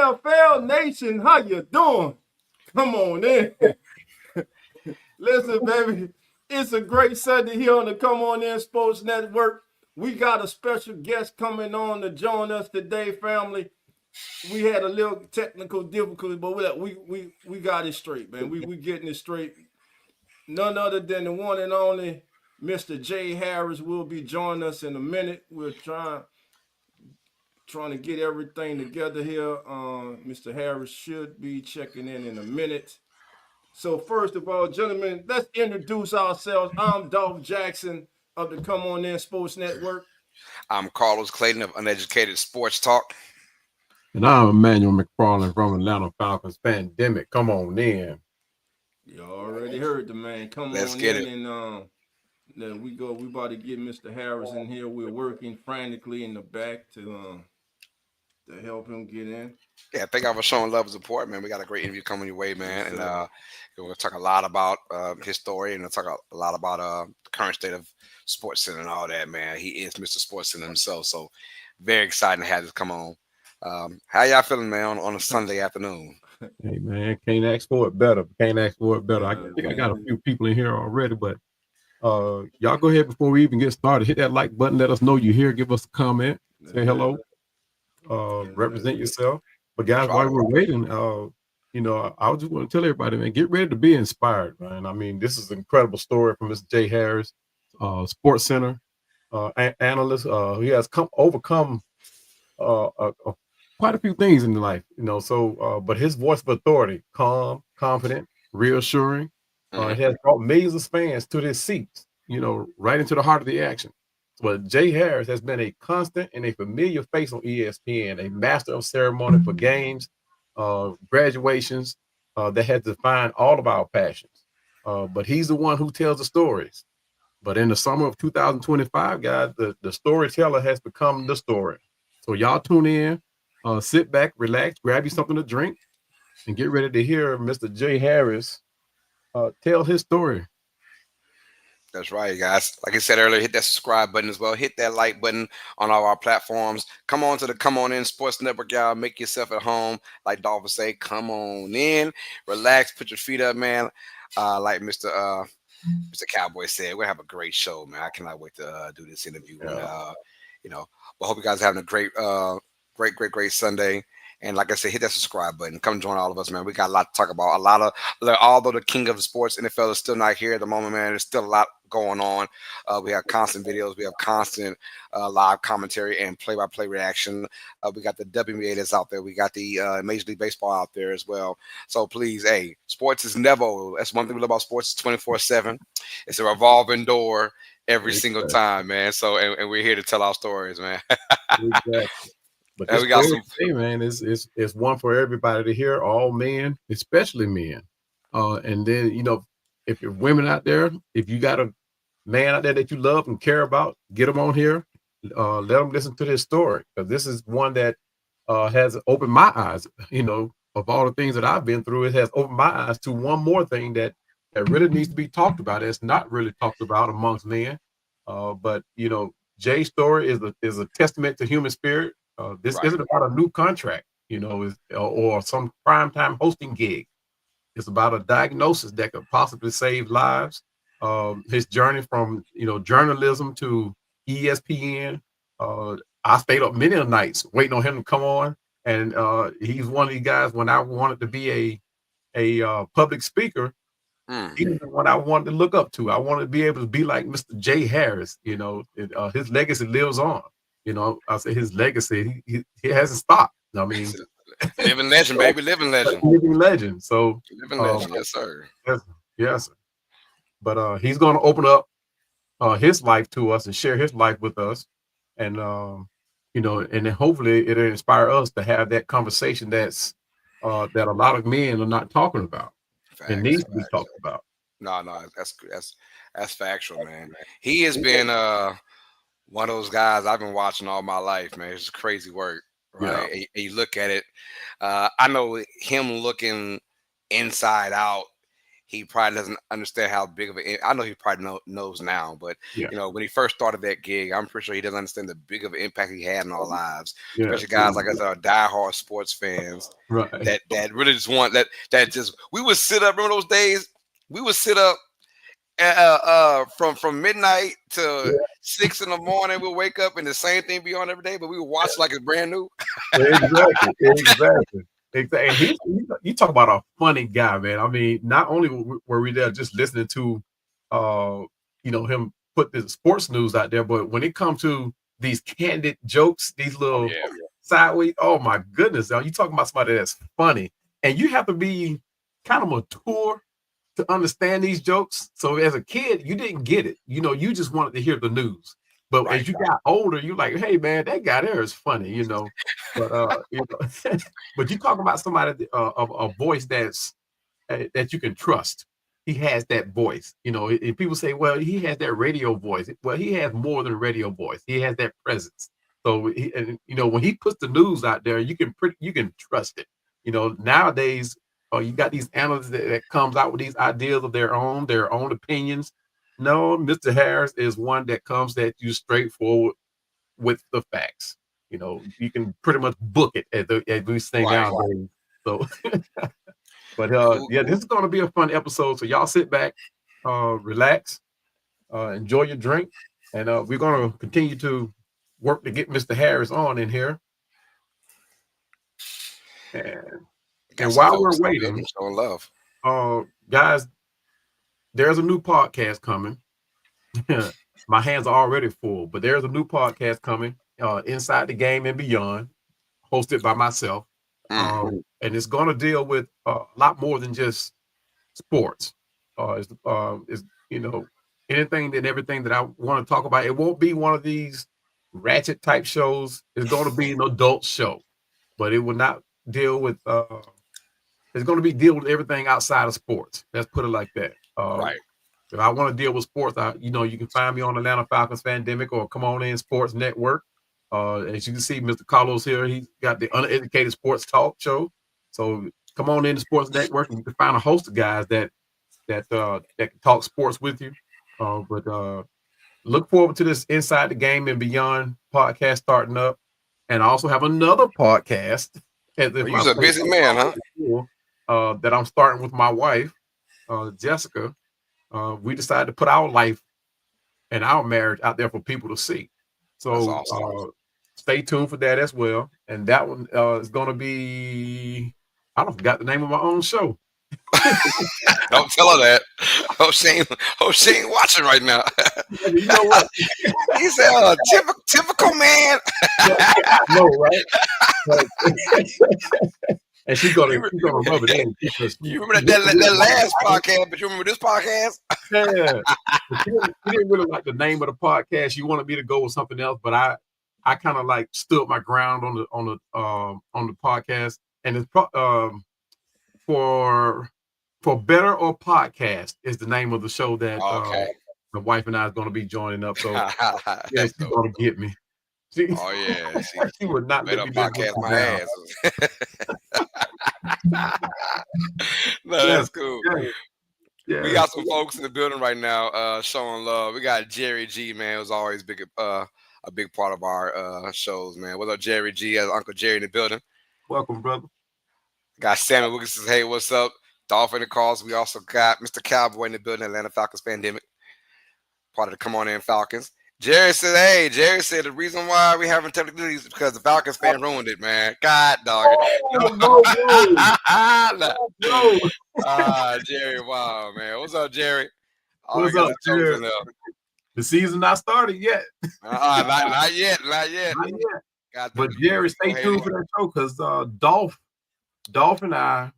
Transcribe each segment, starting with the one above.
NFL Nation, how you doing? Come on in. Listen, baby, it's a great Sunday here on the Come On In Sports Network. We got a special guest coming on to join us today, family. We had a little technical difficulty, but we got it straight, man. We getting it straight. None other than the one and only Mr. Jay Harris will be joining us in a minute. We're trying to get everything together here. Mr. Harris should be checking in a minute. So first of all, gentlemen, let's introduce ourselves. I'm Dolph Jackson of the Come On In Sports Network. I'm Carlos Clayton of Uneducated Sports Talk. And I'm Emmanuel McFarland from Atlanta Falcons Pandemic. Come on in. You already heard the man. Let's get it. And then we about to get Mr. Harris in here. We're working frantically in the back to help him get in. Yeah, thank y'all for showing love and support, man. We got a great interview coming your way, man. And we're going to talk a lot about his story, and we'll talk a lot about the current state of SportsCenter and all that, man. He is Mr. SportsCenter himself, so very exciting to have this come on. How y'all feeling, man, on a Sunday afternoon? Hey, man, can't ask for it better. I think I got a few people in here already, but y'all go ahead before we even get started. Hit that like button. Let us know you're here. Give us a comment. Say hello. Represent yourself. But guys, while we're waiting, I just want to tell everybody, man, get ready to be inspired, man. I mean, this is an incredible story from Mr. Jay Harris, SportsCenter analyst. He has overcome quite a few things in life, but his voice of authority, calm, confident, reassuring, it has brought millions of fans to their seats, right into the heart of the action. But Jay Harris has been a constant and a familiar face on ESPN, a master of ceremony for games, graduations that has defined all of our passions. But he's the one who tells the stories. But in the summer of 2025, guys, the storyteller has become the story. So y'all tune in, sit back, relax, grab you something to drink, and get ready to hear Mr. Jay Harris tell his story. That's right, guys. Like I said earlier, hit that subscribe button as well. Hit that like button on all our platforms. Come on to the Come On In Sports Network, y'all. Make yourself at home. Like Dolphin say, come on in, relax, put your feet up, man. Like Mr. Cowboy said, we'll have a great show, man. I cannot wait to do this interview. Yeah. And, but hope you guys are having a great Sunday. And like I said, hit that subscribe button. Come join all of us, man. We got a lot to talk about. Although the king of sports, NFL, is still not here at the moment, man. There's still a lot going on. We have constant videos. We have constant live commentary and play-by-play reaction. We got the WNBA that's out there. We got the Major League Baseball out there as well. So please, hey, sports is never over. That's one thing we love about sports. It's 24/7. It's a revolving door every single time, man. So and we're here to tell our stories, man. Exactly. But this we got man, it's one for everybody to hear, all men, especially men. And then, if you're women out there, if you got a man out there that you love and care about, get them on here. Let them listen to this story, because this is one that has opened my eyes, of all the things that I've been through. It has opened my eyes to one more thing that really needs to be talked about. It's not really talked about amongst men. But, Jay's story is a testament to human spirit. This isn't about a new contract, or some primetime hosting gig. It's about a diagnosis that could possibly save lives. His journey from, journalism to ESPN. I stayed up many nights waiting on him to come on. And he's one of these guys, when I wanted to be a public speaker, he was the one I wanted to look up to. I wanted to be able to be like Mr. Jay Harris. His legacy lives on. I say his legacy, he hasn't stopped. I mean, living legend, baby, living legend. Living legend. So living legend, yes, sir. Yes, sir. But he's going to open up his life to us and share his life with us. And, and then hopefully it'll inspire us to have that conversation that a lot of men are not talking about. It needs to be talked about. No, that's factual, man. He has been one of those guys I've been watching all my life, man. It's crazy work, right? Yeah. And you look at it. I know him looking inside out. he probably doesn't understand how big of I know he probably knows now, but Yeah. when he first started that gig, I'm pretty sure he doesn't understand the big of an impact he had in our lives, Yeah. especially guys like us that are diehard sports fans. Right. That really just want that just we would sit up. Remember those days? We would sit up from midnight to 6 in the morning. We'll wake up and the same thing be on every day, but we would watch like it's brand new. Exactly. And you talk about a funny guy, man. I mean, not only were we there just listening to, him put the sports news out there, but when it comes to these candid jokes, these little sideways, oh my goodness, you talking about somebody that's funny, and you have to be kind of mature to understand these jokes. So as a kid, you didn't get it. You just wanted to hear the news. But as you got older, you're like, hey man, that guy there is funny, But but you talk about somebody of a voice that you can trust. He has that voice, and people say, well, he has that radio voice. Well, he has more than radio voice. He has that presence. So when he puts the news out there, you can trust it. Nowadays, you got these analysts that comes out with these ideas of their own opinions. No, Mr. Harris is one that comes at you straightforward with the facts. You can pretty much book it as we say nowadays. So, but this is going to be a fun episode. So y'all sit back, relax, enjoy your drink, and we're going to continue to work to get Mr. Harris on in here. And while we're waiting, showing love, guys, there's a new podcast coming. My hands are already full, but there's a new podcast coming, Inside the Game and Beyond, hosted by myself. And it's going to deal with a lot more than just sports. It's anything and everything that I want to talk about. It won't be one of these ratchet type shows. It's going to be an adult show, but it will not deal with. It's going to be deal with everything outside of sports. Let's put it like that. Right. If I want to deal with sports, you can find me on Atlanta Falcons Fandemic or Come On In Sports Network. As you can see, Mr. Carlos here, he's got the Uneducated Sports Talk Show. So come on in the Sports Network, and you can find a host of guys that can talk sports with you. But look forward to this Inside the Game and Beyond podcast starting up, and I also have another podcast. You're a busy man, huh? That I'm starting with my wife, Jessica. We decided to put our life and our marriage out there for people to see. So awesome. Stay tuned for that as well. And that one is going to be, I don't forgot the name of my own show. Don't tell her that. Shane watching right now. You know what? He said, typical man. No, right? And she's gonna rub it in. You remember that last podcast, but you remember this podcast? Yeah. She didn't really like the name of the podcast. She wanted me to go with something else, but I kind of like stood my ground on the podcast. And it's for better or podcast is the name of the show that the wife and I is going to be joining up. So yeah, she's going to get me. She would not let me podcast my ass. No, that's cool. Yeah. We got some folks in the building right now showing love. We got Jerry G, man, who's always a big part of our shows, man. What's up, Jerry G? Uncle Jerry in the building. Welcome, brother. Got Sammy Wilkins says, hey, what's up? Dolphin and calls. We also got Mr. Cowboy in the building, Atlanta Falcons Pandemic, part of the Come On In Falcons. Jerry said, the reason why we having technical difficulties is because the Falcons fan ruined it, man. God, dog. Jerry, wow, man. What's up, Jerry? What's up, Jerry? The season not started yet. Not yet. But Jerry, stay tuned for that show because Dolph and I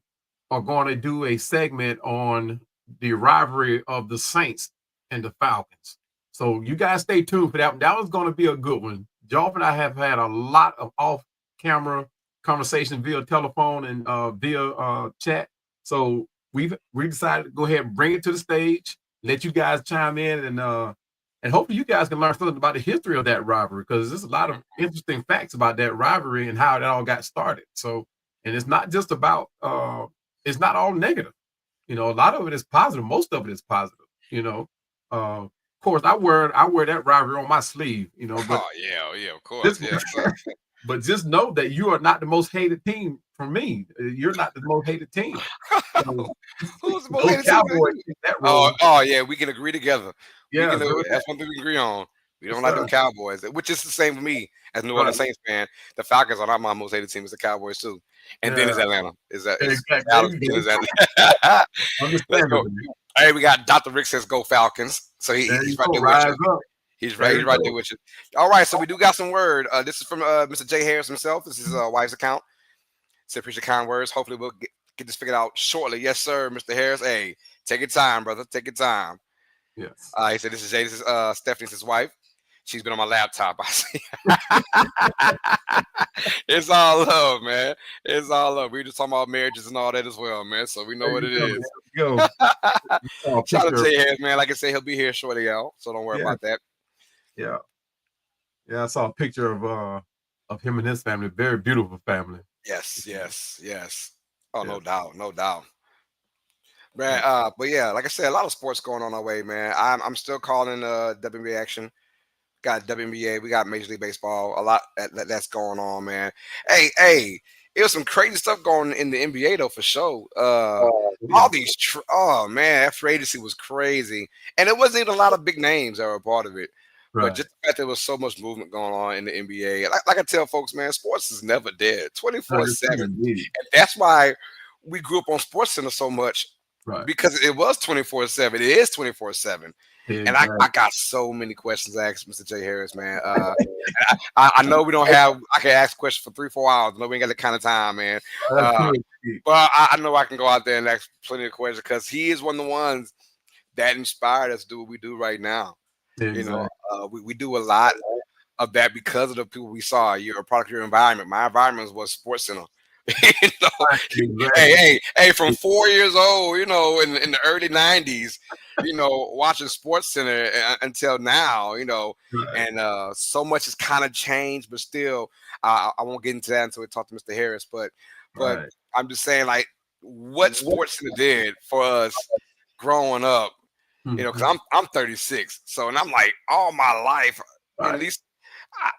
are going to do a segment on the rivalry of the Saints and the Falcons. So you guys stay tuned for that one. That was going to be a good one. Dolph and I have had a lot of off-camera conversation via telephone and via chat. So we decided to go ahead and bring it to the stage, let you guys chime in, and hopefully you guys can learn something about the history of that rivalry because there's a lot of interesting facts about that rivalry and how it all got started. So, and it's not just about it's not all negative. You know, a lot of it is positive. Most of it is positive. You know, of course, I wear that rivalry on my sleeve. You know, but yeah, of course, this, yes. but just know that you are not the most hated team for me. You're not the most hated team. So, Who's the most those hated team for Cowboys you? take that role. Oh, yeah, we can agree together. We Yeah, can. That's one thing we agree on. We don't yes, like them sir. Cowboys, which is the same with me as New Right. Orleans Saints fan. The Falcons are not my most hated team. It's the Cowboys too, and then Yeah. it's Atlanta. Is Exactly. There Dallas? you Then go. is Atlanta. Let's go. Understandable. Hey, we got Dr. Rick says go Falcons, so There he's you right go. there with Rise you. up. He's There right. you He's right go. there with you. All right, so we do got some word. This is from Mr. Jay Harris himself. This is wife's account. Said appreciate kind words. Hopefully we'll get this figured out shortly. Yes, sir, Mr. Harris. Hey, take your time, brother. Take your time. Yes. He said this is Jay. This is Stephanie's his wife. She's been on my laptop. I see. It's all love, man. It's all love. We just talking about marriages and all that as well, man. So we know There what you it go. is. There you go. Shout out to Jay Harris, man. Like I say, he'll be here shortly, y'all. So don't worry about that. Yeah. Yeah, I saw a picture of him and his family. Very beautiful family. Yes. Oh, Yeah. no doubt. Man, but yeah, like I said, a lot of sports going on our way, man. I'm still calling WNBA action. Got WNBA, we got Major League Baseball, a lot that's going on, man. Hey, it was some crazy stuff going in the NBA though, for sure. All these, oh man, that free agency was crazy, and it wasn't even a lot of big names that were a part of it. But just the fact there was so much movement going on in the NBA, like I tell folks, man, sports is never dead, 24/7, and that's why we grew up on SportsCenter so much, because it was 24/7. It is 24/7. And I got so many questions to ask Mr. Jay Harris, man. I know we don't have. I can ask questions for 3-4 hours. I know we ain't got that kind of time, man. But I know I can go out there and ask plenty of questions, because he is one of the ones that inspired us to do what we do right now. Exactly. You know, we do a lot of that because of the people we saw. You're a product of your environment. My environment was SportsCenter. You know, hey, from 4 years old, you know, in the early 90s, you know, watching SportsCenter until now, you know, and so much has kind of changed, but still, I won't get into that until we talk to Mr. Harris. But I'm just saying, like, what SportsCenter did for us growing up, you know, because I'm 36, so, and I'm like, all my life, at least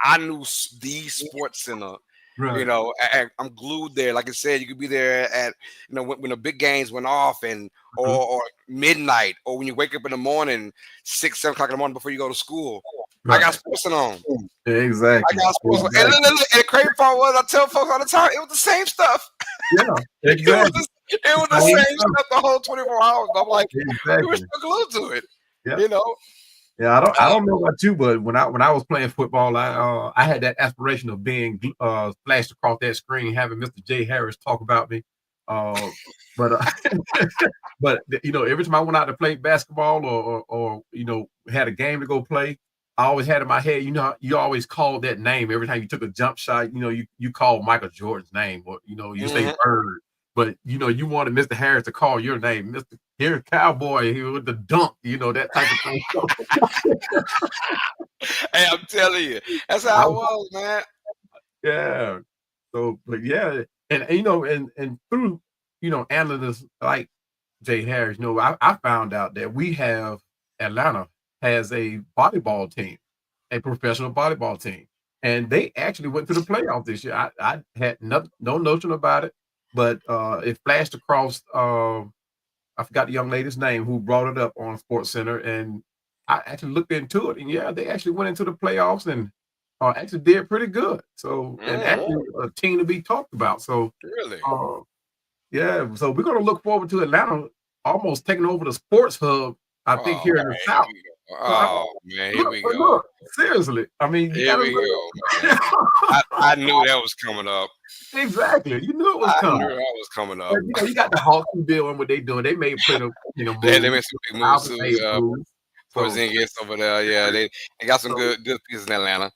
I knew the SportsCenter. You know, I'm glued there. Like I said, you could be there at, you know, when the big games went off, and or midnight, or when you wake up in the morning, 6, 7 o'clock in the morning before you go to school. I got SportsCenter on. Exactly. I got SportsCenter. And the crazy part was, I tell folks all the time, it was the same stuff. Yeah, exactly. It was the same stuff the whole 24 hours. I'm like, we were still glued to it. Yeah. You know. Yeah, I don't know about you, but when I was playing football, I had that aspiration of being flashed across that screen, having Mr. Jay Harris talk about me. But but you know, every time I went out to play basketball or you know, had a game to go play, I always had in my head, you know, you always called that name every time you took a jump shot. You know, you called Michael Jordan's name, or you know, you say Bird. But you know, you wanted Mr. Harris to call your name, Mr. Here Cowboy, here with the dunk, you know, that type of thing. Hey, I'm telling you, that's how it was, man. Yeah. So, but yeah, and you know, and through, you know, analysts like Jay Harris, you know, I found out that Atlanta has a volleyball team, a professional volleyball team, and they actually went to the playoffs this year. I had no notion about it. But it flashed across, I forgot the young lady's name who brought it up on SportsCenter, and I actually looked into it, and yeah, they actually went into the playoffs and actually did pretty good. So, and actually a team to be talked about. So, really, yeah. So we're gonna look forward to Atlanta almost taking over the sports hub. I think here in the South. Man, here we go. Look, seriously, I mean, here we go, man. I knew that was coming up. Exactly, you knew it was coming. I knew that was coming up. But, you know, you got the Hawks doing what they doing. They may play the, you know, they made some big moves too. Porzingis over there, yeah, they got some good pieces in Atlanta.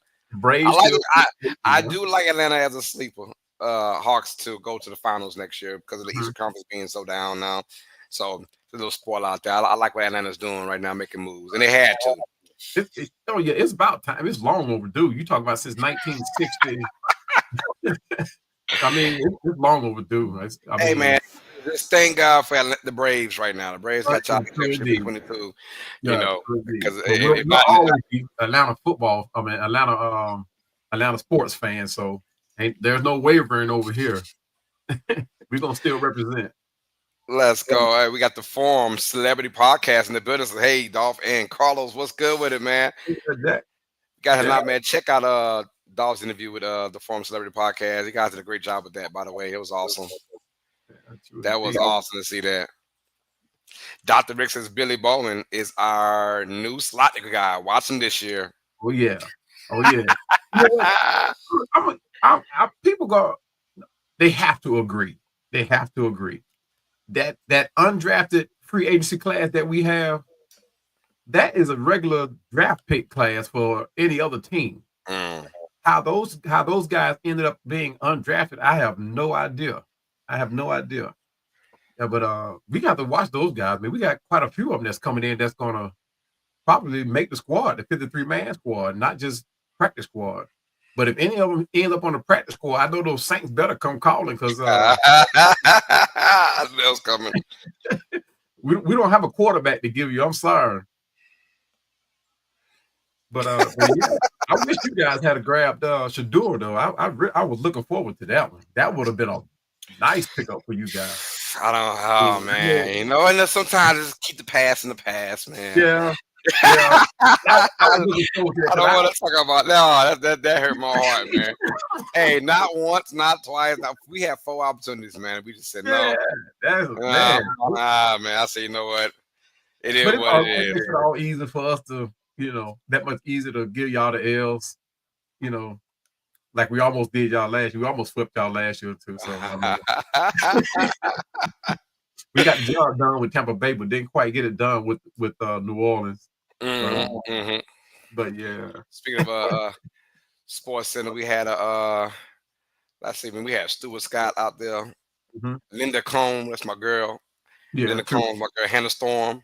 I do like Atlanta as a sleeper. Hawks to go to the finals next year because of the Eastern Conference being so down now. So a little spoiler out there. I like what Atlanta's doing right now, making moves, and they had to. Oh yeah, it's about time. It's long overdue. You talk about since 1960. I mean, it's long overdue. Hey man, Just thank God for the Braves right now. The Braves got y'all championship in 22. You know, because we'll always be Atlanta football. I mean, Atlanta sports fans. So there's no wavering over here. We're gonna still represent. Let's go. All right, we got the Forum Celebrity Podcast in the building. So, hey, Dolph and Carlos, what's good with it, man? Guys, not man. Check out Dolph's interview with the Forum Celebrity Podcast. You guys did a great job with that, by the way. It was awesome. That was awesome to see that. Dr. Rick says Billy Bowman is our new slot guy. Watch him this year. Oh yeah. People go. They have to agree. That undrafted free agency class that we have, that is a regular draft pick class for any other team. How those guys ended up being undrafted, I have no idea. Yeah, but we got to watch those guys. I mean, we got quite a few of them that's coming in that's gonna probably make the squad, the 53-man squad, not just practice squad. But if any of them end up on the practice squad, I know those Saints better come calling because I knew it was coming. we don't have a quarterback to give you. I'm sorry. But yeah, I wish you guys had grabbed Shador though. I was looking forward to that one. That would have been a nice pickup for you guys. I don't. Oh man, you know, and then sometimes just keep the past in the past, man. Yeah. I don't want to talk about that hurt my heart, man. Hey, not once, not twice. We had 4 opportunities, man. We just said no. Man. I say, you know what? It is what it is. It's all easy for us to, that much easier to give y'all the L's, like we almost did y'all last year. We almost flipped y'all last year too. So we got the job done with Tampa Bay, but didn't quite get it done with New Orleans. But yeah. Speaking of SportsCenter, we had we had Stuart Scott out there. Linda Combs, that's my girl. Yeah. Linda Combs, my girl. Hannah Storm.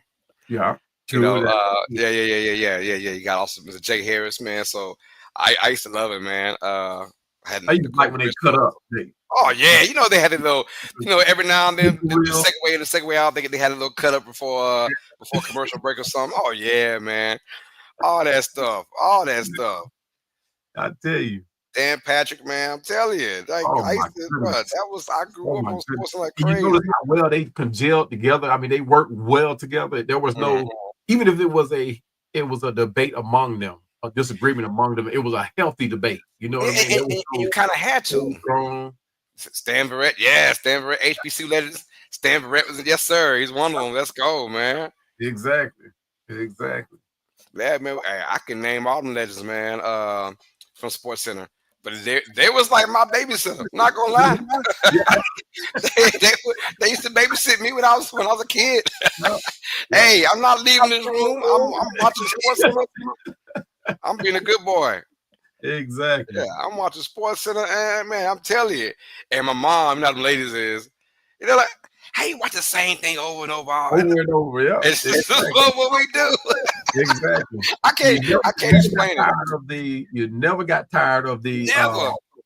Yeah. You know, yeah. You got also Mr. Jay Harris, man. So I used to love it, man. I used to like when they cut up. Oh yeah, they had a little, every now and then the second way out, they had a little cut up before commercial break or something. Oh yeah, man, all that stuff. I tell you, Dan Patrick, man, I'm telling you, like I grew up on sports like crazy. You notice how well they congealed together. I mean, they worked well together. There was no, even if it was a debate among them. A disagreement among them. It was a healthy debate. You know what I mean? And you kind of had to. Stan Verrett, HBCU legends. Stan Verrett was, yes, sir. He's one of them. Let's go, man. Exactly. Yeah, man. I can name all them legends, man, from SportsCenter. But they was like my babysitter. Not gonna lie. they used to babysit me when I was a kid. Hey, I'm not leaving this room. I'm watching SportsCenter. I'm being a good boy. Exactly. Yeah, I'm watching SportsCenter, and man, I'm telling you. And my mom, them ladies is, like, hey, you watch the same thing over and over. Yeah. It's just what we do. Exactly. I can't explain it. You never got tired of the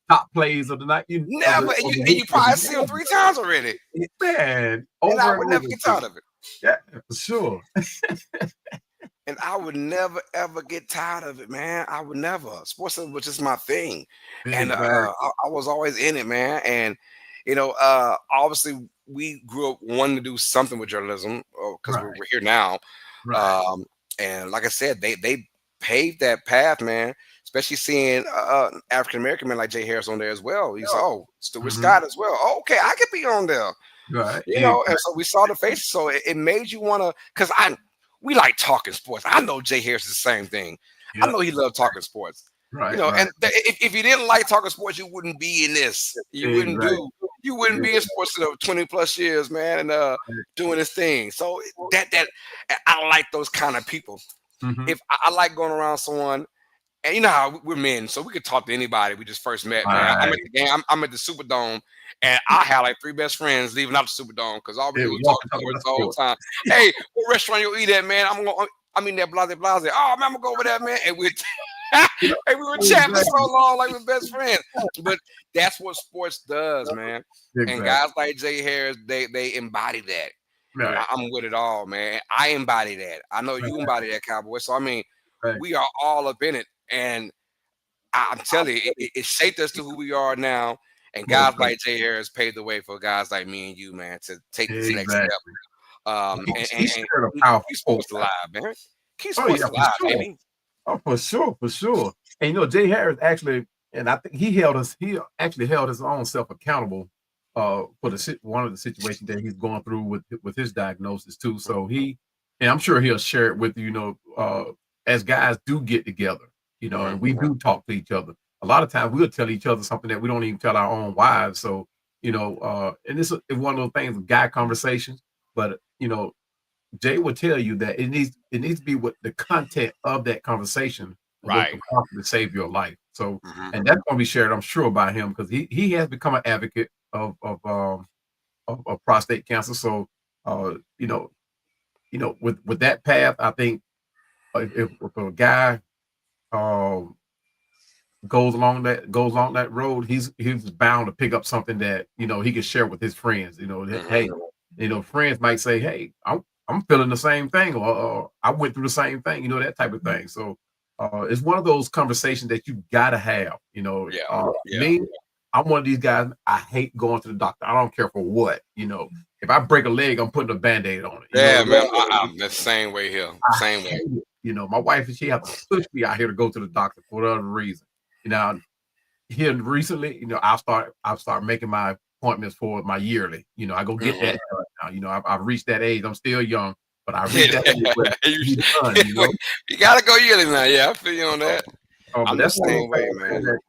top plays of the night. You probably see them 3 times already. Man, and I would never get tired of it. Yeah, for sure. And I would never, ever get tired of it, man. I would never. Sports was just my thing. And I was always in it, man. And, obviously we grew up wanting to do something with journalism because we're here now. Right. And like I said, they paved that path, man, especially seeing African-American men like Jay Harris on there as well. He's, Stuart Scott as well. Oh, okay, I could be on there. Right. And so we saw the faces. So it made you want to, because we like talking sports. I know Jay Harris is the same thing. Yep. I know he loved talking sports. Right. And if you didn't like talking sports, you wouldn't be in this. You wouldn't be in sports for 20 plus years, man, and doing this thing. So that I like those kind of people. If I like going around someone, and you know how we're men, so we could talk to anybody. We just first met, man. Right. I'm at the game. I'm at the Superdome. And I had like 3 best friends leaving out the Superdome because all we do was talking the whole time. Hey, what restaurant you eat at, man? I'm in there, blase. Oh, man, I'm gonna go over there, man. And Hey, we were chatting for so long, like we're best friends. But that's what sports does, man. Exactly. And guys like Jay Harris, they embody that. Right. I'm with it all, man. I embody that. I know you embody that, Cowboy. So I mean, we are all up in it, and I'm telling you, it shaped us to who we are now. And guys like Jay Harris paved the way for guys like me and you, man, to take this next step. And keep sports alive, man. Keep sports alive, baby. Oh, for sure. And Jay Harris actually, and I think he actually held his own self accountable for one of the situations that he's going through with his diagnosis too. So and I'm sure he'll share it with as guys do get together, and we do talk to each other. A lot of times we'll tell each other something that we don't even tell our own wives. So, and this is one of those things, guy conversations, but Jay will tell you that it needs to be what the content of that conversation will possibly save your life. So, and that's going to be shared, I'm sure, by him, because he has become an advocate of prostate cancer. So, with that path, I think if a guy goes along that road, he's bound to pick up something that he can share with his friends. That, hey, friends might say, hey, I'm feeling the same thing, or I went through the same thing, that type of thing. So it's one of those conversations that you gotta have. Me, I'm one of these guys. I hate going to the doctor. I don't care for what. If I break a leg, I'm putting a Band-Aid on it. Man, I'm the same way here. Same way. My wife, she has to push me out here to go to the doctor for whatever reason. Here recently, I've started making my appointments for my yearly. I go get that done now. I've reached that age. I'm still young, but I reached that age where done, you gotta go yearly now. Yeah, I feel you on that. But that's the same way, man. That,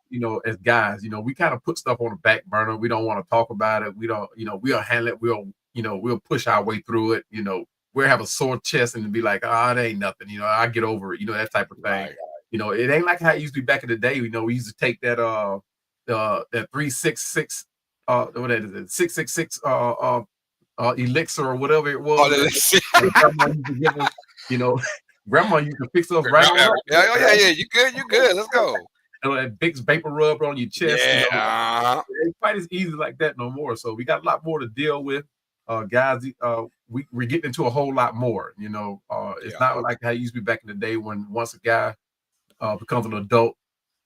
as guys, we kind of put stuff on the back burner. We don't want to talk about it. We don't, we'll handle it. We'll push our way through it. We'll have a sore chest and be like, it ain't nothing. I get over it. That type of thing. It ain't like how it used to be back in the day. We used to take that that 366 what is it, 666 elixir or whatever it was. Grandma used to fix us right on. Yeah. You good. Let's go. That Vicks vapor rub on your chest. It's quite as easy like that no more. So we got a lot more to deal with. Guys, we're getting into a whole lot more. It's not like how it used to be back in the day when once a guy becomes an adult,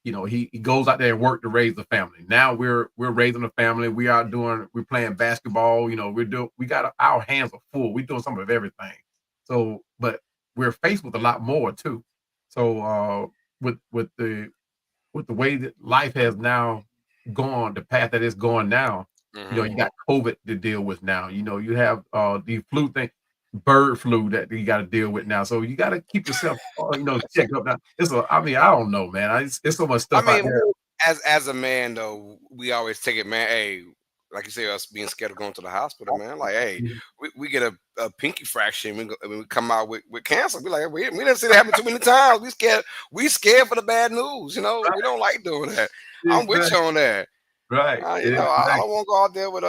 he goes out there and work to raise the family. Now we're raising a family. We're playing basketball. We got our hands are full. We're doing some of everything. So, but we're faced with a lot more too. So with the way that life has now gone, the path that it's going now, you got COVID to deal with now. You have the flu thing, bird flu that you got to deal with now. So you got to keep yourself, checked up. Now, I don't know, man. It's so much stuff out there. As a man, though, we always take it, man. Hey, like you say, us being scared of going to the hospital, man. Like, hey, we get a pinky fracture, and we come out with cancer. We like, we didn't see that happen too many times. We scared for the bad news. We don't like doing that. I'm with you on that. Right. I don't want to go out there with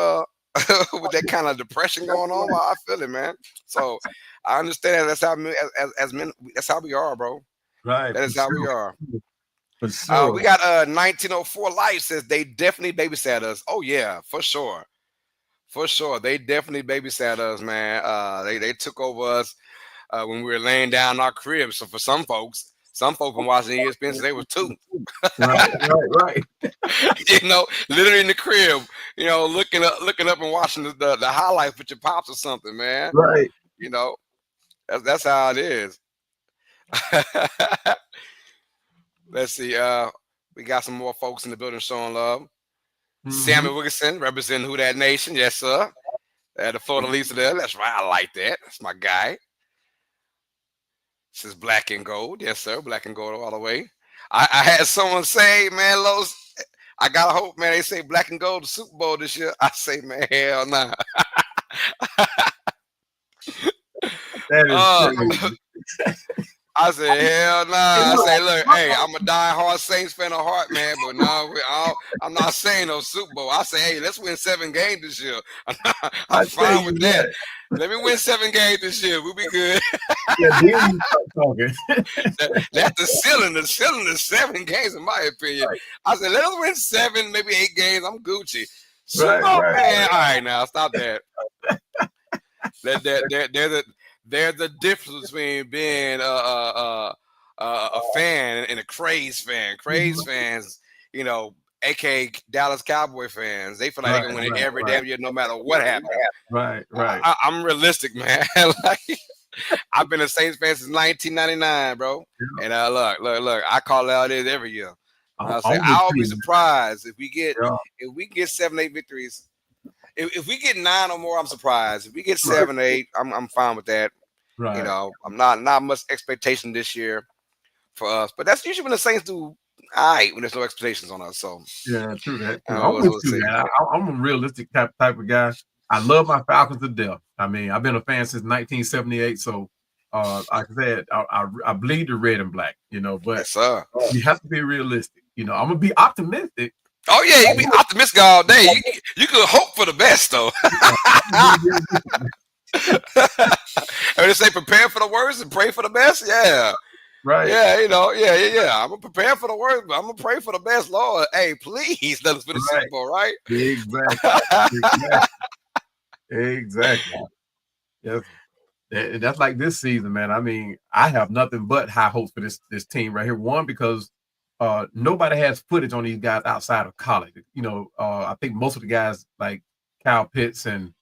with that kind of depression going on. I feel it, man. So I understand that's how as men, that's how we are, bro. Right. That is how we are. For sure. We got 1904 Life says they definitely babysat us. Oh yeah, for sure. They definitely babysat us, man. They took over us when we were laying down in our cribs. So for some folks been watching ESPN since they was 2. Right. Literally in the crib, looking up and watching the highlights with your pops or something, man. Right. That's how it is. Let's see. We got some more folks in the building showing love. Sammy Wilkinson representing Who That Nation. Yes, sir. The Florida Lisa there. That's right. I like that. That's my guy. This is Black and Gold. Yes, sir. Black and Gold all the way. I had someone say, man, Los, I gotta hope, man, they say Black and Gold the Super Bowl this year. I say, man, hell nah. That is crazy. I said, hell nah. I say, look, hey, I'm a diehard Saints fan at heart, man. But no, I'm not saying no Super Bowl. I say, hey, let's win 7 games this year. I'm fine with that. Let me win 7 games this year. We'll be good. Yeah, then you start talking. That's the ceiling. The ceiling is 7 games, in my opinion. Right. I said, let us win 7, maybe 8 games. I'm Gucci. Right, Super Bowl, right. man. All right, now stop that. There's the difference between being a fan and a craze fan. Craze fans, you know, aka Dallas Cowboy fans, they feel like they can win it every damn year, no matter what happens. Right, right. I'm realistic, man. Like, I've been a Saints fan since 1999, bro. Yeah. And look, I call it out every year. I'll be surprised if we get 7-8 victories. If we get 9 or more, I'm surprised. If we get 7 or 8, I'm fine with that. Right. You know, I'm not much expectation this year for us, but that's usually when the Saints do all right when there's no expectations on us. So yeah, true that. I'm a realistic type of guy. I love my Falcons to death. I mean, I've been a fan since 1978. So, like I said, I bleed the red and black. You know, but you have to be realistic. You know, I'm gonna be optimistic. Oh yeah, you be optimistic all day. You could hope for the best though. I mean, they say prepare for the worst and pray for the best. Yeah, right. Yeah, you know, yeah. I'm gonna prepare for the worst, but I'm gonna pray for the best. Lord, hey, please let us win the Super Bowl, right? Exactly. Yes. And that's like this season, man. I mean, I have nothing but high hopes for this team right here. One, because nobody has footage on these guys outside of college. You know, I think most of the guys like Kyle Pitts and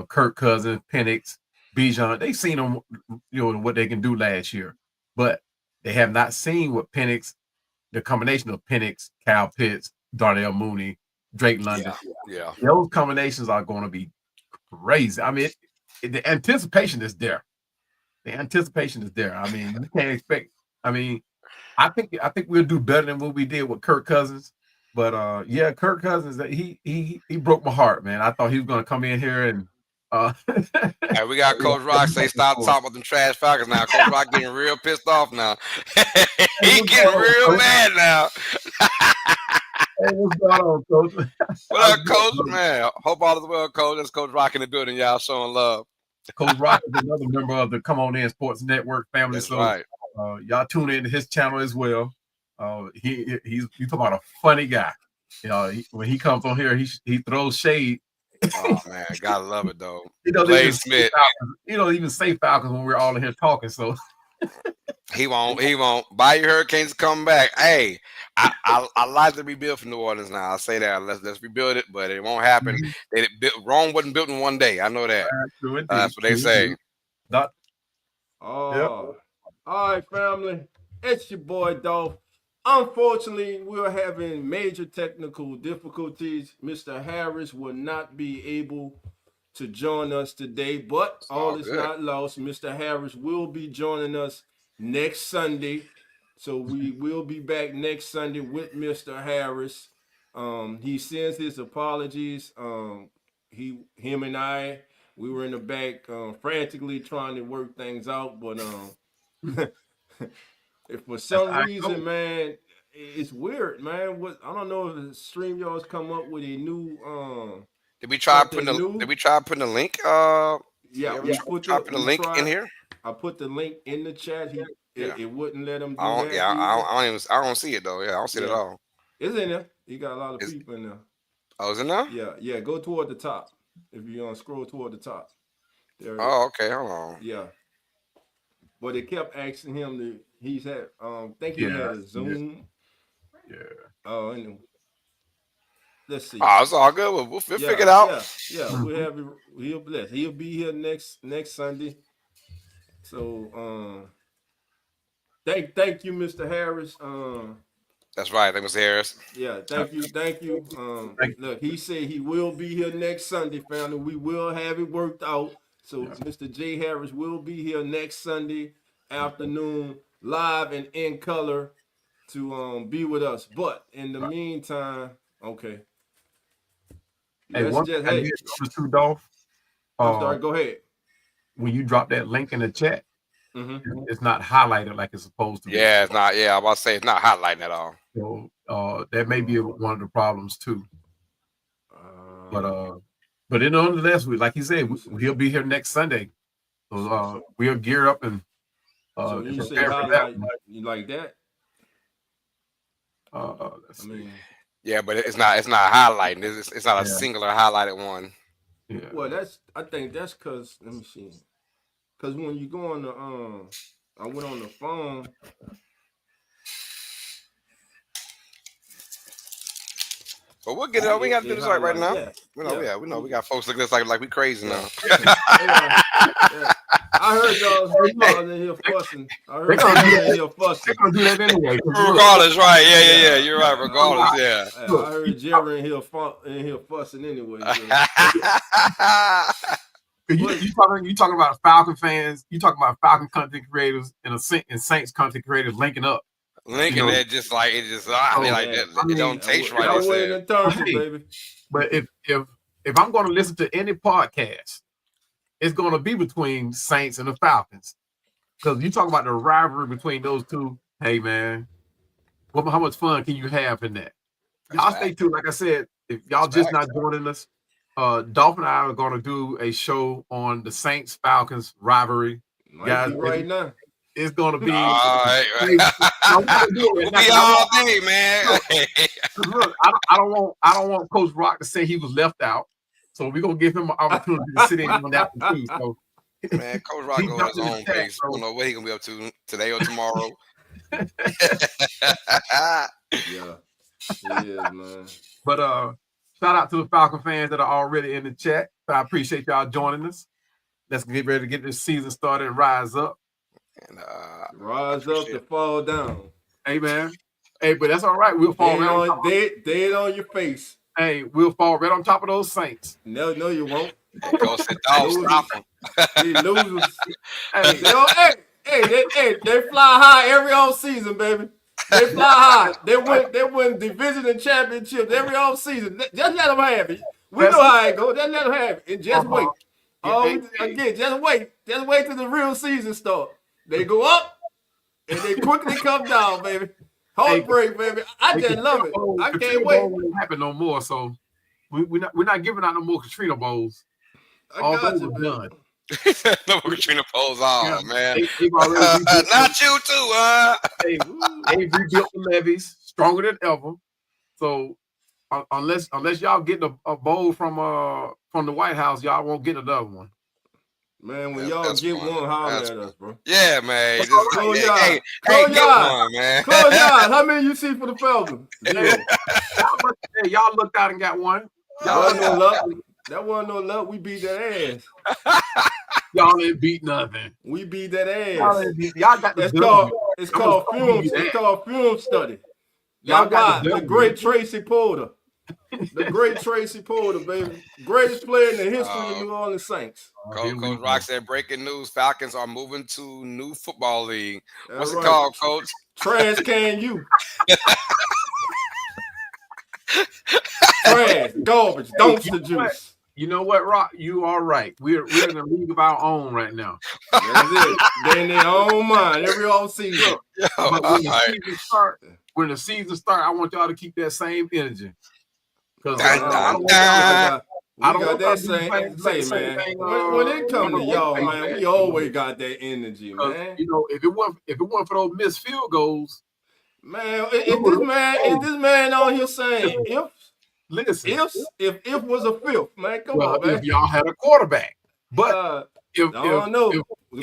Kirk Cousins, Penix, Bijan, they've seen them, you know, what they can do last year, but they have not seen what Penix, the combination of Penix, Kyle Pitts, Darnell Mooney, Drake London. Yeah. Those combinations are going to be crazy. I mean, the anticipation is there. The anticipation is there. I mean, you can't expect. I mean, I think we'll do better than what we did with Kirk Cousins. But yeah, Kirk Cousins, he broke my heart, man. I thought he was going to come in here and. Hey, we got Coach Rock say stop talking about them trash Falcons now. Coach Rock getting real pissed off now. He getting real mad now. Hey, what's going on, Coach? What up, Coach? Man, hope all is well, Coach. That's Coach Rock in the building. Y'all showing love. Coach Rock is another member of the Come On In Sports Network family. That's right. Y'all tune into his channel as well. He's talking about a funny guy. You know, when he comes on here, he throws shade. Oh man, gotta love it though. He don't even say Falcons when we're all in here talking. So he won't. Bayou Hurricanes come back. Hey, I like to rebuild for New Orleans now. I'll say that. Let's rebuild it, but it won't happen. Rome wasn't built in one day. I know that. That's what they say. All right, family. It's your boy Dolph. Unfortunately, we're having major technical difficulties. Mr. Harris will not be able to join us today, but all is not lost. Mr. Harris will be joining us next Sunday. So we will be back next Sunday with Mr. Harris. He sends his apologies. Him and I, we were in the back frantically trying to work things out, but if for some reason, man, it's weird, man. I don't know if the StreamYard's come up with a new Did we try putting the link? Yeah, we put the link in here. I put the link in the chat. It wouldn't let him do that. Yeah, I don't see it though. Yeah, I don't see it at all. It's in there. You got a lot of people in there. Oh, is it now? Yeah. Go toward the top. If you scroll toward the top. There okay. Hold on. Yeah. But it kept asking him to. He's had. Think he had a Zoom. Yeah. Oh, and let's see. Oh, it's all good. We'll figure it out. Yeah. We'll have it. He'll be here next Sunday. So thank you, Mr. Harris. That's right. Thank you, Mr. Harris. Yeah, thank you. Look, he said he will be here next Sunday, family. We will have it worked out. So Mr. J. Harris will be here next Sunday afternoon, live and in color, to be with us. But in the meantime, okay. Hey, Dolph. I'm sorry. Go ahead. When you drop that link in the chat, It's not highlighted like it's supposed to be. Yeah, it's not. Yeah, I was about to say it's not highlighting at all. So that may be one of the problems too. But nonetheless, like you said, he'll be here next Sunday. So we'll gear up and so you say highlight, you like that? Let's see. Yeah, but it's not highlighting. It's not a singular highlighted one. Yeah. Well, I think that's because let me see. Because when you go on the I went on the phone. But we'll get it. We got to do this right now. Yeah. We know we got folks looking at us like we crazy now. I heard y'all in here fussing. I heard y'all in here fussing. They're gonna do that anyway. Regardless, right? Yeah. You're right. Regardless, yeah. I heard Jerry in here fussing anyway. You talking about Falcon fans? You talking about Falcon content creators and Saints content creators linking up? Linking it just like it just it don't taste right. Baby. But if I'm going to listen to any podcast, it's going to be between Saints and the Falcons, because you talk about the rivalry between those two. Hey man, how much fun can you have in that? I'll stay tuned. Like I said, if y'all just not joining us, Dolphin and I are going to do a show on the Saints Falcons rivalry. Guys, right now. It's gonna be all right. We'll be all day, man. Look, I don't want Coach Rock to say he was left out, so we're gonna give him an opportunity to sit in on that one too. So, man, Coach Rock goes at his own pace. I don't know what he gonna be up to today or tomorrow. Yeah, he is, man. But shout out to the Falcon fans that are already in the chat. I appreciate y'all joining us. Let's get ready to get this season started and rise up. And rise up to fall down. Hey man. Hey, but that's all right. We'll fall dead on your face. Hey, we'll fall right on top of those Saints. No, you won't. Go sit down, stop them. These losers. They fly high every off season, baby. They fly high. They win division and championships every off season. Just let them have it. We know how it goes. Just let them have it. And just wait. Just wait. Just wait till the real season starts. They go up and they quickly come down, baby. Heartbreak, baby. I just love it. I can't wait. It won't happen no more. So we're not giving out no more Katrina Bowls. I got you, done. No more Katrina Bowls, man. Not you too, They rebuilt the levees stronger than ever. So unless y'all get a bowl from the White House, y'all won't get another one. Man, when y'all get one, holler at us, bro. Yeah, man. Close your eyes. Close your eyes, man. Close your eyes. How many you see for the Falcons? Y'all looked out and got one. That wasn't no luck. We beat that ass. Y'all ain't beat nothing. We beat that ass. Y'all got it's called film study. Y'all got the great Tracy Porter. The great Tracy Porter, baby. Greatest player in the history of New Orleans Saints. Coach Rock said, breaking news, Falcons are moving to new football league. What's it called, Coach? Trash Can You. Trash, garbage, dumpster juice. You know what, Rock? You are right. We're in a league of our own right now. That's it. They're in their own mind every off season. But when the season starts, I want y'all to keep that same energy. Because I don't got that same man. When it comes to y'all, man, we always got that energy, man. You know, if it weren't for those missed field goals, man, is this man on here saying if was a fifth, man? Come on, man. If y'all had a quarterback, but the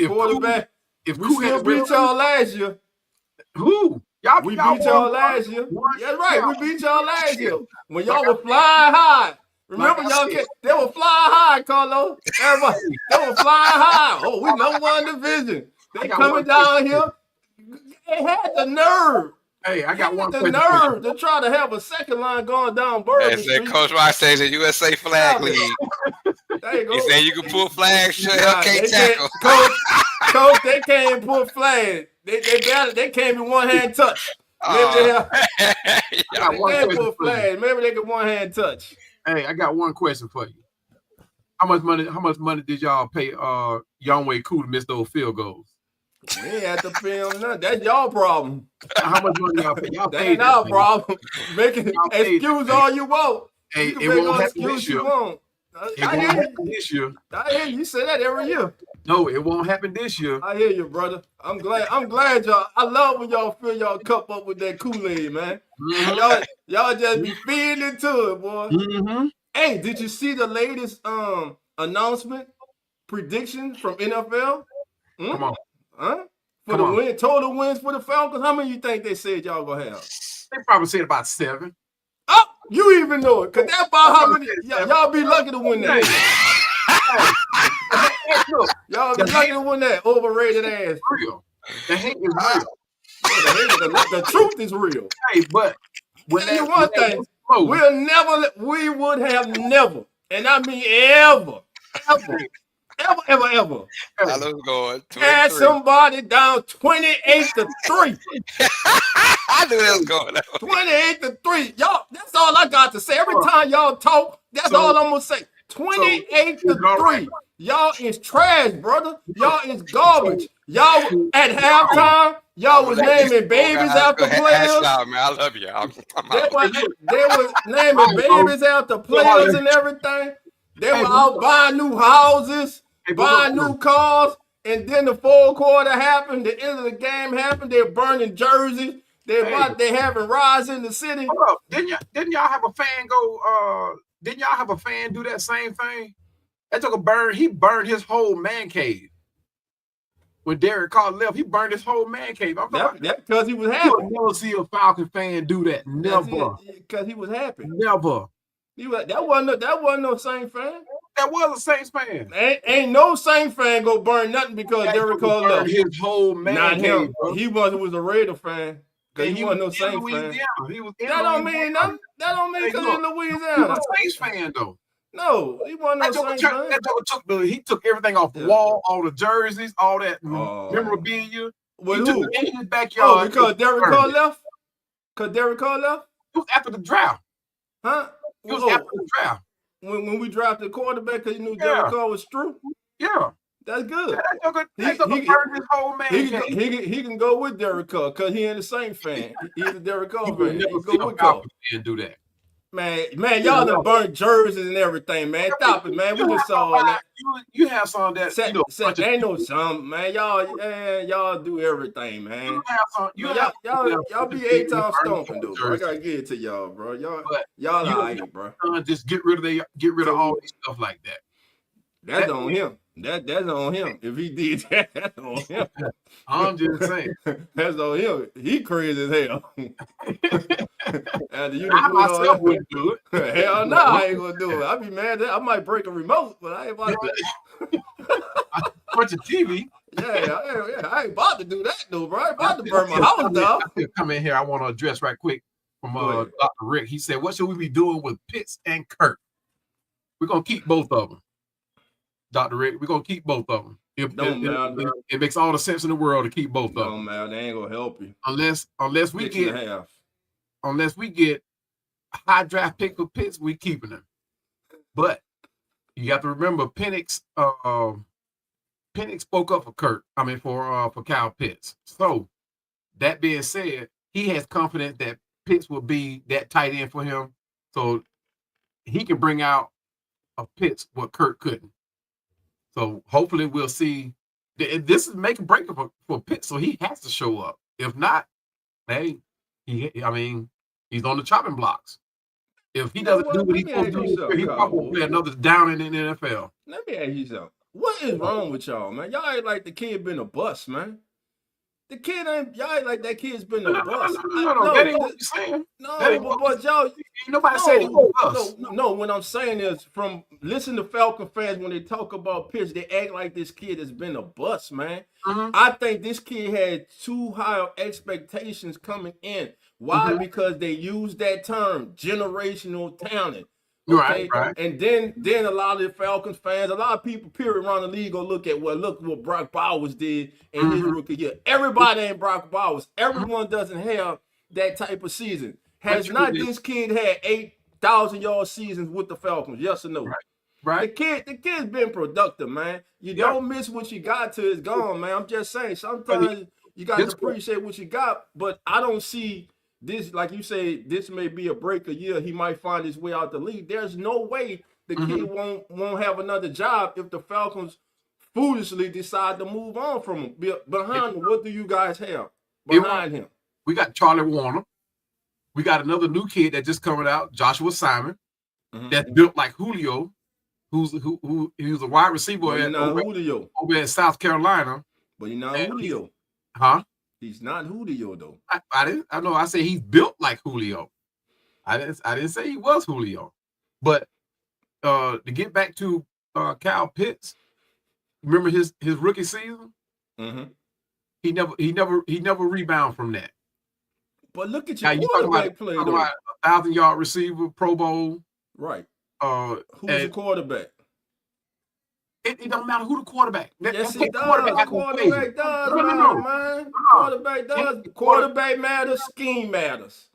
quarterback, if we still beat y'all last year, who? We beat y'all last year. That's right. We beat y'all last year. When y'all were flying high. Remember, they were flying high, Carlos. Everybody, they were flying high. Oh, we number one division. They coming down here. They had the nerve. Hey, I got one question. The nerve to try to have a second line going down Bourbon Street. Coach Rock says the USA Flag League. There you go. He said you can pull flags, can't tackle. Coach, they can't pull flags. They can't be one hand touch. Maybe they can't pull flags. Maybe they can one hand touch. Hey, I got one question for you. How much money did y'all pay Youngway Koo to miss those field goals? We ain't have to pay them nothing. That's y'all problem. How much money y'all pay? Y'all That paid ain't that our thing. problem. Make an Y'all paid excuse that all you want. Hey, You can it make won't all happen excuse this you year. want. It I won't hear happen you. this year. I hear you. You say that every year. No, it won't happen this year. I hear you, brother. I'm glad y'all. I love when y'all fill y'all cup up with that Kool-Aid, man. Y'all just be feeding into it, boy. Mm-hmm. Hey, did you see the latest announcement prediction from NFL? Come on. Huh? For Come the on. total wins for the Falcons, how many you think they said y'all gonna have? They probably said about 7. Oh, you even know it, cause that's about how many Seven. y'all be lucky to win that. Hey, look, Y'all be lucky to win that overrated ass. Real. The hate is real. The truth is real. Hey, but when Tell you one thing, we would have never, and I mean ever, I was going had 23. somebody down 28-3. I knew that was going. 28-3. Y'all, that's all I got to say. Every time y'all talk, that's all I'm gonna say. 28-3. Y'all is trash, brother. Y'all is garbage. Y'all at halftime, y'all was naming babies after players. Man, I love you. They were naming babies after players and everything. They were out buying new houses, buying new cars, and then the fourth quarter happened. The end of the game happened. They're burning jerseys. They having riots in the city. Hold up. Didn't y'all have a fan go? Didn't y'all have a fan do that same thing? That took a burn. He burned his whole man cave. When Derek Carr left, he burned his whole man cave. That's because he was happy. You'll never see a Falcon fan do that. Never. Because he was happy. Never. That wasn't no Saints fan. That was a Saints fan. Ain't no Saints fan go burn nothing because Derek Carr left. His whole man Not cave, him. bro. He was a Raider fan. Because he wasn't no Saints fan. He was that don't mean nothing. That don't mean because he's in Louisiana. He was a Saints fan though. No, he wasn't no Saints fan. He took everything off the wall, all the jerseys, all that memorabilia. With he who? took it in his backyard. Oh, because Derek Carr left? Because Derek Carr left? It was after the draft. Huh? It was after the draft. When we drafted the quarterback because you knew Derek Carr was true? Yeah. That's good. He burned his whole man. He can go with Derek Carr because he ain't the same fan. He's a Derek Carr fan. He go with Carr. And do that. Man, y'all done burnt jerseys and everything, man. Stop it, man. We just saw all that. You have some that ain't no some, man. Y'all do everything, man. Y'all be 8-time stomping, though, bro. I gotta give it to y'all, bro. Y'all all right, bro. Just get rid of all this stuff like that. That's on him. That's on him. If he did that, that's on him. I'm just saying. That's on him. He crazy as hell. I myself wouldn't do it. Hell no, I ain't gonna do it. I'd be mad that I might break a remote, but I ain't about to. Bunch of TV. I ain't about to do that, though, bro. I ain't about to burn my house down. Come in here. I want to address right quick from Dr. Rick. He said, "What should we be doing with Pitts and Kirk? We're gonna keep both of them." Dr. Rick, we're gonna keep both of them. It makes all the sense in the world to keep both of them. No, man, they ain't gonna help you. Unless we get a high draft pick for Pitts, we keeping them. But you have to remember Penix spoke up for Kirk. I mean for Kyle Pitts. So that being said, he has confidence that Pitts will be that tight end for him. So he can bring out a Pitts what Kirk couldn't. So hopefully we'll see. This is make a break for Pitts, so he has to show up. If not, hey, he's on the chopping blocks. If he doesn't do what he's supposed to do, he's probably going to play another down in the NFL. Let me ask you something. What is wrong with y'all, man? Y'all ain't like the kid been a bust, man. The kid y'all ain't like that kid's been a bust. No, that ain't what you're saying. No, but y'all. Nobody said he was a bust. No, what I'm saying is from listen to Falcon fans when they talk about Pitts, they act like this kid has been a bust, man. Mm-hmm. I think this kid had too high expectations coming in. Why? Mm-hmm. Because they use that term, generational talent. Okay? Right. And then a lot of the Falcons fans, a lot of people period around the league go look what Brock Bowers did in his rookie year. Everybody ain't Brock Bowers. Everyone doesn't have that type of season. Has not this kid had 8,000-yard seasons with the Falcons? Yes or no? Right. The kid's been productive, man. You don't miss what you got till it's gone, man. I'm just saying. Sometimes you got to appreciate what you got, but I don't see this, like you say, this may be a break a year. He might find his way out the league. There's no way the kid won't have another job if the Falcons foolishly decide to move on from him. Behind him, what do you guys have behind him? We got Charlie Warner. We got another new kid that just coming out, Joshua Simon, that's built like Julio, who's a wide receiver over in South Carolina. But he's not Julio. He's not Julio though. I know. I say he's built like Julio. I didn't say he was Julio. But to get back to Kyle Pitts, remember his rookie season? He never rebound from that. But look at your quarterback play though. 1,000-yard receiver, Pro Bowl. Right. Who's the quarterback? It don't matter who the quarterback. Yes, it does. Quarterback does matter, man. Quarterback does. Quarterback matters. Scheme matters.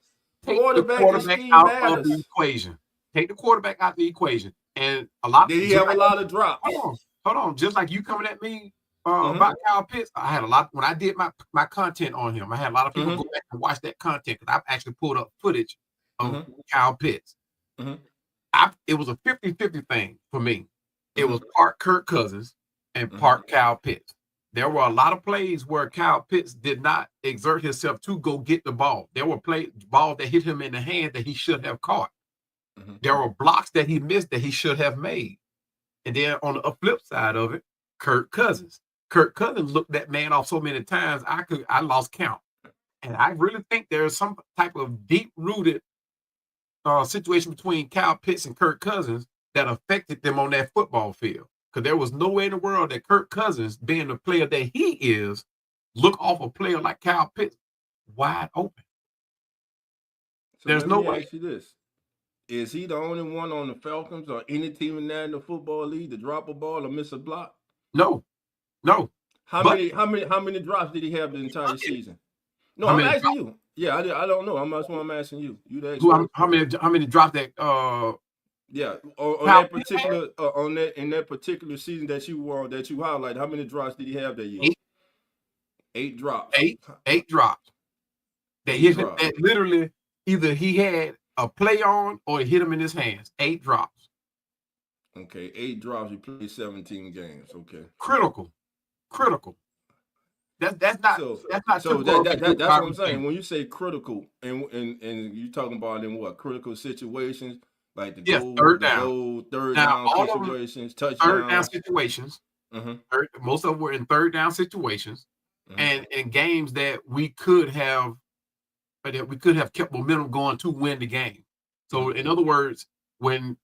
Quarterback out of the equation. Take the quarterback out of the equation. And did he have a lot of drops? Hold on. Just like you coming at me about Kyle Pitts, I had a lot when I did my content on him. I had a lot of people go back and watch that content because I've actually pulled up footage of Kyle Pitts. It was a 50-50 thing for me. It was part Kirk Cousins and part Kyle Pitts. There were a lot of plays where Kyle Pitts did not exert himself to go get the ball. There were balls that hit him in the hand that he should have caught. There were blocks that he missed that he should have made. And then on the flip side of it, Kirk Cousins. Kirk Cousins looked that man off so many times I lost count. And I really think there's some type of deep-rooted situation between Kyle Pitts and Kirk Cousins that affected them on that football field. Because there was no way in the world that Kirk Cousins, being the player that he is, look off a player like Kyle Pitts wide open. So there's no way. Ask you this. Is he the only one on the Falcons or any team in there in the football league to drop a ball or miss a block? No. How many drops did he have the entire season? No, I'm asking you. Yeah, I don't know. That's why I'm asking you. How many drops that on that particular in that particular season that you highlighted, how many drops did he have that year? 8 drops. Eight drops. That literally either he had a play on or it hit him in his hands. 8 drops. Okay, 8 drops. He played 17 games. Okay. Critical. That's not. That's what I'm saying. When you say critical, and you're talking about in what critical situations, like the goal, third down situations, touchdowns, third down situations. Most of them were in third down situations, and in games that we could have kept momentum going to win the game. So, in other words, when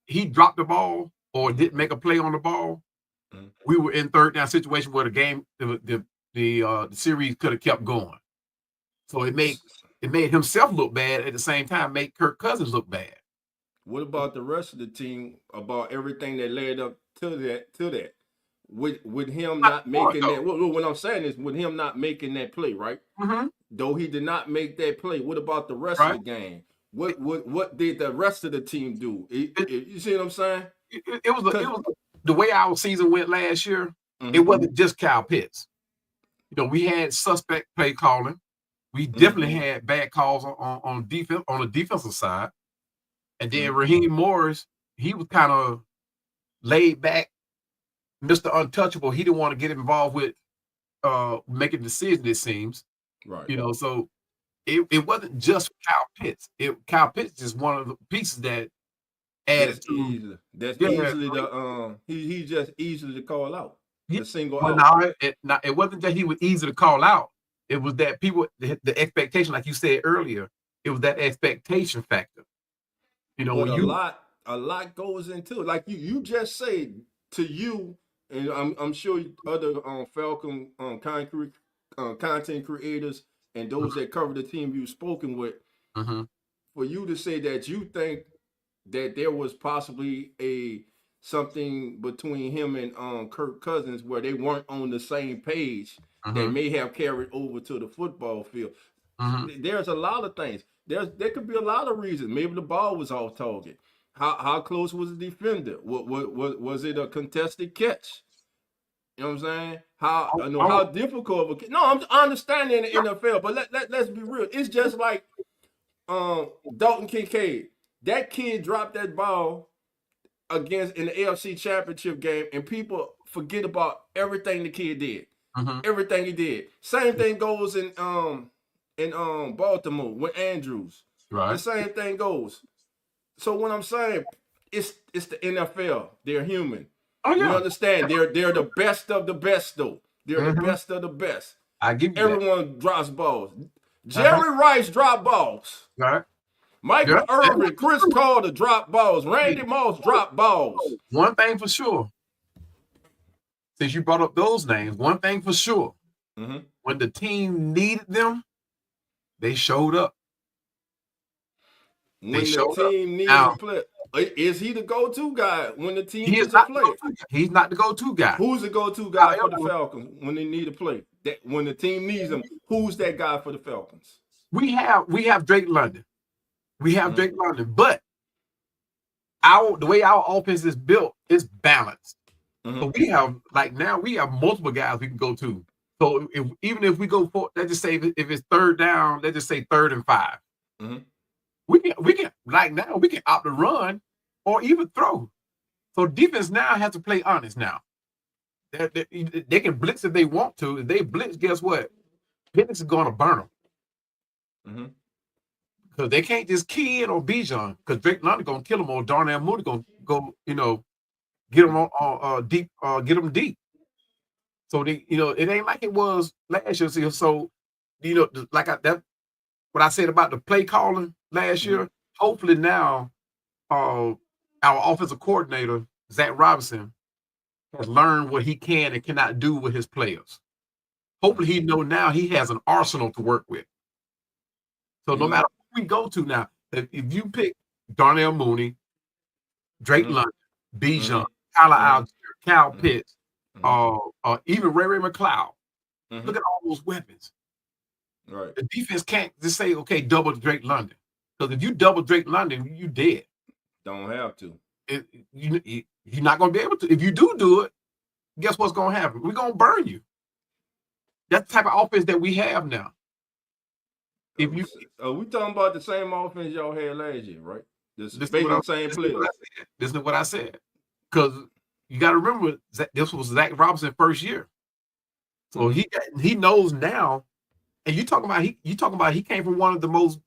he dropped the ball or didn't make a play on the ball, we were in third down situation where the game, the series could have kept going. So it made himself look bad at the same time, made Kirk Cousins look bad. What about the rest of the team? About everything that led up to that, with him not making that. What I'm saying is, with him not making that play, right? Though he did not make that play, what about the rest of the game? What did the rest of the team do? You see what I'm saying? It was the way our season went last year. It wasn't just Kyle Pitts. We had suspect play calling. We definitely had bad calls on defense on the defensive side. And then Raheem Morris, he was kind of laid back, Mr. Untouchable. He didn't want to get involved with making decisions, it seems. Right. So it wasn't just Kyle Pitts. Kyle Pitts is one of the pieces that added to. That's easily he's just easily to call out. The single out. No, it wasn't that he was easy to call out. It was that people, the expectation, like you said earlier, it was that expectation factor. But a lot goes into it. Like you just said to you, and I'm sure other Falcon content creators and those that cover the team you've spoken with, for you to say that you think that there was possibly something between him and Kirk Cousins where they weren't on the same page that may have carried over to the football field. There's a lot of things. There could be a lot of reasons. Maybe the ball was off target. How close was the defender? What was it a contested catch? You know what I'm saying? How difficult of a no, I understand in the NFL, but let's be real. It's just like Dalton Kincaid. That kid dropped that ball against in the AFC Championship game, and people forget about everything the kid did. Everything he did. Same thing goes in Baltimore with Andrews. Right. The same thing goes. So what I'm saying, it's the NFL. They're human. Oh, yeah. We understand. They're the best of the best, though. They're the best of the best. I give you Everyone drops balls. Jerry Rice dropped balls. Right. Michael Irvin, Chris Calder dropped balls. Randy Moss dropped balls. One thing for sure, since you brought up those names, one thing for sure, when the team needed them, they showed up. When the team needs a player, is he the go-to guy when the team needs a player? He's not the go-to guy. Who's the go-to guy for the Falcons when they need a play? When the team needs him, who's that guy for the Falcons? We have Drake London. We have Drake London, but the way our offense is built is balanced. So we have multiple guys we can go to. So even if we go for, let's just say if it's third down, let's just say 3rd and 5. We can like now we can opt to run or even throw. So defense now has to play honest now. They can blitz if they want to. If they blitz, guess what? Penix is going to burn them. Because they can't just key in on Bijan because Drake London going to kill him or Darnell Mooney going to go, get them on deep, get them deep. So it ain't like it was last year. So what I said about the play calling last year. Hopefully now, our offensive coordinator Zach Robinson has learned what he can and cannot do with his players. Hopefully he know now he has an arsenal to work with. So no matter who we go to now, if you pick Darnell Mooney, Drake London, Bijan, Tyler Algier, Cal Pitts, even Ray McLeod, look at all those weapons. Right. The defense can't just say, okay, double Drake London. Because if you double Drake London, you dead. Don't have to. You're not going to be able to. If you do it, guess what's going to happen? We're going to burn you. That's the type of offense that we have now. We talking about the same offense y'all had last year, right? This is the same players. This is what I said. Because you got to remember, this was Zach Robinson's first year. So he knows now. And you talking about he came from one of the most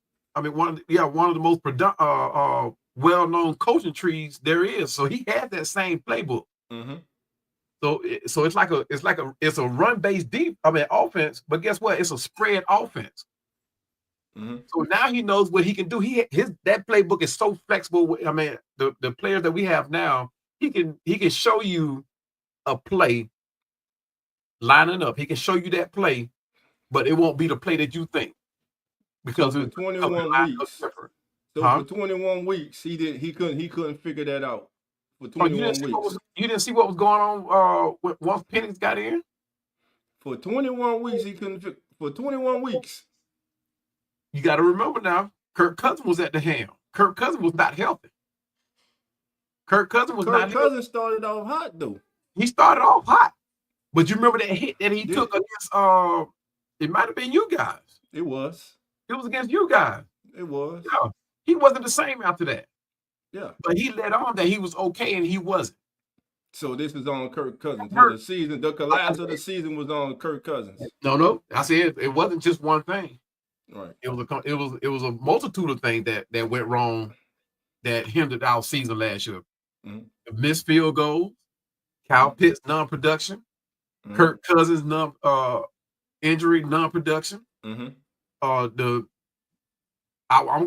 well-known coaching trees there is. So he had that same playbook. So it's a run-based offense, but guess what? It's a spread offense. So now he knows what he can do. That playbook is so flexible. The players that we have now, he can show you a play lining up. He can show you that play, but it won't be the play that you think. Because for 21 weeks. For 21 weeks, he couldn't figure that out. For 21 weeks. You didn't see what was going on once Penix got in? For 21 weeks, he couldn't for 21 weeks. You got to remember now, Kirk Cousins was at the helm. Kirk Cousins was not healthy. Kirk Cousins started off hot, though. He started off hot. But you remember that hit that he took against, it might have been you guys. It was. It was against you guys. It was. Yeah. He wasn't the same after that. Yeah. But he let on that he was okay and he wasn't. So this is on Kirk Cousins. The collapse of the season was on Kirk Cousins. No. I said it wasn't just one thing. Right. It was a multitude of things that went wrong that hindered our season last year. Missed field goals, Kyle Pitts non-production, Kirk Cousins injury non-production. I'm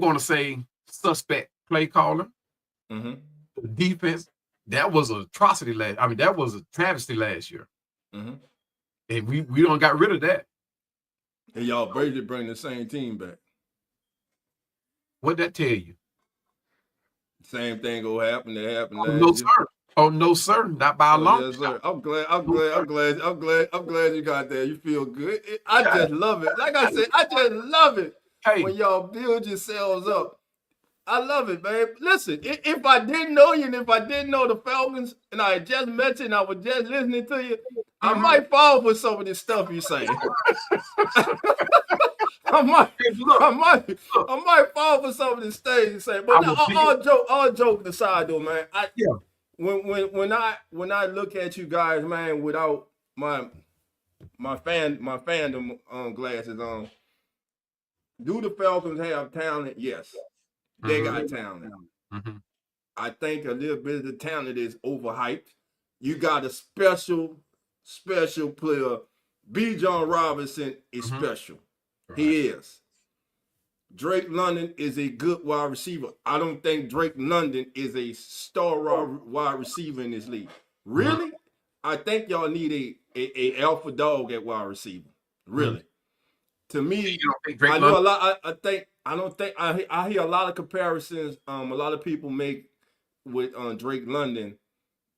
going to say suspect play caller. The defense, that was an atrocity that was a travesty last year. And we don't got rid of that. And y'all basically bring the same team back. What'd that tell you? Same thing will happen that happened last year. Sir. Oh no, sir. Not by a long yes, sir. I'm glad you got there. You feel good. I just love it. Like I said, I just love it when y'all build yourselves up. I love it, man. Listen, if I didn't know you and if I didn't know the Falcons and I had just met you and I was just listening to you, I might fall for some of this stuff you saying. I might fall for some of this things you say. But all joke aside, though, man. When I look at you guys, man, without my fandom glasses on, do the Falcons have talent? Yes, they got talent. I think a little bit of the talent is overhyped. You got a special player. B. John Robinson is special. Right. He is. Drake London is a good wide receiver. I don't think Drake London is a star wide receiver in this league. Really? I think y'all need a alpha dog at wide receiver. Really. To me, I know a lot. I hear a lot of comparisons. A lot of people make with Drake London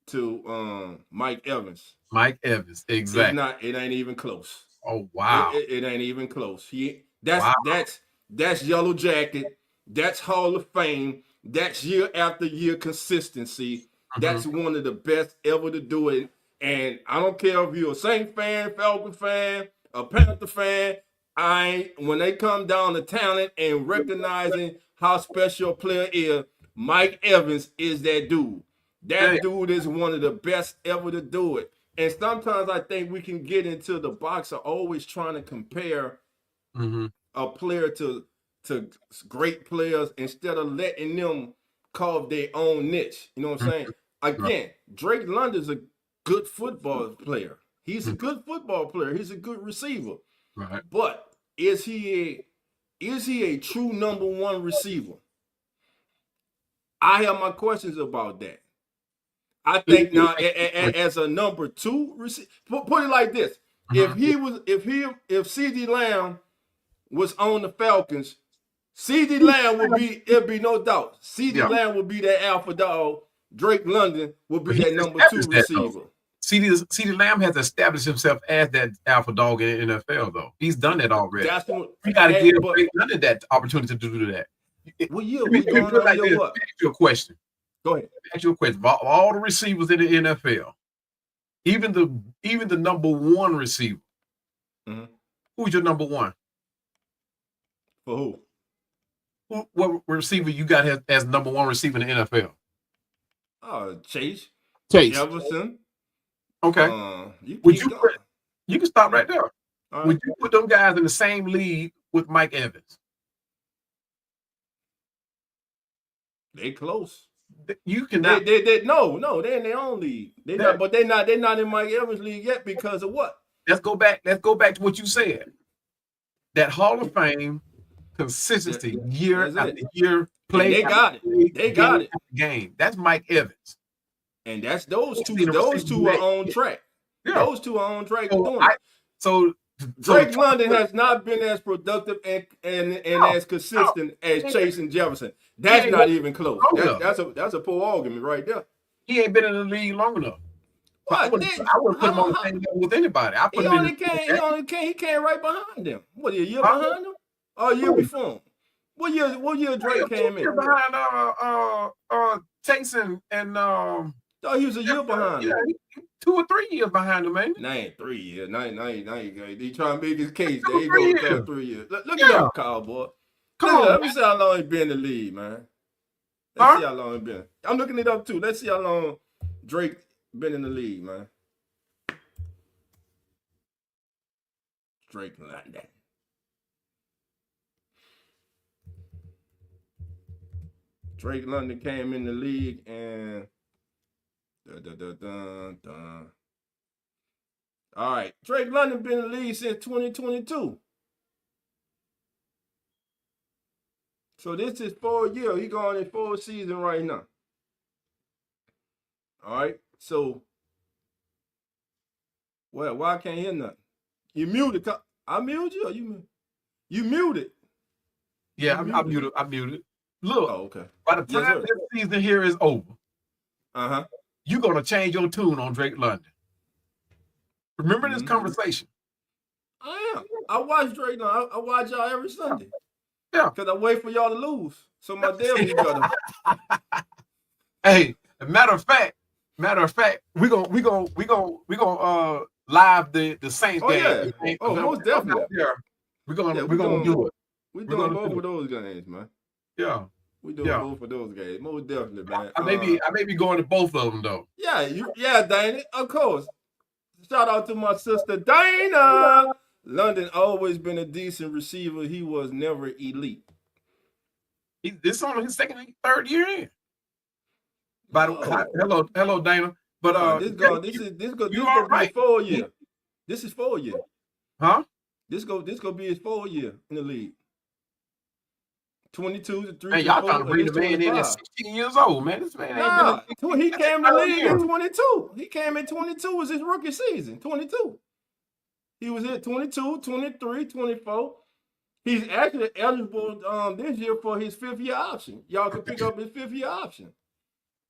to Mike Evans. Mike Evans, exactly. It ain't even close. Oh wow! It ain't even close. That's Yellow Jacket. That's Hall of Fame. That's year after year consistency. That's one of the best ever to do it. And I don't care if you're a Saint fan, Falcon fan, a Panther fan. When they come down to talent and recognizing how special a player is, Mike Evans is that dude. That dude is one of the best ever to do it. And sometimes I think we can get into the box of always trying to compare a player to great players instead of letting them carve their own niche. You know what I'm saying? Again, Drake London's a good football player. He's a good football player. He's a good receiver. Right. But is he a true number one receiver? I have my questions about that. I think now as a number two receiver, put it like this: if CeeDee Lamb was on the Falcons, CeeDee Lamb it'd be no doubt. CeeDee Lamb would be that alpha dog. Drake London would be that number two receiver. CeeDee Lamb has established himself as that alpha dog in the NFL, though. He's done that already. We got to give Drake London that opportunity to do that. What year we going on? Like this, ask you a question. Go ahead. Ask you a question. All the receivers in the NFL, even the number one receiver, who's your number one? For who? What receiver you got as number one receiver in the NFL? Chase. Jefferson. Okay. You can stop right there. Right. Would you put them guys in the same league with Mike Evans? They close. You cannot. No, they're in their own league. They're not in Mike Evans' league yet because of what? Let's go back to what you said. That Hall of Fame consistency year after year, play. They got it. They got it. Game. That's Mike Evans. And that's those two are on track. Yeah. Those two are on track doing it. So Drake London has not been as productive and as consistent as Chase and Jefferson. That's not even close. That's a poor argument right there. He ain't been in the league long enough. I wouldn't put him on the same level with anybody. He came right behind them. What, a year behind them? Or a year before him? What year Drake came in? Behind Chase and he was a year behind him. 2 or 3 years behind him, man. Nah, ain't 3 years. Nah, he trying to make his case. There you go, 3 years. Look it up, cowboy. Come on, let me see how long he been in the league, man. Let's see how long he been. I'm looking it up too. Let's see how long Drake been in the league, man. Drake London. Drake London came in the league and all right. Drake London been in the league since 2022. So this is 4 years. He going in 4th season right now. All right. So, well, why I can't hear nothing? You muted. I muted you or you muted? Yeah, I'm muted. Look, okay. By the time this season here is over, you're going to change your tune on Drake London. Remember this conversation. I am. I watch Drake now. I watch y'all every Sunday. Yeah. Because I wait for y'all to lose. So my day will be better. Hey, matter of fact, we gonna live the Saints game. Yeah. Oh, most definitely. We're gonna do it. We're doing both of those games, man. Yeah. We doing both of those games. Most definitely, man. I may be going to both of them though. Yeah, Dana. Of course. Shout out to my sister Dana. London always been a decent receiver. He was never elite. This is only his third year in. By the way, hello, Dana. But this go be 4 year. This is 4 year. Huh? This go be his 4 year in the league. 22 to 3. Man, y'all trying to bring the man in at 16 years old, man. This man ain't been. He came to the league in 22. He came in 22 was his rookie season. 22. He was at 22, 23, 24. He's actually eligible this year for his 5th year option. Y'all can pick up his 5th year option.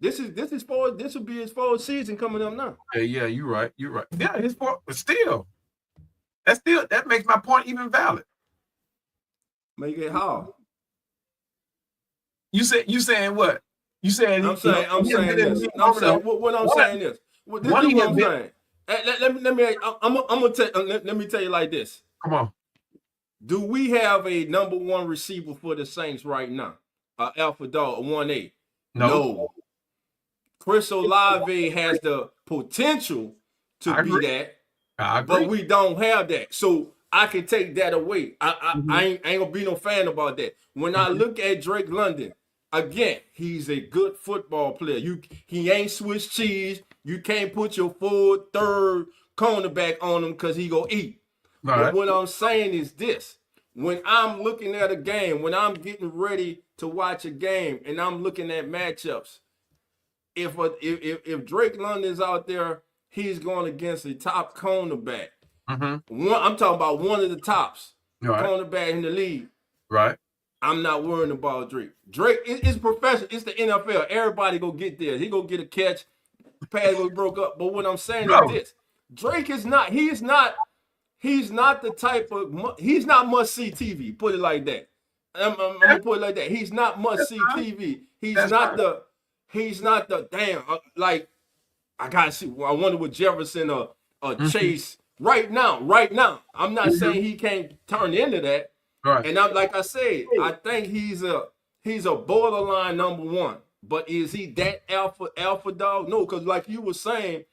This will be his 4th season coming up now. Yeah, you're right. Yeah, his 4th, but still, that makes my point even valid. Make it hard. You saying what? You saying I'm saying this. I'm saying what I'm saying is. This is what I'm saying. Let me tell you like this. Come on. Do we have a number 1 receiver for the Saints right now? Alpha dog, a 1A? No. Chris Olave has the potential to be that, but we don't have that. So I can take that away. I ain't gonna be no fan about that. When I look at Drake London, again, he's a good football player. He ain't Swiss cheese. You can't put your 4th, 3rd cornerback on him because he gonna eat. But what I'm saying is this. When I'm looking at a game, when I'm getting ready to watch a game and I'm looking at matchups, if Drake London's out there, he's going against a top cornerback. I'm talking about one of the tops cornerback in the league. Right. I'm not worrying about Drake. Drake is professional. It's the NFL. Everybody go get there. He go get a catch. The pass was broke up. But what I'm saying is this: Drake is not. He's not the type of. He's not must see TV. Put it like that. I'm gonna put it like that. He's not must see TV. He's not the damn. Like I gotta see. I wonder what Jefferson or Chase right now. I'm not saying he can't turn into that. Right. And like I said, I think he's a borderline number 1. But is he that alpha dog? No, because like you were saying,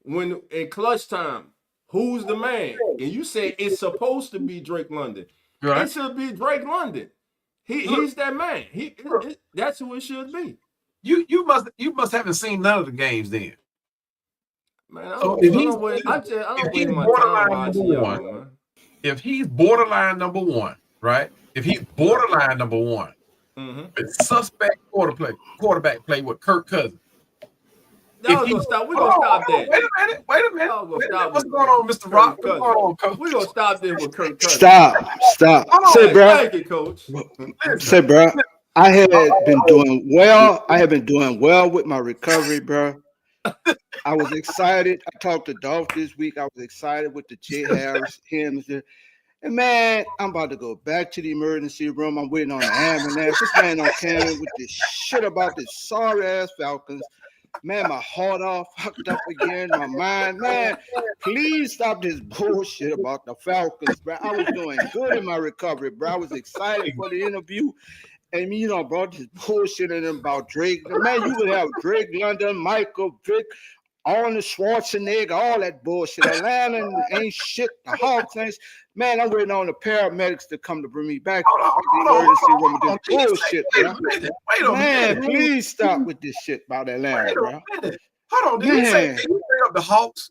when in clutch time, who's the man? And you said it's supposed to be Drake London. Right. It should be Drake London. He's that man. That's who it should be. You must haven't seen none of the games then. Man, I don't waste my time watching y'all, man. If he's borderline number 1, right? If he's borderline number 1, suspect quarterback play with Kirk Cousins. We're gonna stop that. Wait a minute. What's going on, Mr. Rock? What's going on, Coach? We're gonna stop this with Kirk Cousins. Stop. Say, bro. Thank you, Coach. Say, bro. I have been doing well. I have been doing well with my recovery, bro. I was excited. I talked to Dolph this week. I was excited with the Jay Harris, him, and man, I'm about to go back to the emergency room. I'm waiting on the ambulance. This man on camera with this shit about this sorry ass Falcons. Man, my heart all fucked up again. My mind, man, please stop this bullshit about the Falcons, bro. I was doing good in my recovery, bro. I was excited for the interview. And you know, bro, this bullshit in about Drake. Man, you would have Drake London, Michael Vick, Arnold Schwarzenegger, all that bullshit. Atlanta ain't shit. The Hawks ain't. Man, I'm waiting on the paramedics to come to bring me back to the emergency room with this bullshit, bro. Wait a minute. Please stop with this shit about Atlanta, bro. Hold on, did you say the Hawks?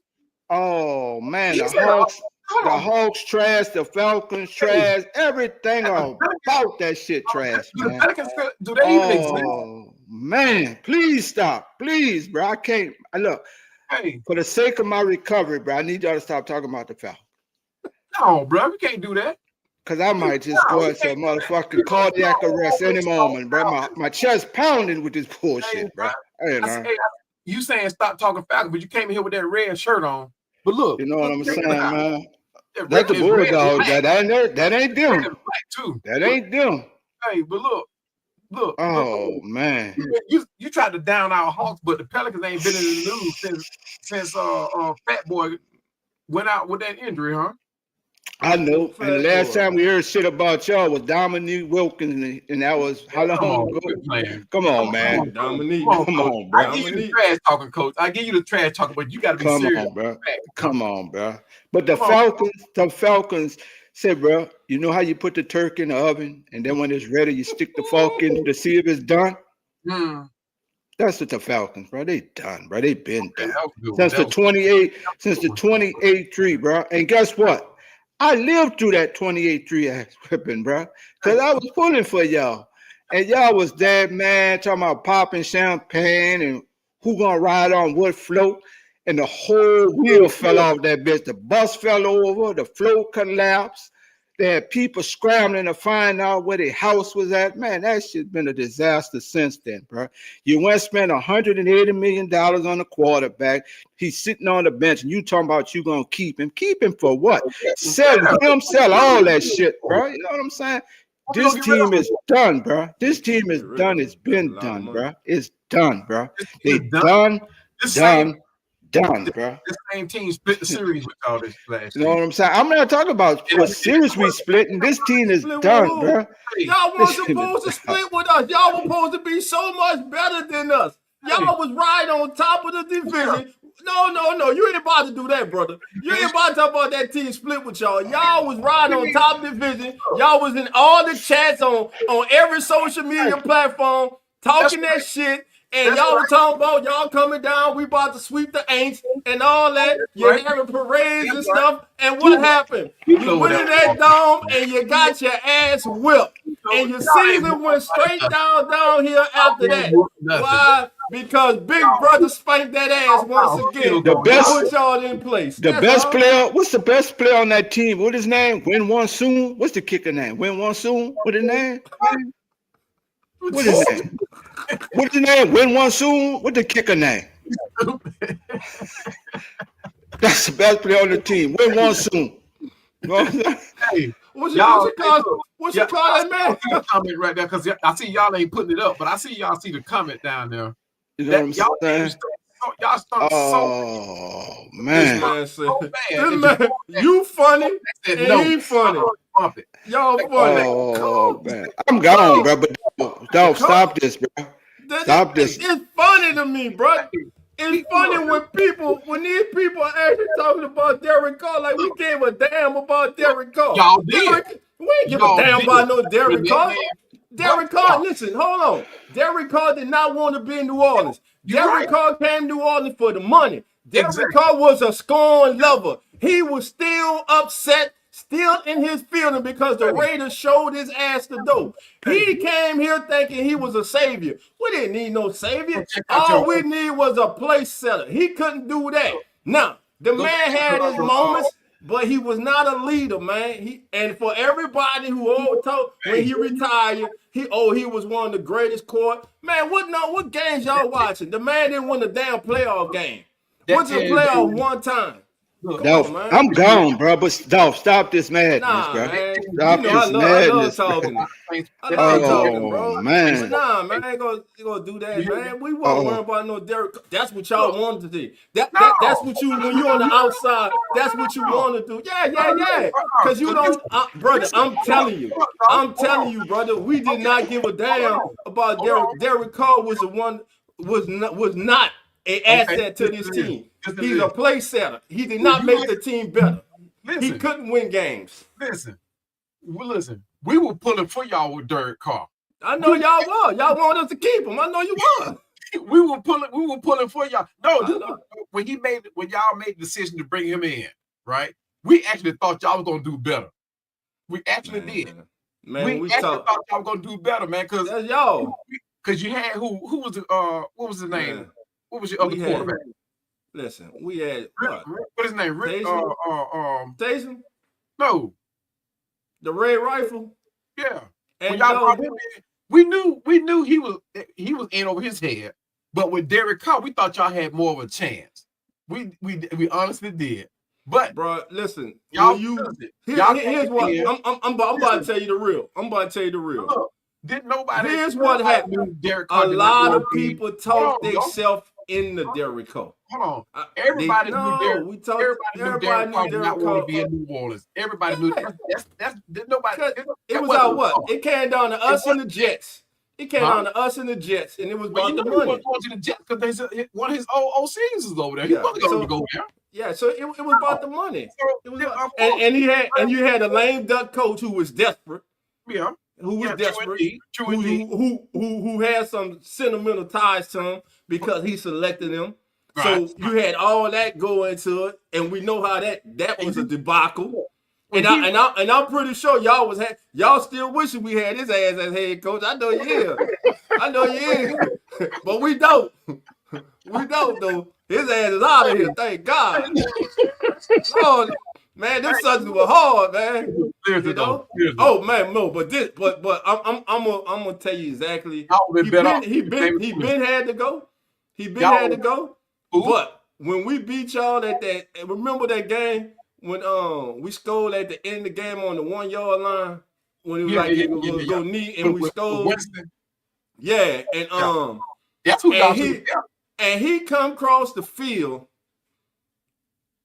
Oh man, the Hawks trash, the Falcons trash, everything about that shit trash, man. Do they even exist? Oh man, please stop, please, bro. I can't. Look, for the sake of my recovery, bro, I need y'all to stop talking about the Falcons. No, bro, we can't do that. Cause I might just go into a motherfucking cardiac arrest any moment, bro. My chest pounding with this bullshit, bro. You saying stop talking Falcons, but you came in here with that red shirt on. But look, you know what I'm saying, man. That's the Bulldogs. That ain't them. That ain't them. Hey, but look. Oh man, You tried to down our Hawks, but the Pelicans ain't been in the news since Fat Boy went out with that injury, huh? I know. And the last time we heard shit about y'all was Dominique Wilkins, and that was how long ago? Come on, man. Dominique. Come on, bro. I give you the trash talking, coach. I give you the trash talking, but you got to be serious. Come on, bro. But the Falcons said, bro, you know how you put the turkey in the oven, and then when it's ready, you stick the fork in to see if it's done? That's what the Falcons, bro. They done, bro. They been done. Since the 28-3, bro. And guess what? I lived through that 28-3 ass whipping, bro. Because I was pulling for y'all. And y'all was dead, man, talking about popping champagne and who gonna ride on what float. And the whole wheel fell off that bitch. The bus fell over. The float collapsed. They had people scrambling to find out where their house was at. Man, that shit's been a disaster since then, bro. You went and spent $180 million on the quarterback. He's sitting on the bench, and you talking about you gonna keep him. Keep him for what? Sell him, sell all that shit, bro. You know what I'm saying? This team is done, bro. This team is done. It's been done, bro. It's done, bro. They done, bro. This same team split the series with all this last You know what I'm saying? I'm not talking about what series we splitting. This team is done, bro. Y'all weren't supposed to split with us. Y'all were supposed to be so much better than us. Y'all was right on top of the division. No. You ain't about to do that, brother. You ain't about to talk about that team split with y'all. Y'all was right on top of the division. Y'all was in all the chats on every social media platform talking that shit. And y'all were talking about y'all coming down, we about to sweep the Aints and all that. You're having parades and stuff. And what happened? You went in that dome and you got your ass whipped. And your season went straight down here after that. Why? Because Big Brother spanked that ass once again. The best put y'all in place. The best player, what's the best player on that team? What his name? Win One Soon? What's the kicker name? Win One Soon? What his name? What his name? What's his name? Win One Soon? What the kicker name? That's the best player on the team. Win One Soon. Hey, what's your call, man? Comment right there, because I see y'all ain't putting it up, but I see y'all see the comment down there. You know what I'm saying? Y'all started man. This man, you funny and he funny. Y'all funny. Oh man, I'm gone, bro. But dog, stop this, bro. Stop this. It's funny to me, bro. It's funny when these people are actually talking about Derek Carr like we gave a damn about Derek Carr. Y'all did. We ain't give a damn about no Derek Carr. Derek Carr, listen, hold on. Derek Carr did not want to be in New Orleans. Derek Carr came to New Orleans for the money. Derek Carr was a scorn lover. He was still upset, still in his feeling because the Raiders showed his ass the dope. He came here thinking he was a savior. We didn't need no savior. All we need was a place setter. He couldn't do that. Now, the man had his moments, but he was not a leader, man. And for everybody who always told when he retired, he was one of the greatest court. Man, what games y'all watching? The man didn't win a damn playoff game. Went to the playoff one time. I'm gone, bro. But dog, stop this madness, bro. Man. Stop this madness. I love talking, bro. Man. But nah, man, I ain't gonna do that, man. We won't worry about no Derek. That's what y'all wanted to do. That's what you when you're on the outside. That's what you want to do. Yeah. Because you don't, brother. I'm telling you, brother. We did not give a damn about Derek. Derek Carr was the one was not an asset to this team. He's a play setter. He did not make the team better. He couldn't win games. Listen. We were pulling for y'all with Derek Carr. I know y'all were. Y'all wanted us to keep him. I know you were. We were pulling for y'all. No, when y'all made the decision to bring him in, right? We actually thought y'all was gonna do better. We actually did. Man, we actually thought y'all were gonna do better, man. Because that's y'all. Because you had who was the what was his name? Man. What was your other quarterback? Listen, we had what is his name? Taysom? No. The Red Rifle? Yeah. And when y'all brought him in, we knew he was in over his head. But with Derek Carr, we thought y'all had more of a chance. We honestly did. But bro, listen, y'all here's what I'm about to tell you the real. Didn't nobody? Here's what happened. Derek Carr A lot of people talk themselves into Derek Carr. Hold on. Everybody knew Derek. Everybody knew Derek Carr to be in New Orleans. Everybody knew that's nobody. It was our what? It came down to us and the Jets. It came down to us and the Jets, and it was about the money. He wasn't going to the Jets because one of his old seasons over there. He wasn't going to go there. Yeah, so it was about the money. It was and you had a lame duck coach who was desperate. Yeah. Who was desperate, who had some sentimental ties to him because he selected him. Right. So you had all that go into it, and we know how that was a debacle. And I'm pretty sure y'all still wishing we had his ass as head coach. I know you is. But we don't. We don't though. His ass is out of here, thank God. Lord, man, them subjects were hard, man. You know? Oh man, no, but I'm gonna tell you exactly. He been had to go. He been had to go. But when we beat y'all at that, remember that game when we scored at the end of the game on the 1 yard line when it was go knee and we scored. Yeah, and that's who and he come across the field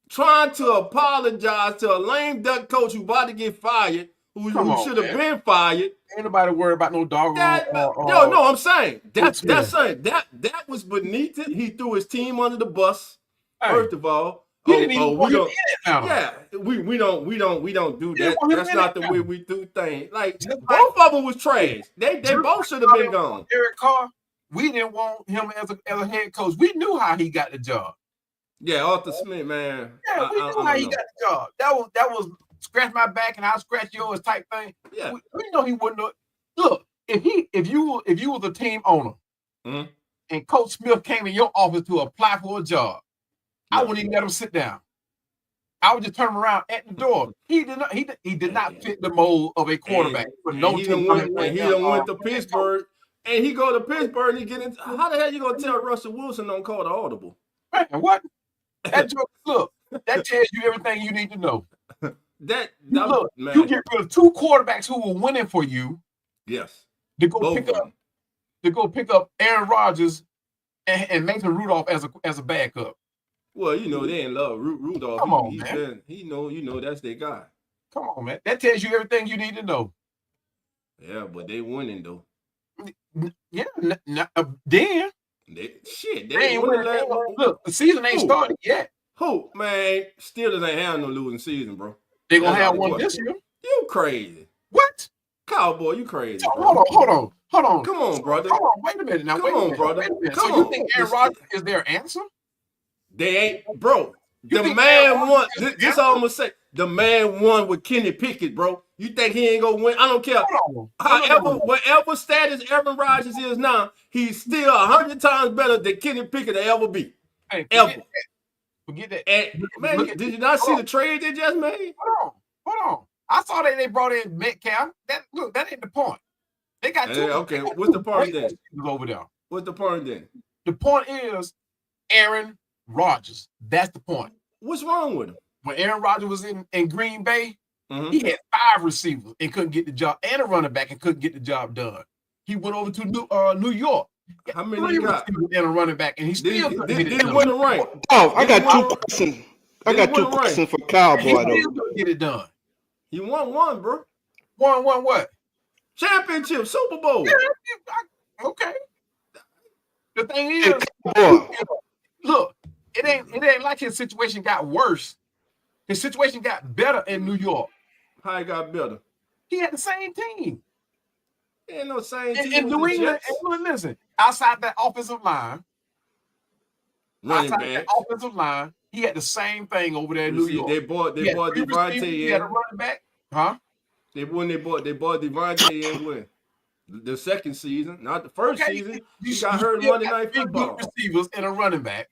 trying to apologize to a lame duck coach who about to get fired, who should have been fired. Ain't nobody worried about no dog. No, I'm saying that was beneath it. He threw his team under the bus. First of all, we don't do that. That's not the way we do things. Like both of them was trash. They both should have been gone. Derek Carr, we didn't want him as a head coach. We knew how he got the job. Yeah, Arthur Smith, man. Yeah, we knew how he got the job. That was scratch my back and I'll scratch yours type thing. Yeah, we know he wouldn't. Look, if you was a team owner and Coach Smith came in your office to apply for a job, I wouldn't even let him sit down. I would just turn him around at the door. He did not fit the mold of a quarterback. He done went to Pittsburgh, and he go to Pittsburgh and he get into. How the hell you gonna tell Russell Wilson don't call the audible? Man, what? That tells you everything you need to know. You get rid of two quarterbacks who were winning for you. Yes. To go pick up Aaron Rodgers and Mason Rudolph as a backup. Well, you know they ain't love Rudolph. Come on, man. You know that's their guy. Come on, man. That tells you everything you need to know. Yeah, but they winning though. Yeah, then. They ain't winning. Look, the season ain't started yet. Who, man? Steelers ain't have no losing season, bro. They gonna have one this year. You crazy? What? Cowboy, you crazy? So, hold on. Come on, brother. Hold on, wait a minute. Now, wait a minute, brother. So you think Aaron Rodgers is their answer? They ain't, bro. The man won. This all I'm gonna say. The man won with Kenny Pickett, bro. You think he ain't gonna win? I don't care. Whatever status Aaron Rodgers is now, he's still 100 times better than Kenny Pickett will ever be. Hey, forget that. And, man, did you not see the trade they just made? Hold on. I saw that they brought in Metcalf. That ain't the point. They got two. Okay, what's the point then? Over there. What's the point then? The point is Aaron Rodgers. That's the point. What's wrong with him? When Aaron Rodgers was in Green Bay, he had 5 receivers and couldn't get the job, and a running back and couldn't get the job done. He went over to New York. How many he got? And a running back, and he still couldn't get it done. Win the rank. Oh, I got 2 questions. I got 2 questions for Cowboy though. He still couldn't get it done. He won one, bro. Won what? Championship, Super Bowl. Yeah, okay. The thing is, look, it ain't like his situation got worse. His situation got better in New York. How it got better? He had the same team. Ain't no same team. In New England, listen, outside that offensive line, offensive line, he had the same thing over there in New York. They bought Devontae in. He had a running back, huh? They bought Devontae in when? The second season, not the first season. He got hurt Monday Night Football. Good receivers and a running back.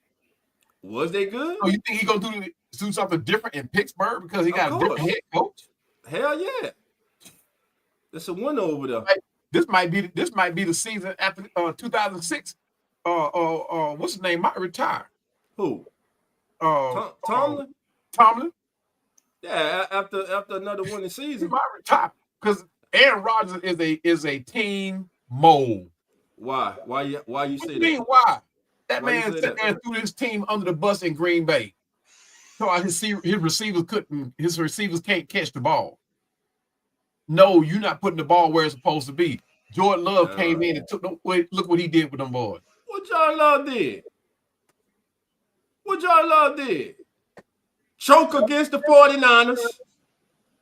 Was they good? So you think he gonna do something different in Pittsburgh because he got a different head coach? Hell yeah, it's a winner over there. This might be the season after 2006. What's his name? Might retire. Who? Tomlin. Tomlin. Yeah, after another winning season, he might retire because Aaron Rodgers is a team mole. Why? Why you say What do that? you mean, why? That Why you man say sat that? there and threw his team under the bus in Green Bay. So his receivers can't catch the ball. No, you're not putting the ball where it's supposed to be. Jordan Love came in and took them. Look what he did with them boys. What Jordan Love did? What Jordan Love did? Choke against the 49ers.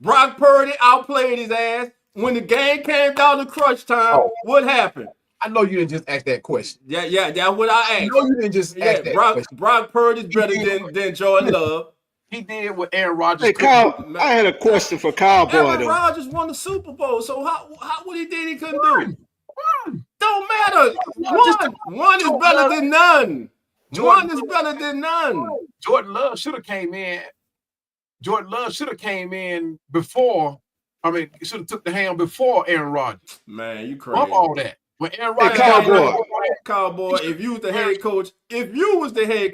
Brock Purdy outplayed his ass. When the game came down to crunch time, what happened? I know you didn't just ask that question. Yeah, that's what I asked. No, you didn't just ask that question. Brock Purdy's better than Jordan Love. He did what Aaron Rodgers Hey, Kyle, I had a question for Cowboy, Aaron though. Rodgers won the Super Bowl, so how what he did he couldn't do? Don't matter. One is better than none. One is better than none. Jordan Love should have came in. Jordan Love should have came in before. I mean, should have took the hand before Aaron Rodgers. Man, you crazy. Bump all that. When Aaron Rodgers Cowboy, if you was the head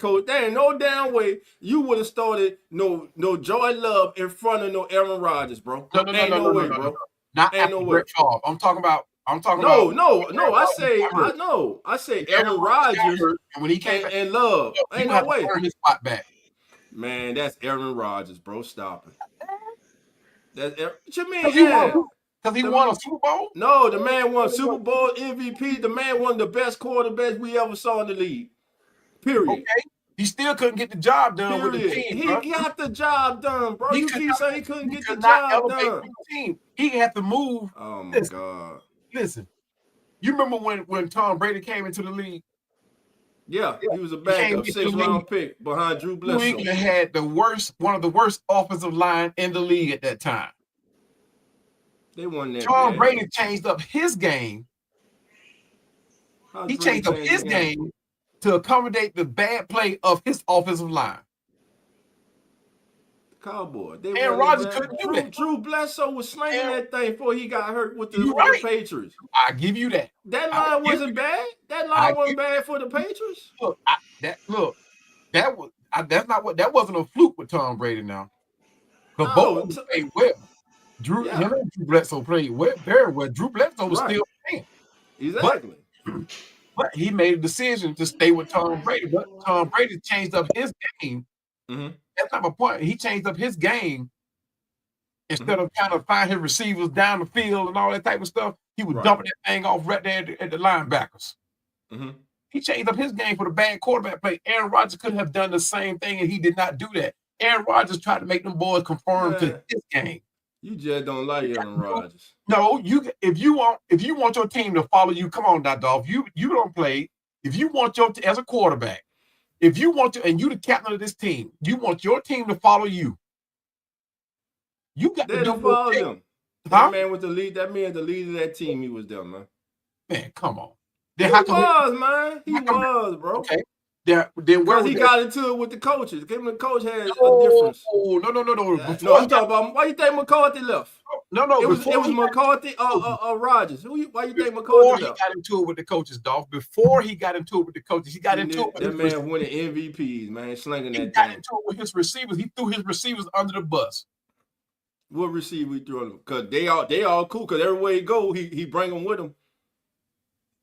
coach, there ain't no damn way you would have started no Jordan Love in front of no Aaron Rodgers, bro. No way, bro. Not after Brett Favre. I'm talking about. No. I say Aaron Rodgers when he came and Love. Ain't no way. His spot back. Man, that's Aaron Rodgers, bro. Stop it. What you mean? Because he won a Super Bowl? No, the man won Super Bowl MVP. The man won the best quarterback we ever saw in the league. Period. Okay. He still couldn't get the job done with the team. He got the job done, bro. You keep saying he couldn't get the job done. Team. He had to move. Oh my God. Listen, you remember when Tom Brady came into the league? Yeah, he was a backup, 6th-round pick behind Drew Bledsoe. New England had one of the worst offensive line in the league at that time. They won that. Tom Brady changed up his game. He changed up his game to accommodate the bad play of his offensive line. Cowboy. Aaron Rodgers couldn't do that. Drew Bledsoe was slinging that thing before he got hurt with the Patriots. I give you that. That line wasn't bad. That line wasn't bad for the Patriots. That wasn't a fluke with Tom Brady now. Because both played well. Drew Bledsoe played very well. Drew Bledsoe was still playing. Exactly. But he made a decision to stay with Tom Brady. But Tom Brady changed up his game. Mm-hmm. That's not my point. He changed up his game. Instead of trying to find his receivers down the field and all that type of stuff, he was dumping that thing off right there at the linebackers. Mm-hmm. He changed up his game for the bad quarterback play. Aaron Rodgers could have done the same thing, and he did not do that. Aaron Rodgers tried to make them boys conform to his game. You just don't like Aaron Rodgers. No, if you want your team to follow you, come on, Dolph. You don't play. If you want as a quarterback, if you want to, and you the captain of this team, you want your team to follow you. You got to follow them. That man was the lead. That man, the leader of that team. He was there, man. Man, come on. He was, bro. Okay. Because he got into it with the coaches. Him and the coach had a difference. No. I'm talking about why you think McCarthy left? No. It was McCarthy or Rodgers. Why you think McCarthy left? He got into it with the coaches, Dolph. Before he got into it with the coaches, he got into it with that man winning MVPs, man, slinging that thing. He got into it with his receivers. He threw his receivers under the bus. What receiver he threw them? Because they all cool. Because everywhere he go, he bring them with him.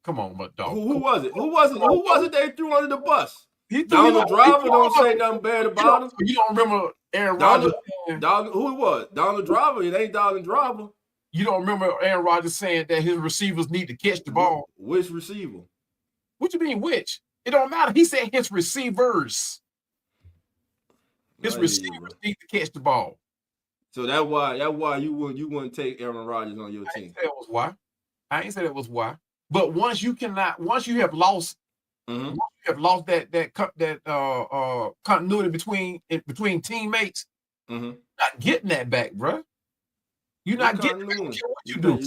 Come on, but dog. Who was it? Who was it they threw under the bus? Donald Driver don't say nothing bad about him. You don't remember Aaron Rodgers? Who it was? Donald Driver. It ain't Donald Driver. You don't remember Aaron Rodgers saying that his receivers need to catch the ball? Which receiver? What you mean which? It don't matter. He said his receivers. His receivers need to catch the ball. So that's why you wouldn't take Aaron Rodgers on your team. I ain't say that was why. But once you have lost, that continuity between teammates, not getting that back, bro. You're not getting back what you do.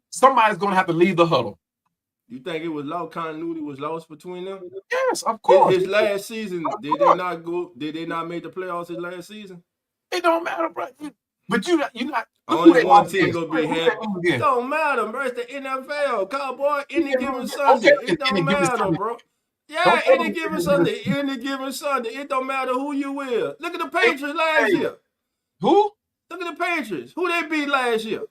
Somebody's gonna have to leave the huddle. You think it was lost? Continuity was lost between them? Yes, of course. His last season, did they not make the playoffs his last season? It don't matter, bro. But you're not. Only one team gonna be happy. It don't matter, bro. It's the NFL, Cowboy. Any given Sunday, it don't matter, bro. Yeah, any given Sunday. It don't matter who you will. Look at the Patriots last year. Who? Look at the Patriots. Who they beat last year?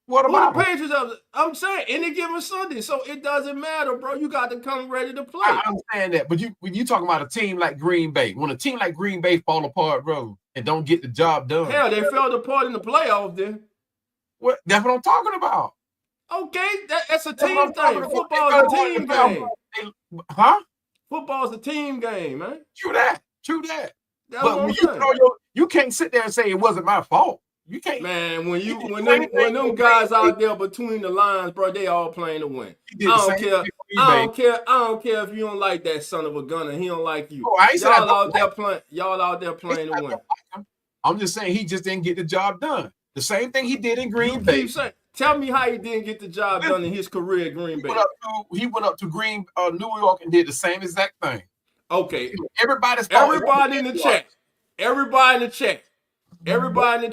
What Who about the Patriots are? I'm saying any given Sunday, so it doesn't matter, bro. You got to come ready to play. I understand that, but when you talking about a team like Green Bay, when a team like Green Bay fall apart, bro, and don't get the job done. Hell, they fell apart in the playoffs then. What? That's what I'm talking about. Okay, that's a team thing. Football's a team game. Huh? Football's a team game, man. True that. That's But what when I'm you can't sit there and say it wasn't my fault. You can't. Man, when them guys out there between the lines, bro, they all playing to win. I don't care. I don't care if you don't like that son of a gun and he don't like you. Oh, y'all out there playing to win. I'm just saying he just didn't get the job done. The same thing he did in Green Bay. Tell me how he didn't get the job done in his career at Green Bay. He went up to New York and did the same exact thing. Okay. Everybody in the chat. Everybody in the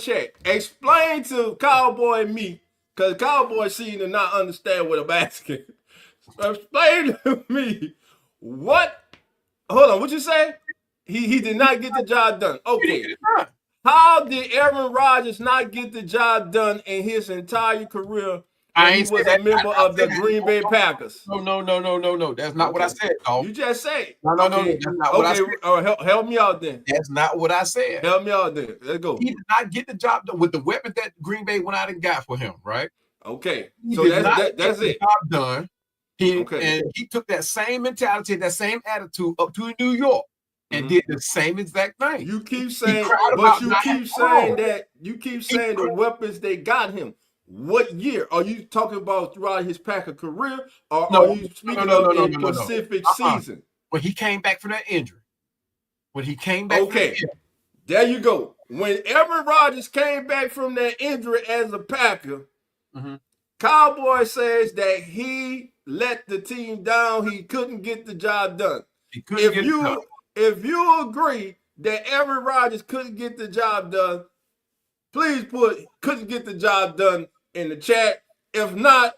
chat. Explain to Cowboy and me, because Cowboy seem to not understand what I'm asking. Explain to me what. Hold on, what you say? He did not get the job done. Okay. How did Aaron Rodgers not get the job done in his entire career when he was a member of the Green Bay Packers? No. That's not what I said, dog. You just said. No. That's not what I said. Help me out then. That's not what I said. Help me out then. Let's go. He did not get the job done with the weapons that Green Bay went out and got for him, right? Okay. So that's it. Job done. And he took that same mentality, that same attitude up to New York. And did the same exact thing. You keep saying, but you keep saying the weapons they got him. What year are you talking about throughout his Packer career, or are you speaking of a specific season? When he came back from that injury. Okay, there you go. When Aaron Rodgers came back from that injury as a Packer, Cowboy says that he let the team down. He couldn't get the job done. If you agree that Aaron Rodgers couldn't get the job done, please put couldn't get the job done in the chat. If not,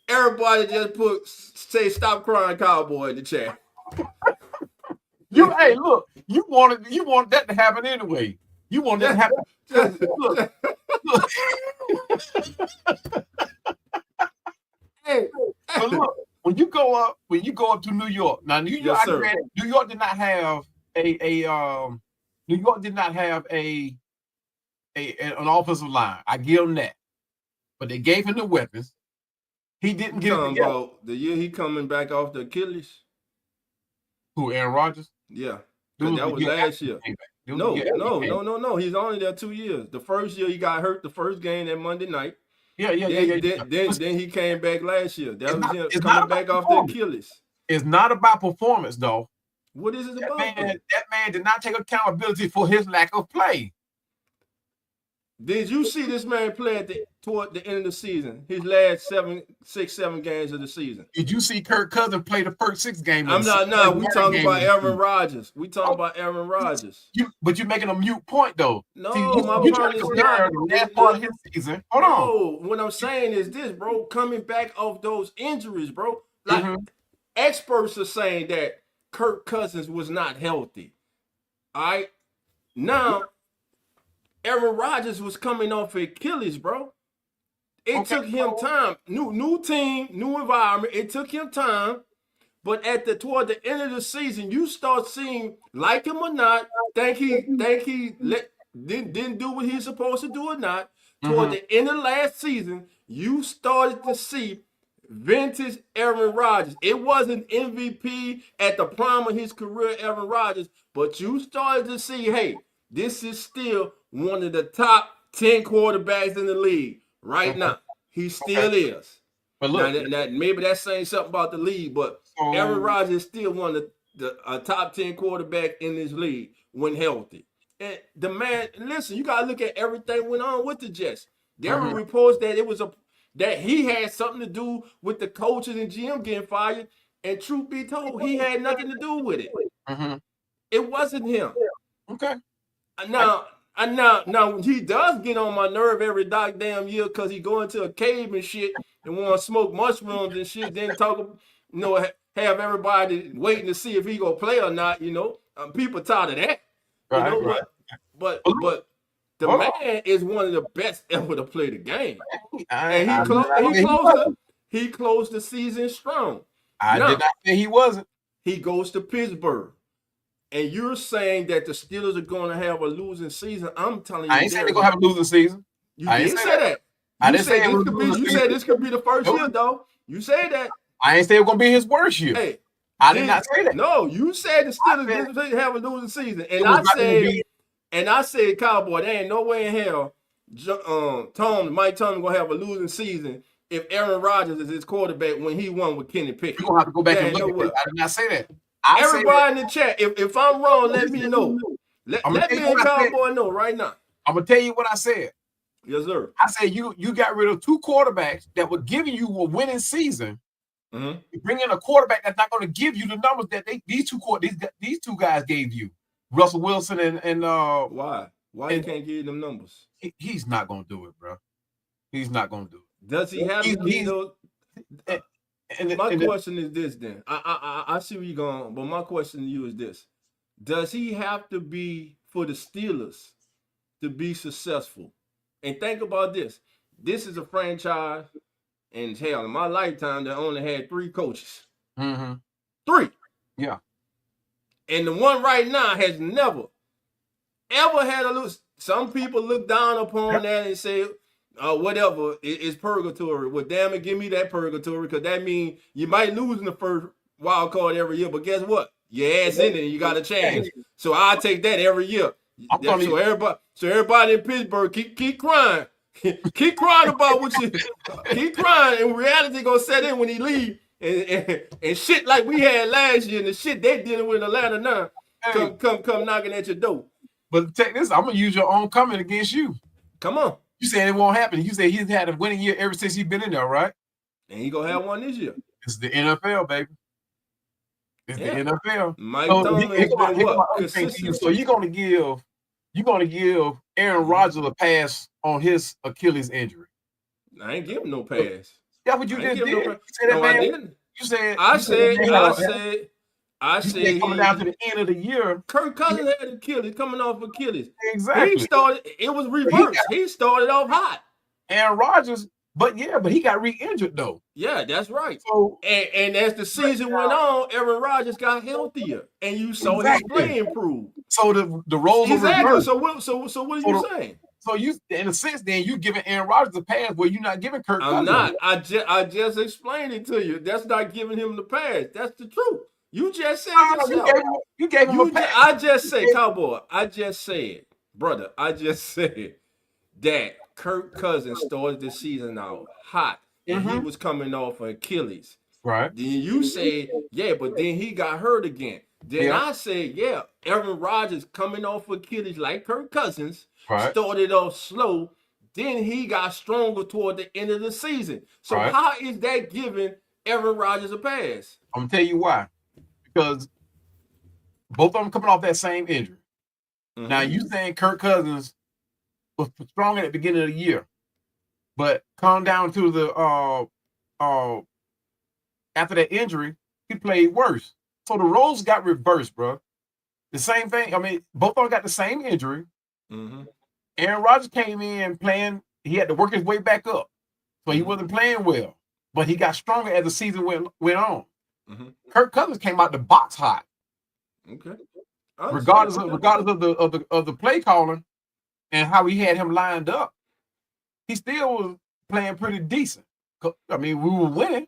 everybody just say stop crying Cowboy in the chat. Hey, look, you wanted that to happen anyway. You want that to happen. Look. Hey, but look. When you go up to New York, now New York did not have an offensive line. I give them that, but they gave him the weapons. He didn't get it together. About the year he coming back off the Achilles. Who, Aaron Rodgers? Yeah, that was last year. No. He's only there 2 years. The first year he got hurt. The first game that Monday night. Yeah. Then he came back last year. That was him coming back off the Achilles. It's not about performance, though. What is it about? That man did not take accountability for his lack of play. Did you see this man play toward the end of the season? His last 7 games of the season. Did you see Kirk Cousins play the first 6 games? We talking about Aaron Rodgers. But you're making a mute point, though. No, my point is not. That part of his season. Hold on. What I'm saying is this, bro. Coming back off those injuries, bro. Like experts are saying that Kirk Cousins was not healthy. All right. Now, Aaron Rodgers was coming off Achilles, bro. It took him time. New team, new environment. It took him time. But toward the end of the season, you start seeing, like him or not, think he didn't do what he's supposed to do or not. Toward the end of last season, you started to see vintage Aaron Rodgers. It wasn't MVP at the prime of his career, Aaron Rodgers, but you started to see, hey, this is still one of the top 10 quarterbacks in the league right now. He still is. But look, now, maybe that's saying something about the league, but Aaron Rodgers is still one of the top 10 quarterback in this league when healthy. And the man, listen, you gotta look at everything went on with the Jets. There were reports that that he had something to do with the coaches and GM getting fired. And truth be told, he had nothing to do with it. It wasn't him. Okay. Now he does get on my nerve every goddamn year because he go into a cave and shit and want to smoke mushrooms and shit. Then have everybody waiting to see if he gonna play or not. People tired of that. But The man is one of the best ever to play the game. And he closed the season strong. I did not say he wasn't. He goes to Pittsburgh. And you're saying that the Steelers are going to have a losing season. I'm telling you, I ain't saying they're going to have a losing season. You didn't say that. You said this could be the first year, though. You said that. I ain't say it was going to be his worst year. Hey, I did not say that. No, you said the Steelers didn't have a losing season. And I said, Cowboy, there ain't no way in hell Mike Tomlin going to have a losing season if Aaron Rodgers is his quarterback when he won with Kenny Pickett. You're going to have to go back and look at it. I did not say that. Everybody in the chat, if I'm wrong, let me know. Let me and Cowboy know right now. I'm going to tell you what I said. Yes, sir. I said you got rid of 2 quarterbacks that were giving you a winning season. You bring in a quarterback that's not going to give you the numbers that these two guys gave you. Russell Wilson and why he can't give you them numbers? He's not going to do it, bro. He's not going to do it. Does he have to be those? My question is this then. I see where you're going, but my question to you is this. Does he have to be for the Steelers to be successful? And think about this. This is a franchise, and hell, in my lifetime, that only had 3 coaches. 3. Yeah. And the one right now has never, ever had a lose. Some people look down upon that and say, whatever, it's purgatory. Well, damn it, give me that purgatory, because that means you might lose in the first wild card every year, but guess what? Your ass in it and you got to change. So I take that every year. So everybody in Pittsburgh, keep crying. Keep crying about what you keep crying, and reality gonna set in when he leave. And shit like we had last year and the shit they dealing with in Atlanta now come knocking at your door. But check this, I'm gonna use your own comment against you. Come on. You said it won't happen. You said he's had a winning year ever since he's been in there, right? And he gonna have one this year. It's the NFL, baby. It's the NFL. Mike Tomlin has been what? Consistent. So you're gonna give Aaron Rodgers a pass on his Achilles injury. I ain't giving no pass. Yeah, but you just did. I didn't. You said I said coming down to the end of the year. Kirk Cousins had Achilles, coming off Achilles. Exactly. It was reversed. He started off hot. Aaron Rodgers, but he got re-injured though. Yeah, that's right. So and as the season went on, Aaron Rodgers got healthier, and you saw his play improve. So the roles were reversed. So what are you saying? So you, in a sense, then you giving Aaron Rodgers a pass where you're not giving Kirk Cousins. I'm not. I just explained it to you. That's not giving him the pass. That's the truth. You just said yourself. You gave him a pass. I just said, Cowboy. I just said, brother. I just said that Kirk Cousins started the season out hot, and he was coming off of Achilles. Right. Then you say, but then he got hurt again. Then I say, Aaron Rodgers coming off Achilles like Kirk Cousins. Right. Started off slow, then he got stronger toward the end of the season. So how is that giving Aaron Rodgers a pass? I'm gonna tell you why. Because both of them coming off that same injury. Now you saying Kirk Cousins was strong at the beginning of the year, but come down to the after that injury, he played worse. So the roles got reversed, bro. The same thing. I mean, both of them got the same injury. Aaron Rodgers came in playing. He had to work his way back up, so he wasn't playing well. But he got stronger as the season went on. Kirk Cousins came out the box hot. Okay. Regardless of the play calling and how he had him lined up, he still was playing pretty decent. I mean, we were winning.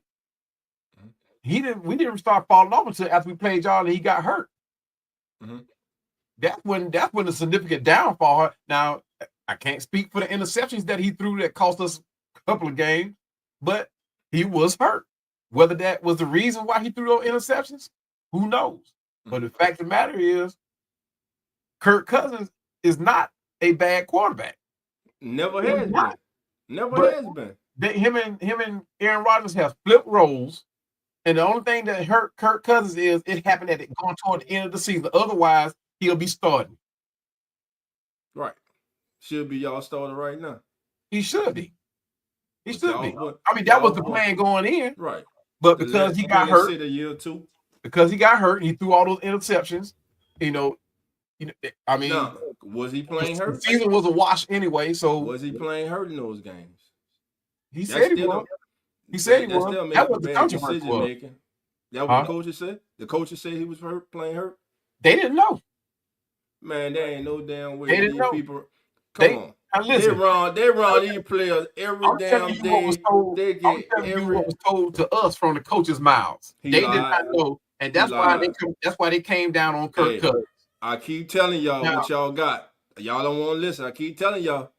We didn't start falling off until after we played y'all and he got hurt. That's when the significant downfall. Now, I can't speak for the interceptions that he threw that cost us a couple of games, but he was hurt. Whether that was the reason why he threw those interceptions, who knows? But the fact of the matter is, Kirk Cousins is not a bad quarterback. Never has been. Never has been. Him and Aaron Rodgers have flipped roles. And the only thing that hurt Kirk Cousins is it happened going toward the end of the season. Otherwise, he'll be starting. Right. Should be y'all starting right now. He should be. He should be. I mean, that was the plan going in. Right. But because he got hurt. A year or two. Because he got hurt and he threw all those interceptions, I mean, Now, was he playing the hurt? season was a wash anyway. So Was he playing hurt in those games? he said he was. He said he That was. still That makes was the bad controversy. decision making. That what the coaches said. The coaches said he was playing hurt. They didn't know. Man, there ain't no damn way. They didn't know. People, come on. Listen, they run these players every damn day. They get what was told to us from the coaches' mouths. They did not know, and that's why they came down on Kirk Cousins. I keep telling y'all what y'all got. Y'all don't want to listen. I keep telling y'all.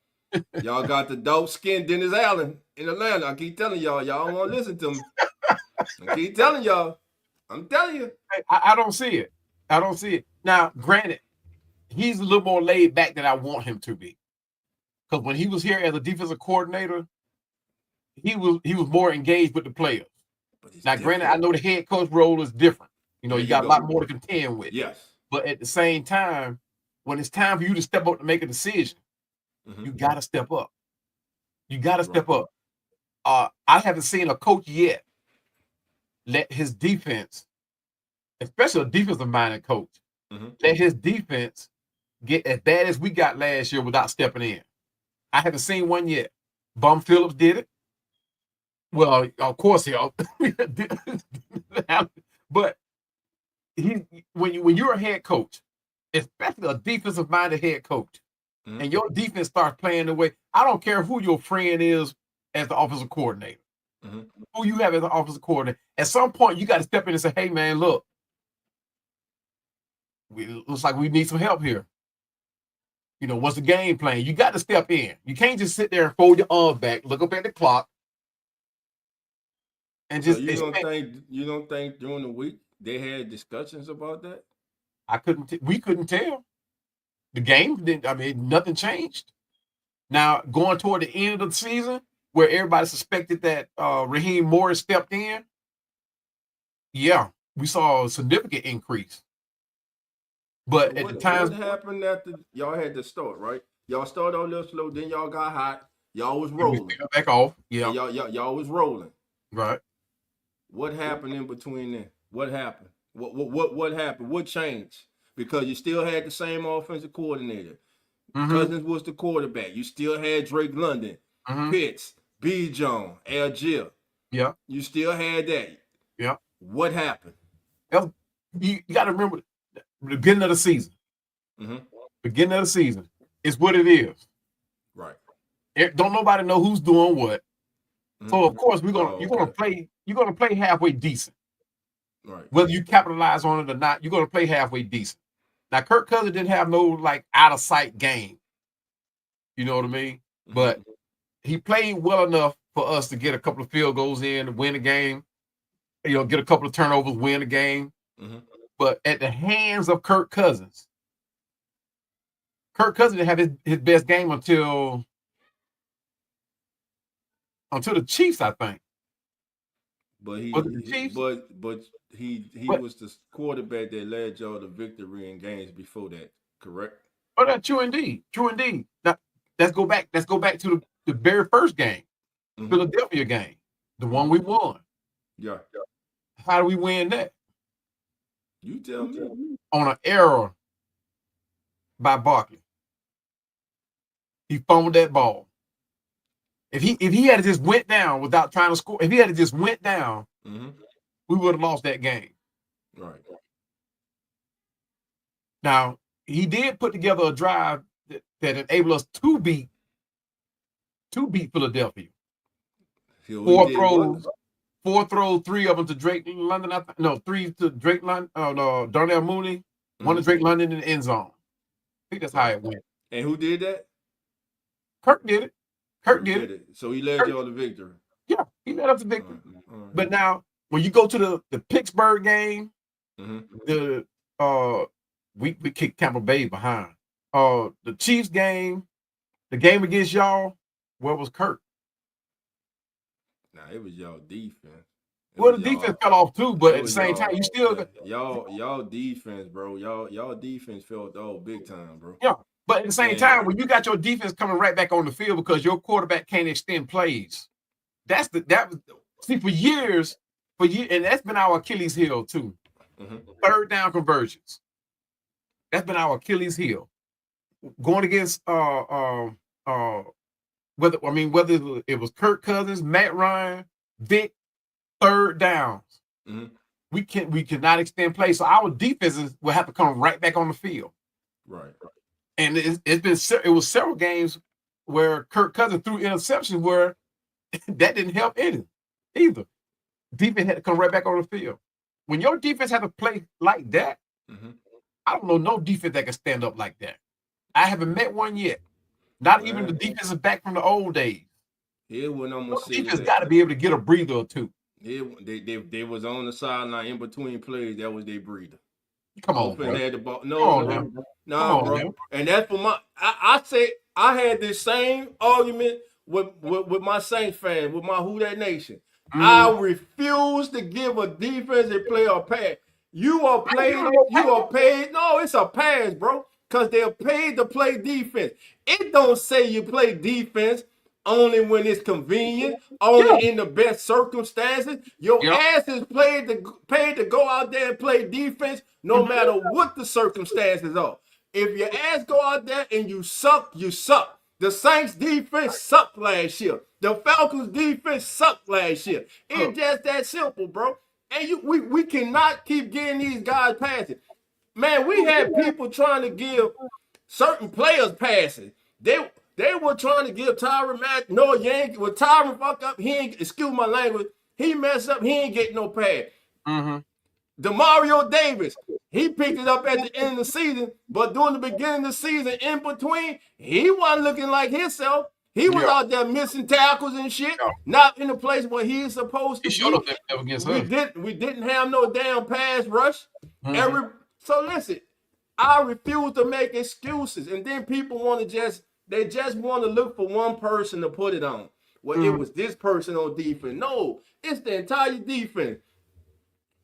Y'all got the dope skin Dennis Allen in Atlanta. I keep telling y'all. Y'all don't want to listen to me. I keep telling y'all. I'm telling you. I don't see it. I don't see it. Now, granted, he's a little more laid back than I want him to be. Because when he was here as a defensive coordinator, he was more engaged with the players. Now, granted, I know the head coach role is different. You know, you got a lot more to contend with. Yes. But at the same time, when it's time for you to step up to make a decision, you got to step up. You got to step up. I haven't seen a coach yet let his defense, especially a defensive-minded coach, let his defense get as bad as we got last year without stepping in. I haven't seen one yet. Bum Phillips did it. Well, of course he but when you're a head coach, especially a defensive-minded head coach, and your defense starts playing the way, I don't care who your friend is as the offensive coordinator, who you have as the offensive coordinator. At some point, you got to step in and say, hey, man, look, looks like we need some help here. You know, what's the game plan? You got to step in. You can't just sit there and fold your arms back, look up at the clock, and just. So you don't think during the week they had discussions about that? We couldn't tell. The game didn't. I mean, nothing changed. Now going toward the end of the season, where everybody suspected that Raheem Morris stepped in, yeah, we saw a significant increase. But at the time, what happened after y'all had to start, right? Y'all started a little slow, then y'all got hot. Y'all was rolling. Back off. Yeah. Y'all was rolling. Right. What happened in between then? What happened? What happened? What changed? Because you still had the same offensive coordinator. Cousins was the quarterback. You still had Drake London, Pitts, B. Jones, Algier. Yeah. You still had that. Yeah. What happened? You got to remember the beginning of the season. Beginning of the season is what it is. Right. Don't nobody know who's doing what. So of course you're gonna play halfway decent. Right. Whether you capitalize on it or not, you're gonna play halfway decent. Now Kirk Cousins didn't have no like out of sight game. You know what I mean? But he played well enough for us to get a couple of field goals in to win the game. You know, get a couple of turnovers, win the game. But at the hands of Kirk Cousins didn't have his best game until the Chiefs, I think. But he was it the Chiefs? But he was the quarterback that led y'all to victory in games before that, correct? Oh, that's true indeed. True indeed. Now, let's go back to the very first game, Philadelphia game, the one we won. Yeah. How do we win that? You tell me. On an error by Barkley. He fumbled that ball. If he had just went down without trying to score, if he had just went down, we would have lost that game. Right. Now, he did put together a drive that enabled us to beat Philadelphia. Four throws, 3 of them to Drake London. 3 to Drake London. Darnell Mooney. 1 to Drake London in the end zone. I think that's how it went. And who did that? Kirk did it. Kirk did it. So he led y'all to victory. Yeah, he led us to victory. All right. But now, when you go to the Pittsburgh game, we kicked Tampa Bay behind. The Chiefs game, the game against y'all, where was Kirk? Nah, it was y'all defense. The defense fell off too, but at the same time, you still y'all defense, bro. Y'all defense fell off big time, bro. Yeah, but at the same time, when you got your defense coming right back on the field because your quarterback can't extend plays, for years, and that's been our Achilles heel too. Third down conversions. That's been our Achilles heel. Going against whether it was Kirk Cousins, Matt Ryan, Vic, third downs. Mm-hmm. We cannot extend play. So our defenses will have to come right back on the field. Right. And it was several games where Kirk Cousins threw interceptions where that didn't help either. Defense had to come right back on the field. When your defense had to play like that, mm-hmm. I don't know no defense that can stand up like that. I haven't met one yet. Not even the defense is back from the old days. Yeah, when I'm gonna say defense got to be able to get a breather or two. Yeah, they was on the sideline in between plays. That was their breather. Come on, bro. Had the ball. No, bro. And that's for my. I say I had this same argument with my Saints fans, with my Who That Nation. I refuse to give a defensive player a pass. You are paid. No, it's a pass, bro. Because they're paid to play defense. It don't say you play defense only when it's convenient, only in the best circumstances. Your ass is paid to go out there and play defense no matter what the circumstances are. If your ass go out there and you suck, you suck. The Saints defense sucked last year. The Falcons defense sucked last year. It's just that simple, bro. And we cannot keep getting these guys passing. Man, we had people trying to give certain players passes. They were trying to give Tyron Matthews. No, Yankee. When Tyron fuck up, he ain't, excuse my language, he messed up, he ain't getting no pass. DeMario Davis, he picked it up at the end of the season, but during the beginning of the season, in between, he wasn't looking like himself. He was out there missing tackles and shit, not in the place where he's supposed to be. We didn't have no damn pass rush. So listen, I refuse to make excuses, and then people want to just want to look for one person to put it on. Well, it was this person on defense. No, it's the entire defense.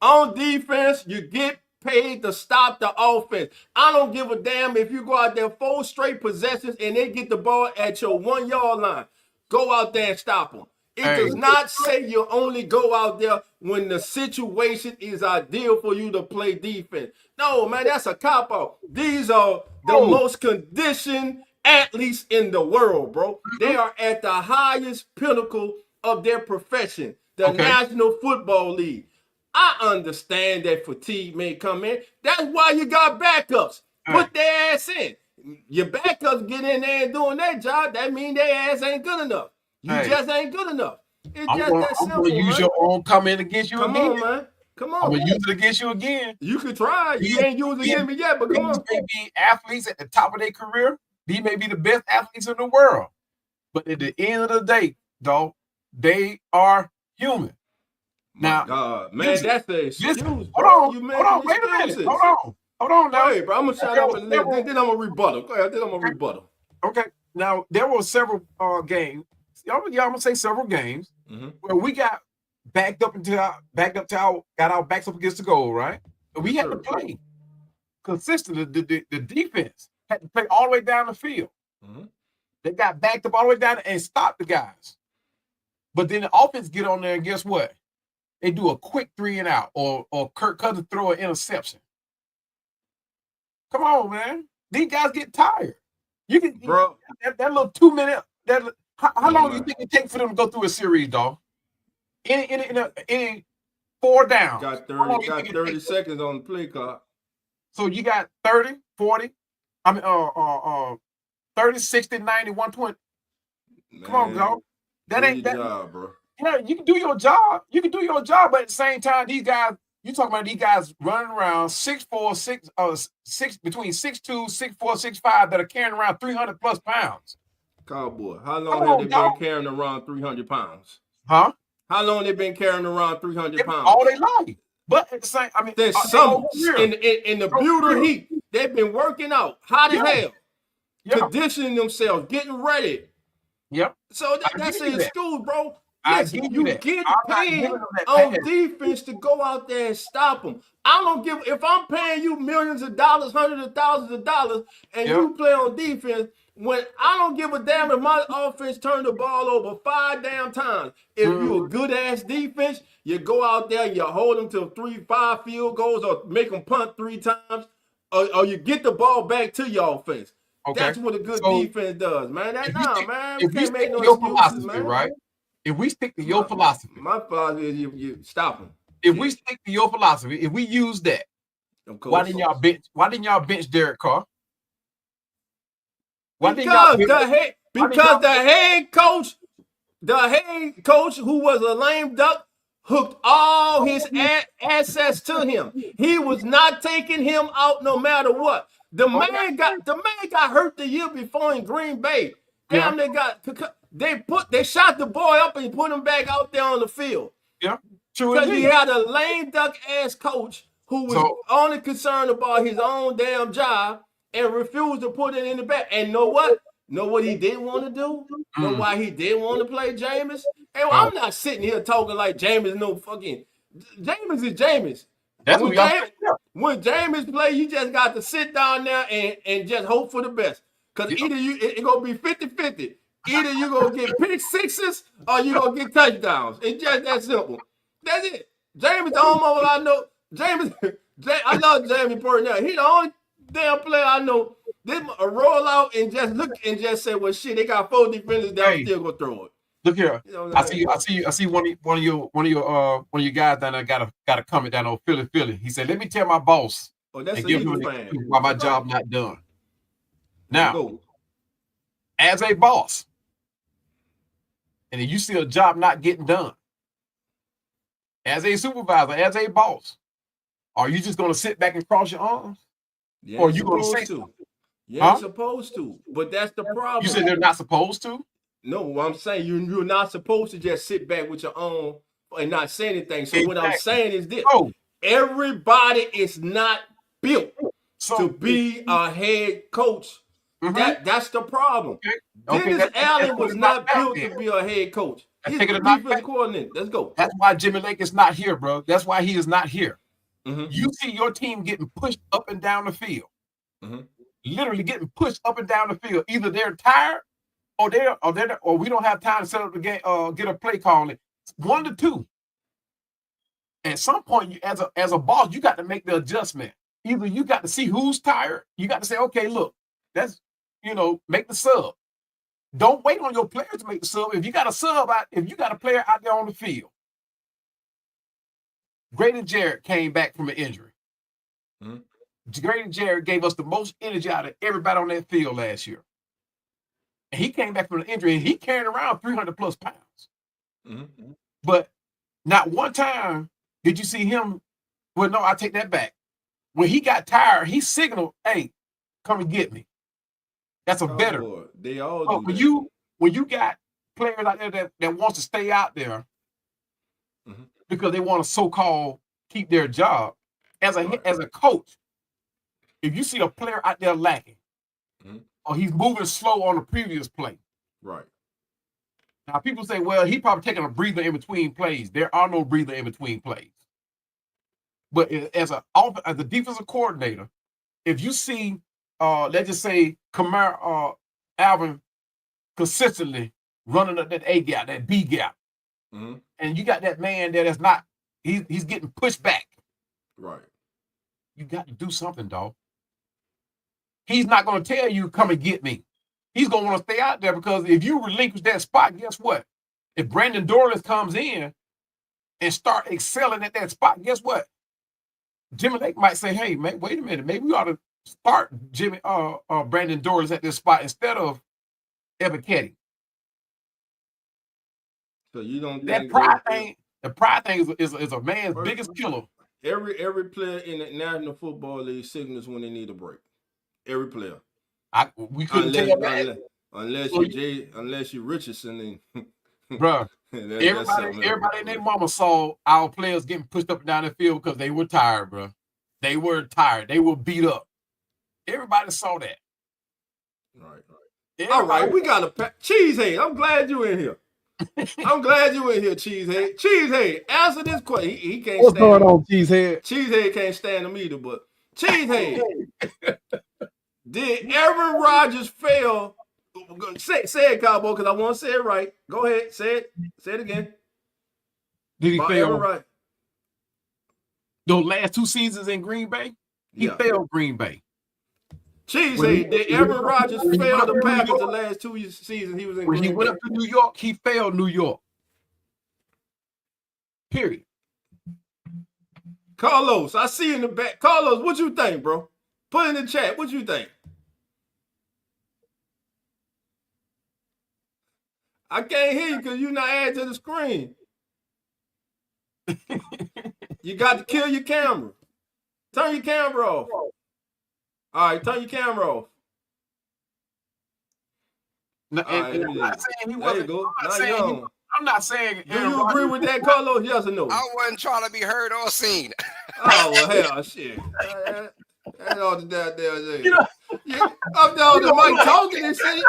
On defense, you get paid to stop the offense. I don't give a damn if you go out there 4 straight possessions and they get the ball at your 1 yard line. Go out there and stop them. It does not say you only go out there when the situation is ideal for you to play defense. No, man, that's a cop-out. These are the most conditioned athletes in the world, bro. They are at the highest pinnacle of their profession, the National Football League. I understand that fatigue may come in. That's why you got backups. Put their ass in. Your backups get in there and doing their job. That means their ass ain't good enough. You just ain't good enough. It's just that simple. I'm gonna use your own comment against you again. Come on, man. Come on. I'm gonna use it against you again. You can try. You ain't used it against me yet, but come on. These may be athletes at the top of their career. These may be the best athletes in the world. But at the end of the day, dog, they are human. Now, God, man, that's the excuse. Hold on, wait a minute. Hold on now. Hey, bro, I'm gonna shut up and then I'm gonna rebuttal. Go ahead, then I'm gonna rebuttal. Okay. Now there were several games. I'm gonna say several games where we got got our backs up against the goal, right? And we had to play consistently. The defense had to play all the way down the field. They got backed up all the way down and stopped the guys. But then the offense get on there and guess what? They do a quick 3 and out, or Kirk Cousins throw an interception. Come on, man. These guys get tired. You can, bro. That little 2 minute. How long do you think it takes for them to go through a series, dog? In 4 downs. Got 30 seconds on the play clock. So you got 30, 40. 30, 60, 90, 120. Man, come on, dog. That ain't that job, bro. Yeah, you can do your job. You can do your job, but at the same time, these guys, you talking about these guys running around 6'4", between 6'2", 6'4", 6'5", that are carrying around 300 plus pounds. Cowboy, how long have they been carrying around 300 pounds? Huh? How long they been carrying around 300 pounds? All they life. But at the same, I mean, there's some in the beautiful heat. They've been working out hot as hell, conditioning themselves, getting ready. Yep. So that's an excuse, bro. Listen, you get paid on defense to go out there and stop them. I don't give if I'm paying you millions of dollars, hundreds of thousands of dollars, and you play on defense. When I don't give a damn if my offense turn the ball over 5 damn times. If you a good ass defense, you go out there, you hold them to 3-5 field goals or make them punt 3 times. or you get the ball back to your offense. Okay. That's what a good defense does, man. Man. We If we can't make stick no to your excuses, philosophy, man. right? If we stick to your philosophy, my philosophy is you stop them. If we stick to your philosophy, if we use that, why didn't y'all bench Derek Carr? Because the head coach, who was a lame duck, hooked all his assets to him. He was not taking him out no matter what. The man got hurt the year before in Green Bay. Damn, they shot the boy up and put him back out there on the field. Yeah, true. Because he had a lame duck ass coach who was only concerned about his own damn job and refused to put it in the back. And know what? Know what he didn't want to do? Know why he didn't want to play Jameis? And I'm not sitting here talking like Jameis Jameis is Jameis. That's when Jameis play, you just got to sit down there and just hope for the best. Because either it's going to be 50-50. Either you're going to get pick sixes or you're going to get touchdowns. It's just that simple. That's it. Jameis the only one I know. I love Jamie Purnell. He the only damn player I know. They roll out and just look and just say, "Well, shit, they got 4 defenders down, still gonna throw it." Look here, I see one of your guys down there got a comment down on Philly. He said, "Let me tell my boss and give him an excuse why my job not done." Now, as a boss, and if you see a job not getting done, as a supervisor, as a boss, are you just gonna sit back and cross your arms, or are you gonna say to? You're supposed to, but that's the problem. You said they're not supposed to? No, what I'm saying, you're not supposed to just sit back with your own and not say anything. So what I'm saying is this: everybody is not built to be a head coach. That's the problem. Dennis Allen was not built to be a head coach. He's a defensive coordinator. Let's go. That's why Jimmy Lake is not here, bro. That's why he is not here. You see your team getting pushed up and down the field. Literally getting pushed up and down the field. Either they're tired or we don't have time to set up the game, get a play calling. 1 to 2. At some point, as a boss, you got to make the adjustment. Either you got to see who's tired. You got to say, okay, look, that's make the sub. Don't wait on your players to make the sub. If you got a player out there on the field, Grady Jarrett came back from an injury. Grady Jarrett gave us the most energy out of everybody on that field last year. And he came back from an injury and he carried around 300 plus pounds. But not one time did you see him. Well, no, I take that back. When he got tired, he signaled, "Hey, come and get me." That's a veteran. They all do when you got players out there that wants to stay out there because they want to so-called keep their job, as a coach, if you see a player out there lacking, or he's moving slow on the previous play, right? Now people say, "Well, he probably taking a breather in between plays." There are no breather in between plays. But as a defensive coordinator, if you see, let's just say, Alvin consistently running up that A gap, that B gap, and you got that man there that's not, he's getting pushed back. Right. You got to do something, dog. He's not going to tell you, "Come and get me." He's going to want to stay out there, because if you relinquish that spot, guess what? If Brandon Dorless comes in and start excelling at that spot, guess what? Jimmy Lake might say, "Hey, man, wait a minute. Maybe we ought to start Brandon Dorless at this spot instead of Evan Ketty." So you don't that think pride thing? The pride thing is a man's biggest killer. Every player in the National Football League signals when they need a break. Every player. We couldn't tell that. Unless you're Richardson, bro. Everybody and their mama saw our players getting pushed up and down the field because they were tired, bro. They were tired. They were beat up. Everybody saw that. Right. All right, we got a Cheesehead. I'm glad you in here. Cheesehead. Cheesehead, answer this question. He can't. What's going on, Cheesehead? Cheesehead can't stand him either, but Cheesehead. Did Aaron Rodgers fail? Say it, Cowboy, because I want to say it right. Go ahead, say it. Say it again. Did he fail? Right. Those last 2 seasons in Green Bay? He failed Green Bay. Cheese, did Aaron Rodgers fail the Packers the last 2 seasons he was in Green Bay? When he went up to New York, he failed New York. Period. Carlos, I see in the back. Carlos, what you think, bro? Put in the chat. What you think? I can't hear you because you're not adding to the screen. You got to kill your camera. Turn your camera off. All right, turn your camera off. No, I'm not saying he wasn't. I'm not saying. Do you agree with that, Carlos? Yes or no? I wasn't trying to be heard or seen. Oh, well, hell, shit. That's all the damn thing. I'm down the mic talking and shit.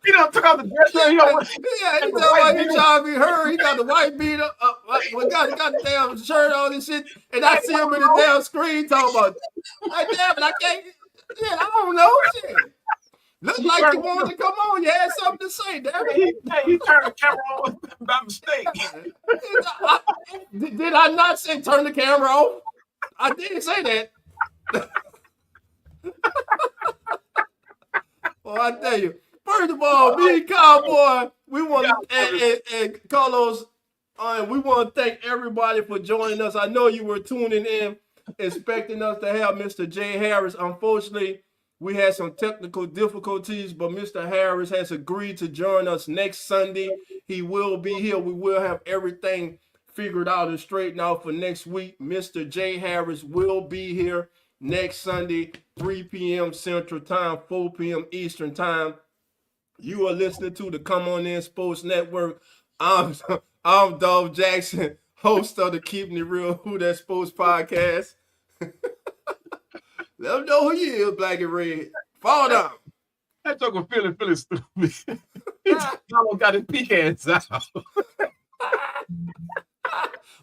He done took out the dress. He talking about he trying to be heard. He got the white beater up. We got the damn shirt on and shit. And I see him in the damn screen talking about, like, damn it, I can't. Shit, I don't know. Shit. Look like you wanted to come on. You had something to say, damn it. He turned the camera on by mistake. Did I not say turn the camera off? I didn't say that. Well, I tell you, first of all, me and Cowboy, we want to, and Carlos, we want to thank everybody for joining us. I know you were tuning in, expecting us to have Mr. Jay Harris. Unfortunately, we had some technical difficulties, but Mr. Harris has agreed to join us next Sunday. He will be here. We will have everything figured out and straightened out for next week. Mr. Jay Harris will be here next Sunday, 3 p.m. Central Time, 4 p.m. Eastern Time. You are listening to the Come On In Sports Network. I'm Dolph Jackson, host of the Keeping It Real Who That Sports podcast. Let them know who you is, black and red. Fall down. That joke was feeling stupid. He almost got his pecans out.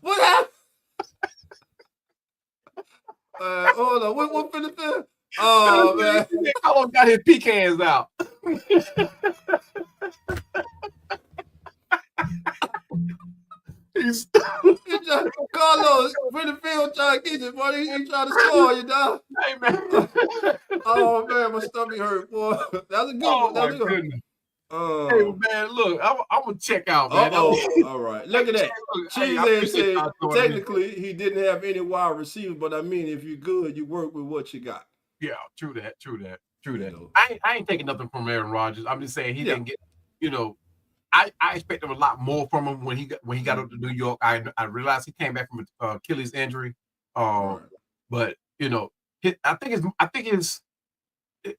What happened? Hold on. What finna feel? Oh, man. He almost got his pecans out. He's Carlos, finna feel trying to get you, boy. He trying to score you, dog. Hey, man. Oh, man, my stomach hurt, boy. That's a good one. That's a good one. Hey, man, look, I'm going to check out, man. All right. Look at that. Cheese said technically he didn't have any wide receivers, but I mean, if you're good, you work with what you got. Yeah, true that. I ain't taking nothing from Aaron Rodgers. I'm just saying he didn't get, I expected a lot more from him when he got up to New York. I realized he came back from an Achilles injury. But, I think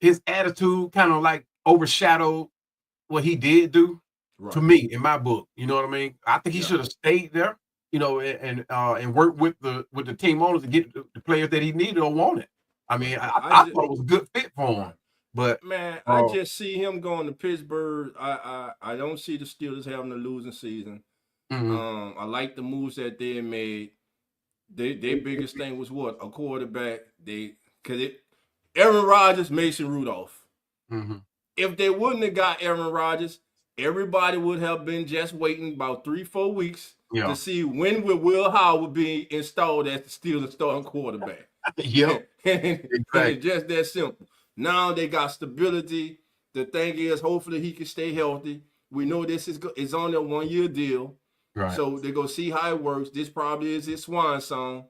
his attitude kind of like overshadowed what he did do to me in my book. You know what I mean? I think he should have stayed there, and worked with the team owners to get the players that he needed or wanted. I mean, I thought it was a good fit for him. But man, I just see him going to Pittsburgh. I don't see the Steelers having a losing season. Mm-hmm. I like the moves that they made. Their biggest thing was what? A quarterback. Aaron Rodgers, Mason Rudolph. Mm-hmm. If they wouldn't have got Aaron Rodgers, everybody would have been just waiting about 3-4 weeks to see when Will Howard be installed as the Steelers starting quarterback. Yep. Exactly. Just that simple. Now they got stability. The thing is, hopefully he can stay healthy. We know this is on a 1-year deal. Right. So they're going to see how it works. This probably is his swan song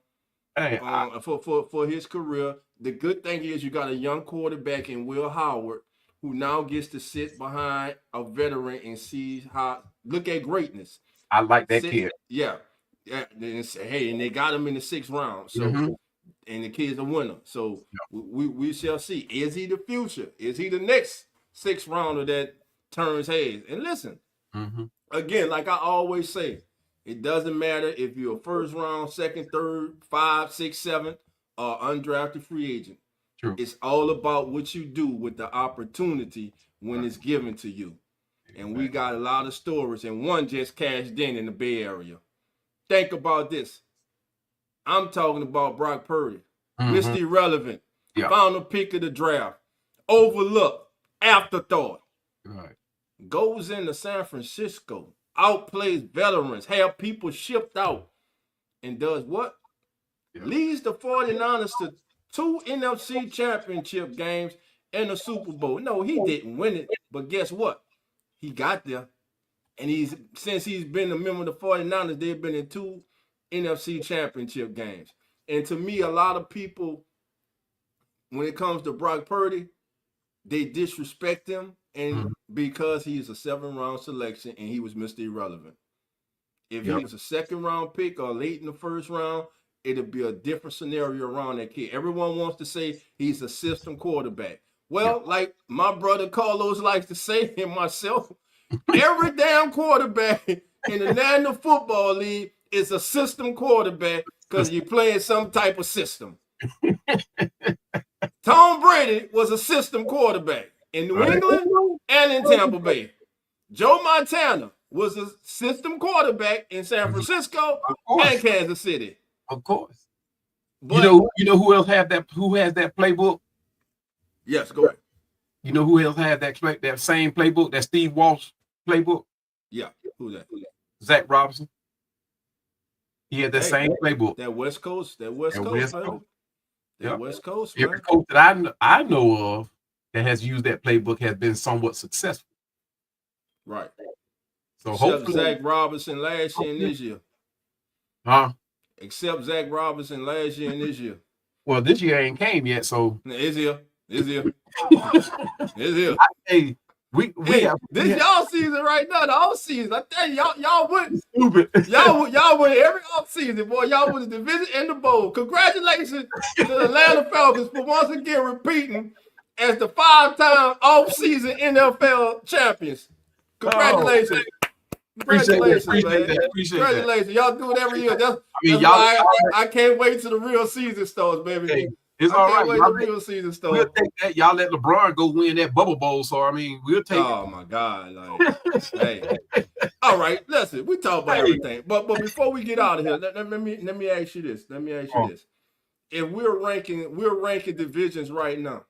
for his career. The good thing is you got a young quarterback in Will Howard who now gets to sit behind a veteran and see look at greatness. I like that kid. Yeah. And they got him in the 6th round. So, and the kid's a winner. So we shall see. Is he the future? Is he the next 6th rounder that turns heads? And listen, again, like I always say, it doesn't matter if you're a 1st round, 2nd, 3rd, 5, 6, 7, or undrafted free agent. True. It's all about what you do with the opportunity when it's given to you. And we got a lot of stories, and one just cashed in the Bay Area. Think about this. I'm talking about Brock Purdy, Mr. Irrelevant, final pick of the draft, overlooked, afterthought. Right. Goes into San Francisco, outplays veterans, have people shipped out, and does what? leads the 49ers to 2 NFC championship games and a Super Bowl. No, he didn't win it, but guess what? He got there. And since he's been a member of the 49ers, they've been in 2 NFC championship games. And to me, a lot of people, when it comes to Brock Purdy, they disrespect him, and because he's a 7th-round selection and he was Mr. Irrelevant. If he was a 2nd-round pick or late in the 1st round, it'll be a different scenario around that kid. Everyone wants to say he's a system quarterback. Well, like my brother Carlos likes to say, and myself, every damn quarterback in the National Football League is a system quarterback because you're playing some type of system. Tom Brady was a system quarterback in New England and in Tampa Bay. Joe Montana was a system quarterback in San Francisco and Kansas City. Of course. But, you know who else have that? Who has that playbook? Yes, go ahead. You know who else had that same playbook? That Steve Walsh playbook? Yeah. Who's that? Zach Robinson. He had that same playbook. That West Coast. That West Coast. West Coast. Every coach that I know of that has used that playbook has been somewhat successful. Right. So except hopefully Zach Robinson last year and this year. Except Zach Robinson last year and this year. Well, this year ain't came yet, so it's here. It's here. Hey, this y'all season right now, the off season. I tell you, y'all went stupid. Y'all went every off season, boy. Y'all won the division and the bowl. Congratulations to the Atlanta Falcons for once again repeating as the 5-time off season NFL champions. Congratulations. Congratulations, man. Congratulations. Y'all do it every year. That's why I can't wait till the real season starts, baby. Hey, it's all right. Wait till the real season starts. We'll take that. Y'all let LeBron go win that bubble bowl. So I mean, we'll take it. Oh my God. Like, hey. All right, listen, we talk about everything. But before we get out of here, let me ask you this. If we're ranking divisions right now,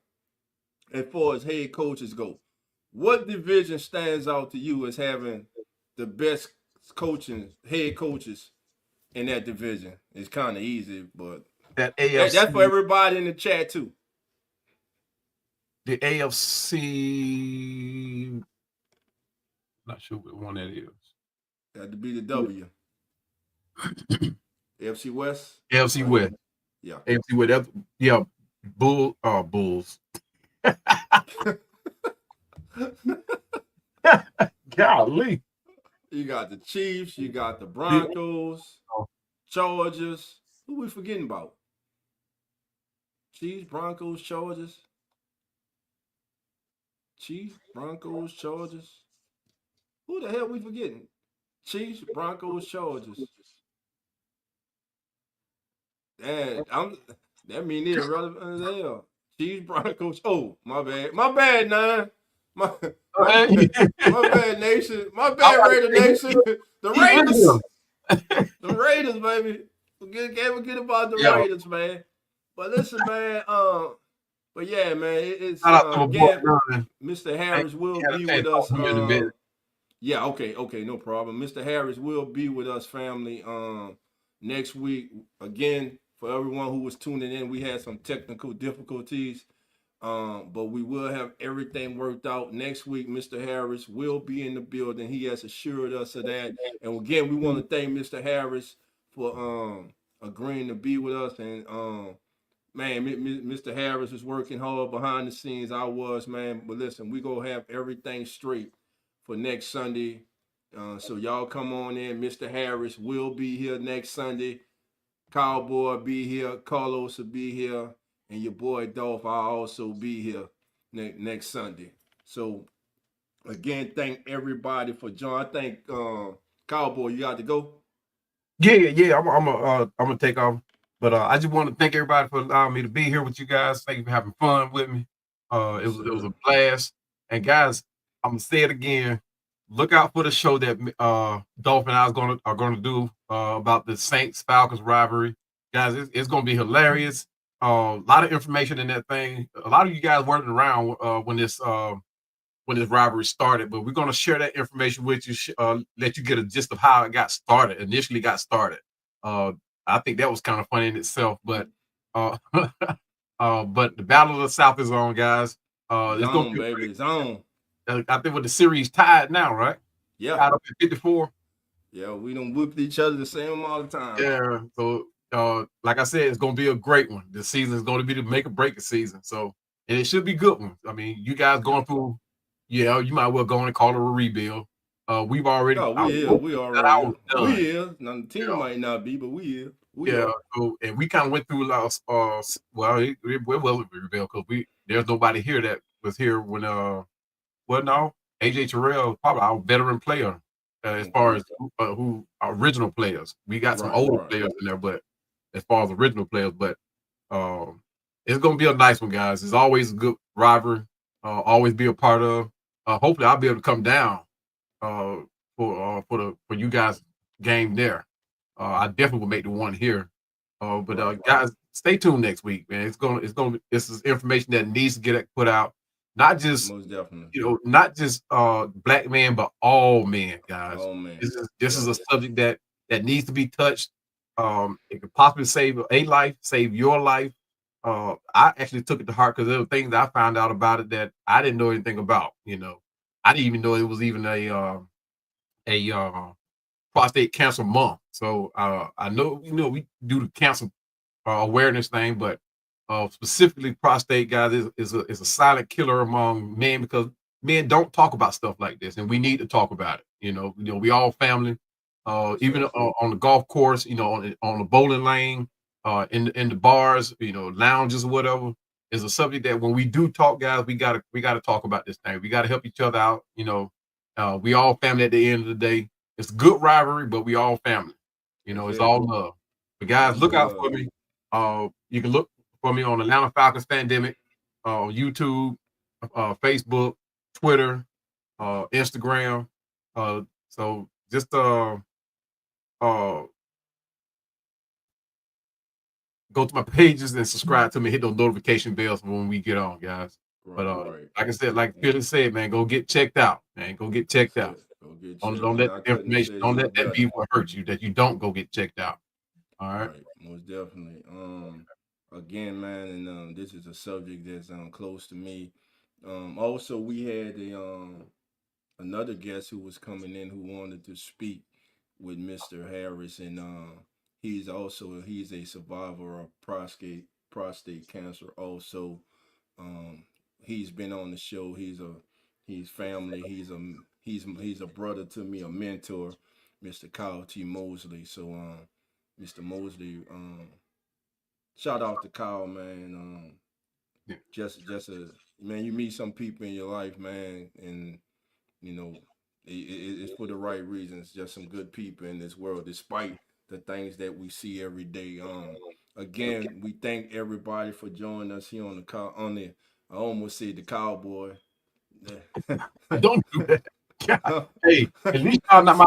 as far as head coaches go, what division stands out to you as having the best head coaches in that division? It's kind of easy, but that's for everybody in the chat too. The AFC, not sure what one that is. Got to be the W. AFC West. AFC West. Yeah. AFC West. Yeah. Bulls. Golly. You got the Chiefs. You got the Broncos. Chargers. Who we forgetting about? Chiefs, Broncos, Chargers. Chiefs, Broncos, Chargers. Who the hell we forgetting? Chiefs, Broncos, Chargers. That mean they're irrelevant as hell. Chiefs, Broncos. Oh, my bad. My bad, Nine. My bad, Nation. My bad, Raider Nation. The Raiders. The Raiders, baby. Can't forget about the Raiders, man. But listen, man. But yeah, man. It's again, Mr. Harris will be with us. Yeah, okay, no problem. Mr. Harris will be with us, family, next week. Again, for everyone who was tuning in, we had some technical difficulties, but we will have everything worked out. Next week, Mr. Harris will be in the building. He has assured us of that. And again, we want to thank Mr. Harris for agreeing to be with us. And man, Mr. Harris was working hard behind the scenes. I was, man. But listen, we gonna have everything straight for next Sunday. So y'all come on in. Mr. Harris will be here next Sunday. Cowboy will be here. Carlos will be here. And your boy Dolph, I'll also be here next Sunday. So again, thank everybody for joining. I think Cowboy, you got to go. Yeah. I'm gonna take off. But I just want to thank everybody for allowing me to be here with you guys. Thank you for having fun with me. It was a blast. And guys, I'm gonna say it again. Look out for the show that Dolph and I are gonna do about the Saints Falcons rivalry. Guys, it's gonna be hilarious. A lot of information in that thing. A lot of you guys weren't around when this rivalry started, but we're gonna share that information with you. Let you get a gist of how it initially got started. I think that was kind of funny in itself. But but the Battle of the South is on, guys. It's on, baby. It's on. I think with the series tied now, right? Yeah. Tied up at 54. Yeah, we done whooped each other the same all the time. Yeah. So like I said, it's gonna be a great one. The season is gonna be the make or break the season. So and it should be good one. I mean, you guys going through, you might well go and call it a rebuild. We've already we already here. Now the team might not be, but we here. So, and we kind of went through we're well rebuild because there's nobody here that was here when AJ Terrell probably our veteran player as far as who original players. We got some older players in there, but as far as original players, but it's gonna be a nice one, guys. It's always a good rivalry. Always be a part of. Hopefully, I'll be able to come down for you guys game there. I definitely will make the one here. Guys, stay tuned next week, man. This is information that needs to get put out. Not just most definitely, not just black men, but all men, guys. All men. This is a subject that needs to be touched. It could possibly save a life, save your life. I actually took it to heart because there were things I found out about it that I didn't know anything about. I didn't even know it was even a prostate cancer month. So I know we do the cancer awareness thing, but specifically prostate, guys, is a silent killer among men because men don't talk about stuff like this, and we need to talk about it. We all family. Even on the golf course, on the bowling lane, in the bars, lounges or whatever, is a subject that when we do talk, guys, we gotta talk about this thing. We gotta help each other out. We all family at the end of the day. It's a good rivalry, but we all family. It's all love. But guys, look out for me. You can look for me on Atlanta Falcons Pandemic, YouTube, Facebook, Twitter, Instagram. So just go to my pages and subscribe to me. Hit those notification bells when we get on, guys. Like I said, like Philly said, man, go get checked out, man. Go get checked out. Don't let information, don't let that be what hurts you, that you don't go get checked out. All right. Most definitely. Again, man, and this is a subject that's close to me. Also, we had another guest who was coming in who wanted to speak with Mr. Harris, and he's a survivor of prostate cancer. Also, he's been on the show. He's family. He's a brother to me, a mentor, Mr. Kyle T. Mosley. So, Mr. Mosley, shout out to Kyle, man. Just man, you meet some people in your life, man, and it's for the right reasons. Just some good people in this world, despite the things that we see every day. Again, we thank everybody for joining us here on the I almost said the Cowboy. Don't do that. God. Hey, at least y'all not my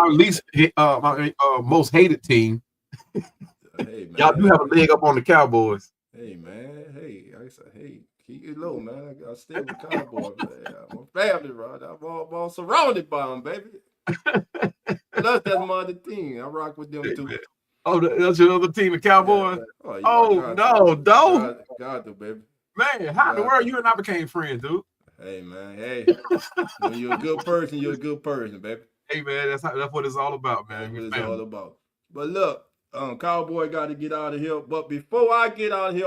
most hated team. Hey, man. Y'all do have a leg up on the Cowboys. Hey, man. Hey, I said, hey, keep it low, man. I stay with Cowboys, man. I'm a family, right? I'm all surrounded by them, baby. Plus, that's my other team. I rock with them too. Oh, that's your other team, the Cowboys? Yeah. Got to, baby. Man, how in the world you and I became friends, dude? Hey, man. Hey, when you're a good person, you're a good person, baby. Hey, man, that's what it's all about, man. That's what it's all about. But look, Cowboy got to get out of here. But before I get out of here,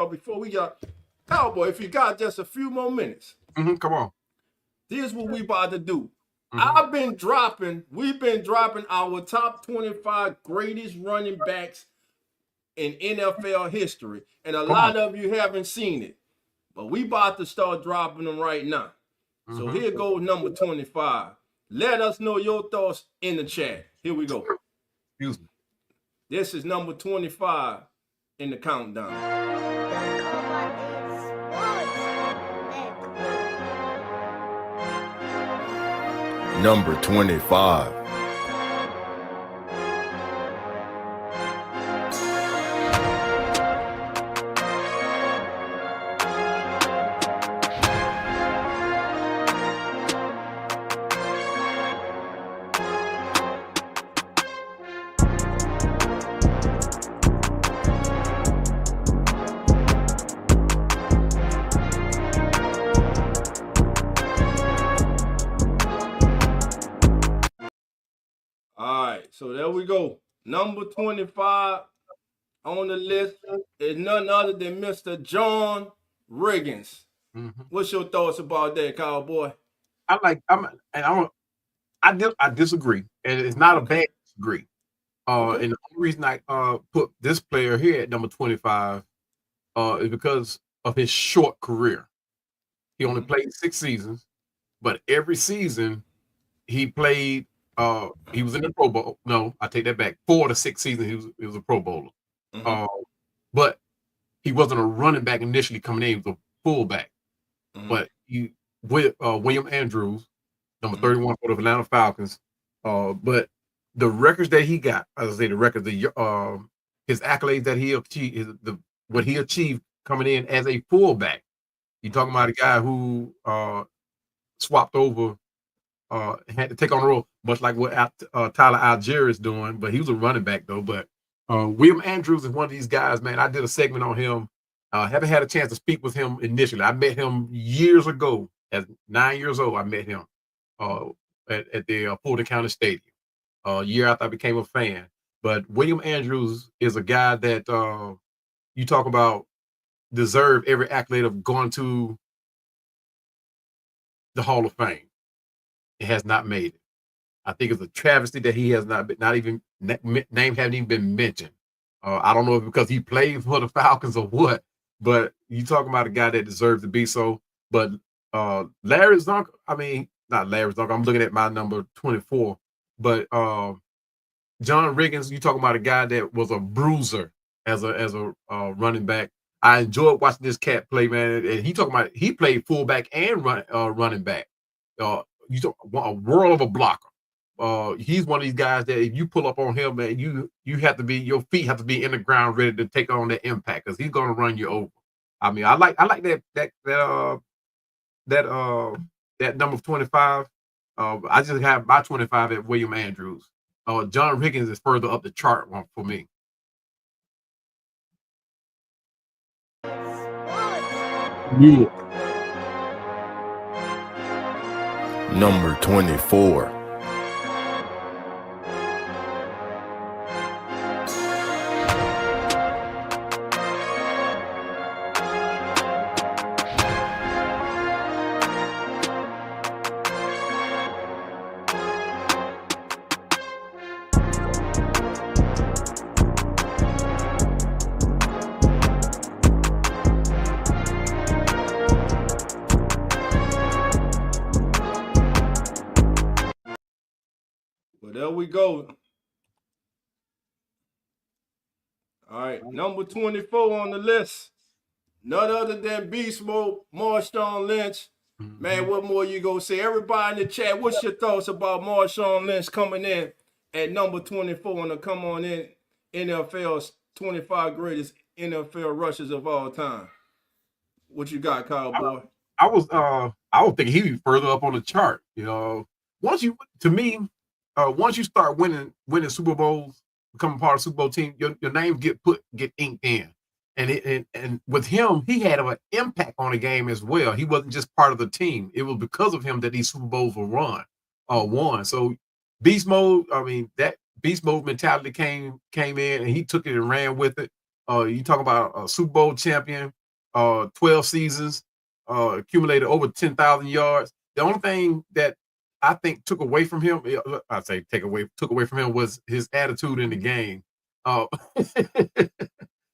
Cowboy, if you got just a few more minutes. Come on. Here's what we about to do. We've been dropping our top 25 greatest running backs in NFL history. And a lot of you haven't seen it. But we about to start dropping them right now. So here goes number 25. Let us know your thoughts in the chat. Here we go. Excuse me. This is number 25 in the countdown. Number 25. All right, so there we go. Number 25 on the list is none other than Mr. John Riggins. Mm-hmm. What's your thoughts about that, Cowboy? I disagree, and it's not a bad disagree. And the only reason I put this player here at number 25 is because of his short career. He only played 6 seasons, but every season he played. He was in the Pro Bowl. No, I take that back. 4 to 6 seasons he was a Pro Bowler. But he wasn't a running back initially coming in. He was a fullback. But with William Andrews, number 31 for the Atlanta Falcons. But the records that he got, as I say, the records, his accolades that he achieved, what he achieved coming in as a fullback. You're talking about a guy who swapped over, had to take on the role, much like what Tyler Algier is doing, but he was a running back though. But William Andrews is one of these guys, man. I did a segment on him. Haven't had a chance to speak with him initially. I met him years ago. At 9 years old, I met him at the Fulton County Stadium. A year after I became a fan. But William Andrews is a guy that you talk about deserve every accolade of going to the Hall of Fame. It has not made it. I think it's a travesty that he has not even name haven't even been mentioned. I don't know if because he played for the Falcons or what, but you talking about a guy that deserves to be so. But Larry Zonk, I mean, not Larry Zonk. I'm looking at my number 24, but John Riggins, you talking about a guy that was a bruiser as a running back. I enjoyed watching this cat play, man. And he played fullback and running back. You talk a world of a blocker. He's one of these guys that if you pull up on him, man, you have to be, your feet have to be in the ground ready to take on that impact because he's going to run you over. I mean, I like that number 25. I just have my 25 at William Andrews. John Riggins is further up the chart for me. Yeah. Number 24. There we go. All right, number 24 on the list. None other than Beast Mode, Marshawn Lynch. Man, what more you gonna say? Everybody in the chat, what's your thoughts about Marshawn Lynch coming in at number 24 and to come on in NFL's 25 greatest NFL rushers of all time? What you got, Cowboy? I was thinking he'd be further up on the chart. You know, once you start winning Super Bowls, becoming part of the Super Bowl team, your name get inked in. And with him, he had an impact on the game as well. He wasn't just part of the team. It was because of him that these Super Bowls were won. So beast mode, I mean, that beast mode mentality came in and he took it and ran with it. You talk about a Super Bowl champion, 12 seasons, accumulated over 10,000 yards. The only thing that I think took away from him was his attitude in the game.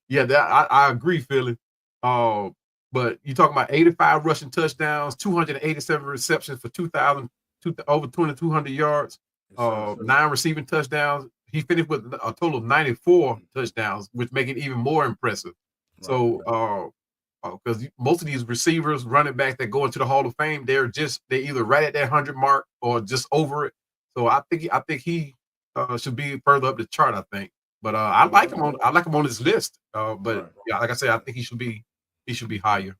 Yeah, I agree, Philly. But you talking about 85 rushing touchdowns, 287 receptions for over 2,200 yards, 9 receiving touchdowns. He finished with a total of 94 touchdowns, which make it even more impressive. Right. So, because most of these receivers, running backs that go into the Hall of Fame, they're either right at that 100 mark or just over it. So I think he should be further up the chart. I think. But I like him on this list. But yeah, like I said, I think he should be higher.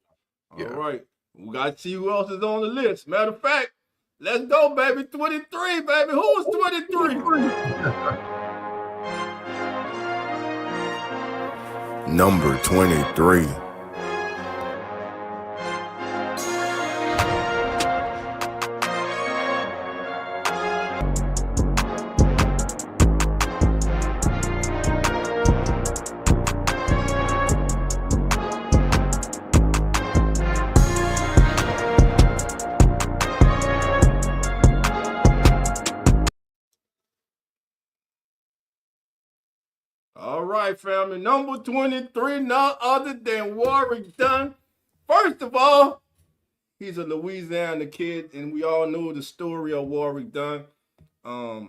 Yeah. All right. We got to see who else is on the list. Matter of fact, let's go, baby. 23, baby. Who is 23? Number 23. All right, family. Number 23, none other than Warwick Dunn. First of all, he's a Louisiana kid, and we all know the story of Warwick Dunn.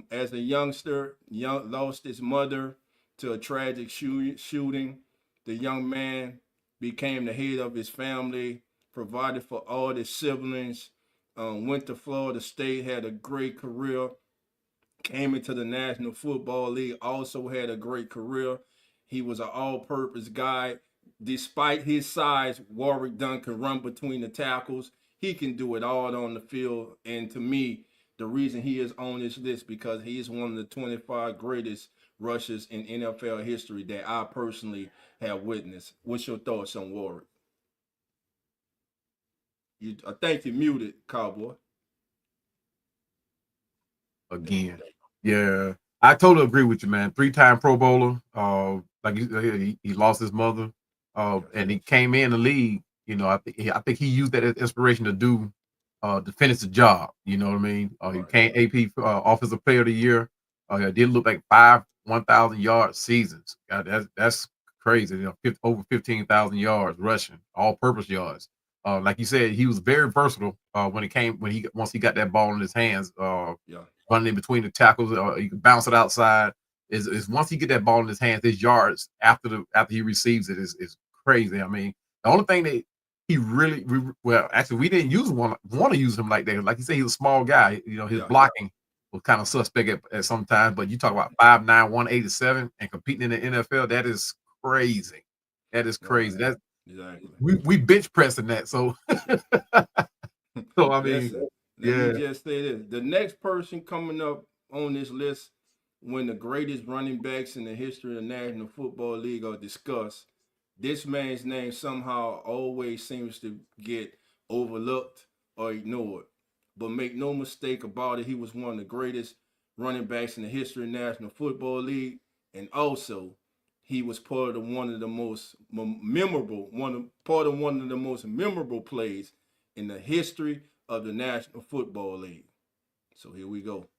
As a youngster, lost his mother to a tragic shooting. The young man became the head of his family, provided for all his siblings, went to Florida State, had a great career, came into the National Football League, also had a great career. He was an all-purpose guy. Despite his size, Warwick Dunn can run between the tackles. He can do it all on the field. And to me, the reason he is on this list because he is one of the 25 greatest rushers in NFL history that I personally have witnessed. What's your thoughts on Warwick? I think you muted, Cowboy. Again. Yeah. I totally agree with you, man. 3-time Pro Bowler. Like he lost his mother. And he came in the league. You know, I think he used that as inspiration to finish the job. You know what I mean? He came AP Offensive Player of the Year. It did look like 5 1,000-yard seasons. God, that's crazy. You know, over 15,000 yards rushing, all-purpose yards. Like you said, he was very versatile once he got that ball in his hands. Running in between the tackles, you can bounce it outside. Is once he get that ball in his hands, his yards after he receives it is crazy. I mean, the only thing that he really actually we didn't want to use him like that. Like you said, he's a small guy. You know, his blocking was kind of suspect at some times. But you talk about 5'9", 187, and competing in the NFL, that is crazy. That is crazy. That's exactly we bench pressing that. So so I mean. Let me just say this. The next person coming up on this list when the greatest running backs in the history of the National Football League are discussed, this man's name somehow always seems to get overlooked or ignored. But make no mistake about it, he was one of the greatest running backs in the history of the National Football League. And also, he was part of one of the most memorable plays in the history of the National Football League. So here we go.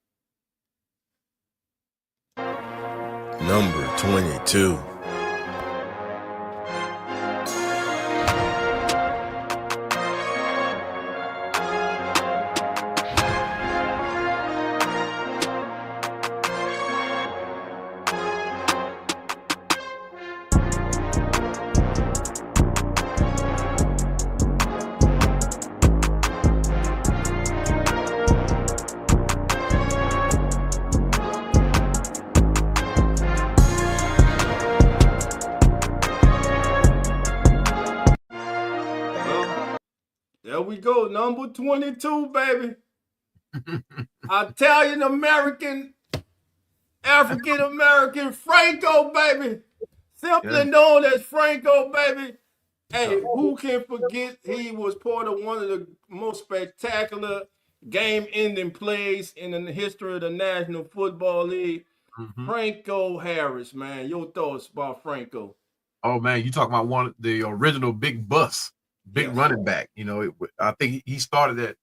Number 22. There we go, number 22, baby. Italian American, African American Franco, baby. Simply known as Franco, baby. Hey, who can forget he was part of one of the most spectacular game-ending plays in the history of the National Football League? Franco Harris, man. Your thoughts about Franco? Oh man, you talking about the original big bus, running back. You know, I think he started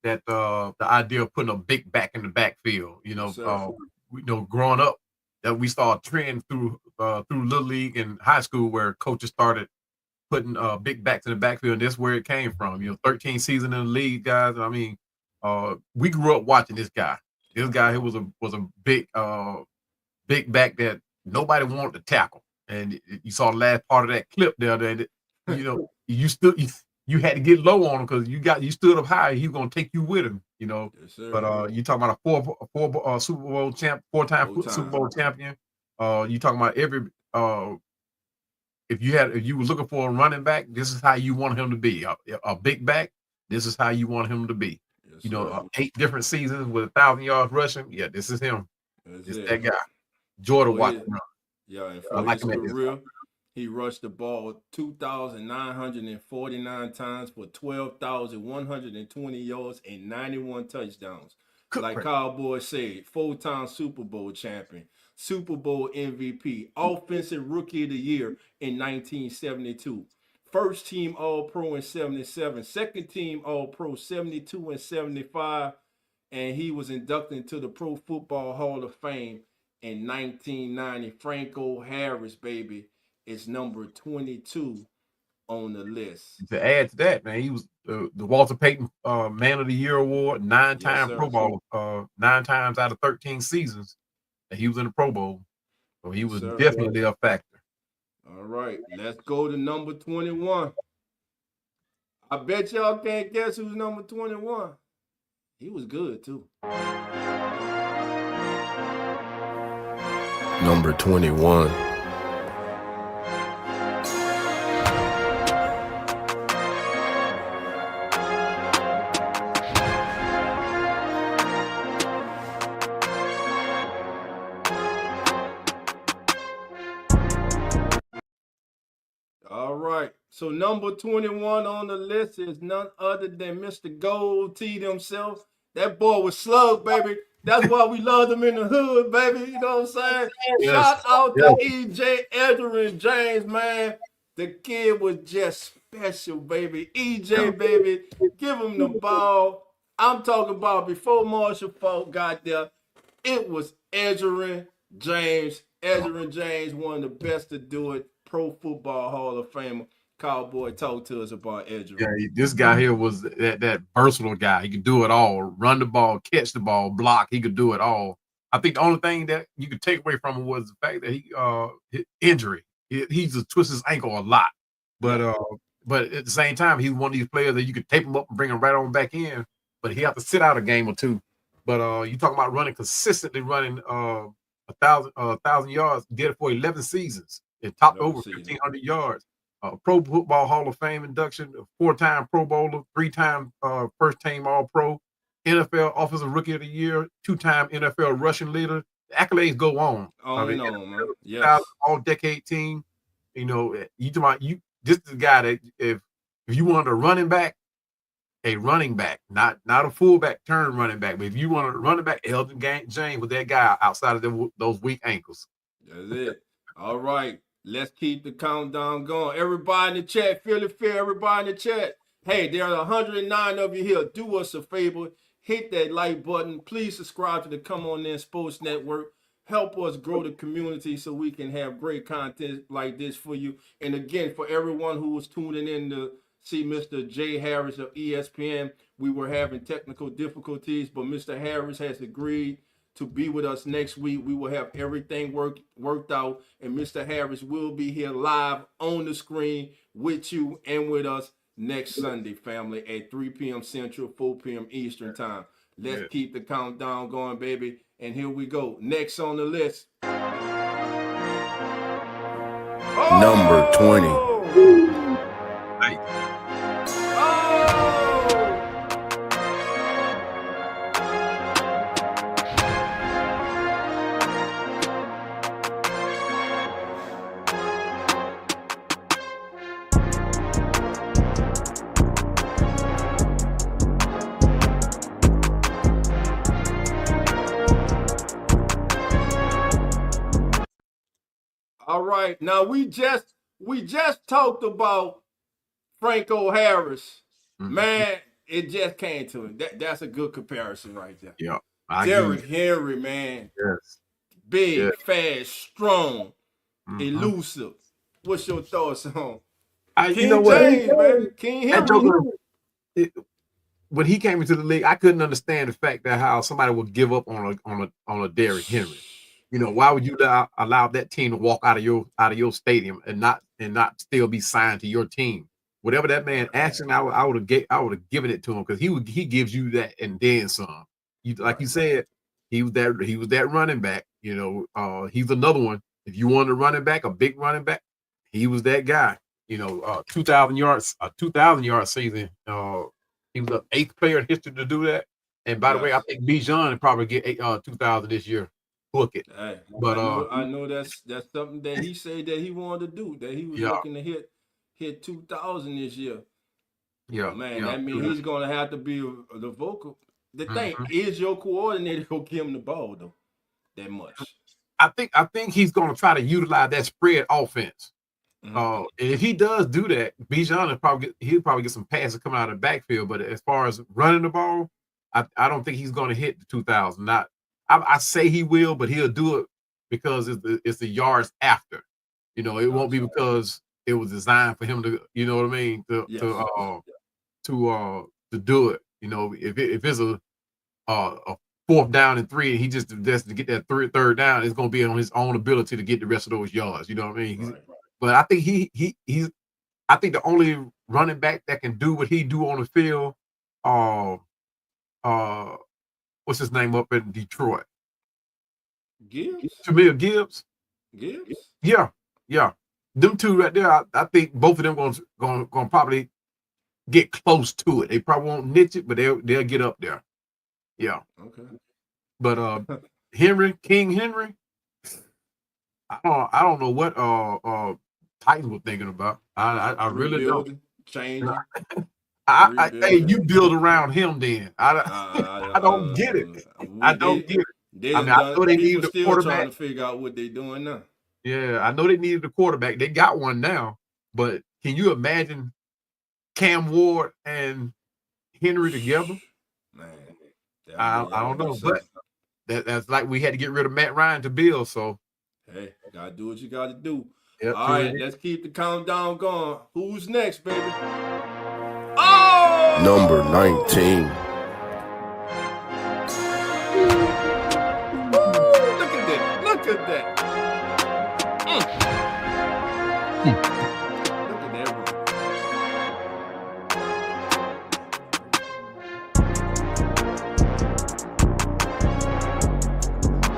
the idea of putting a big back in the backfield. You know, growing up, that we saw a trend through Little League and high school where coaches started putting big backs in the backfield. And that's where it came from. You know, 13 seasons in the league, guys. I mean, we grew up watching this guy. This guy was a big back that nobody wanted to tackle. And you saw the last part of that clip there that you know you had to get low on him because you stood up high. He was gonna take you with him, you know. Yes, but you talking about a four Super Bowl four-time Super Bowl champion. You talking about every if you were looking for a running back, this is how you want him to be. A big back, this is how you want him to be. Yes, you know, 8 different seasons with 1,000 yards rushing. Yeah, this is him. It's that guy. Jordan Watson. Yeah, and for his career, he rushed the ball 2,949 times for 12,120 yards and 91 touchdowns. Like Cowboy said, 4-time Super Bowl champion, Super Bowl MVP, Offensive Rookie of the Year in 1972, First Team All-Pro in 77, Second Team All-Pro 72 and 75, and he was inducted into the Pro Football Hall of Fame in 1990. Franco Harris, baby, is number 22 on the list. To add to that, man, he was the Walter Payton Man of the Year award, 9-time sir. Pro Bowler, 9 times out of 13 seasons that he was in the Pro Bowl. So he Yes, was sir. definitely a factor. All right, let's go to number 21. I bet y'all can't guess who's number 21. He was good too. Number 21. All right. So number 21 on the list is none other than Mr. Gold T himself. That boy was slug, baby. That's why we loved him in the hood, baby. You know what I'm saying? Yes. Shout out to EJ Edgerrin James, man. The kid was just special, baby. EJ, baby, give him the ball. I'm talking about before Marshall Faulk got there, it was Edgerrin James. Edgerrin James, one of the best to do it. Pro Football Hall of Famer. Cowboy, talk to us about Edgerrin. Yeah, this guy here was that versatile guy. He could do it all: run the ball, catch the ball, block. He could do it all. I think the only thing that you could take away from him was the fact that his injury. He just twists his ankle a lot, but at the same time, he's one of these players that you could tape him up and bring him right on back in. But he have to sit out a game or two. But you talk about consistently running 1,000 yards. Did it for 11 seasons. It topped over 1,500 yards. Pro Football Hall of Fame induction, 4-time Pro Bowler, 3-time first team All Pro, NFL Offensive Rookie of the Year, 2-time NFL rushing leader. The accolades go on. On and on, man. Yes. All decade team. You know, this is the guy that if you wanted a running back, not a fullback turn running back, but if you wanted a running back, Elton James was that guy outside of those weak ankles. That's it. All right. Let's keep the countdown going. Everybody in the chat, feel it fair. Everybody in the chat. Hey, there are 109 of you here. Do us a favor. Hit that like button. Please subscribe to the Come On In Sports Network. Help us grow the community so we can have great content like this for you. And again, for everyone who was tuning in to see Mr. Jay Harris of ESPN, we were having technical difficulties, but Mr. Harris has agreed to be with us next week. We will have everything worked out, and Mr. Harris will be here live on the screen with you and with us next Sunday, family, at 3 p.m. Central, 4 p.m. Eastern time. Let's keep the countdown going, baby. And here we go. Next on the list. Number 20. All right. Now we just talked about Franco Harris. Man, it just came to him. That's a good comparison right there. Yeah. Derrick Henry, man. Yes. Big, fast, strong, elusive. What's your thoughts on King James, baby? King Henry. When he came into the league, I couldn't understand the fact that how somebody would give up on a Derrick Henry. You know, why would you allow that team to walk out of your stadium and not still be signed to your team? Whatever that man asking, I would have given it to him, because he gives you that and then some. Like you said, he was that running back. You know, he's another one. If you want a running back, a big running back, he was that guy. You know, 2,000 yards, a 2,000-yard season. He was the 8th player in history to do that. And by the way, I think Bijan will probably get 2,000 this year. Book it. Hey, but I know that's something that he said that he wanted to do. That he was looking to hit 2,000 this year. Yeah, man, that means he's gonna have to be the vocal. The thing is, your coordinator gonna give him the ball though, that much. I think he's gonna try to utilize that spread offense. And if he does do that, Bijan he'll probably get some passes coming out of the backfield. But as far as running the ball, I don't think he's gonna hit the 2,000. I say he will, but he'll do it because it's the yards after. You know, it won't be because it was designed for him to, you know what I mean, to do it. You know, if it's a 4th down and 3, and he just to get that third down, it's going to be on his own ability to get the rest of those yards. You know what I mean? But I think he's I think the only running back that can do what he do on the field, what's his name up in Detroit? Jamil Gibbs. Yeah. Them two right there, I think both of them going probably get close to it. They probably won't niche it, but they'll get up there. Yeah. Okay. But King Henry, I don't know what Titans were thinking about. I really don't. Changing. Hey, you build around him then. I don't get it. I don't get it. I know they needed a quarterback. Trying to figure out what they're doing now. Yeah, I know they needed a quarterback. They got one now, but can you imagine Cam Ward and Henry together? Man, I don't know, but that's like we had to get rid of Matt Ryan to build. So hey, gotta do what you gotta do. Yep, all right, let's keep the countdown going. Who's next, baby? Oh, number 19. Look at that. Look at that.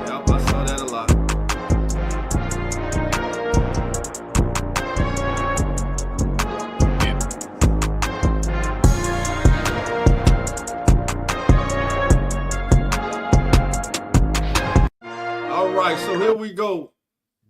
Yep, I saw that a lot. All right, so here we go.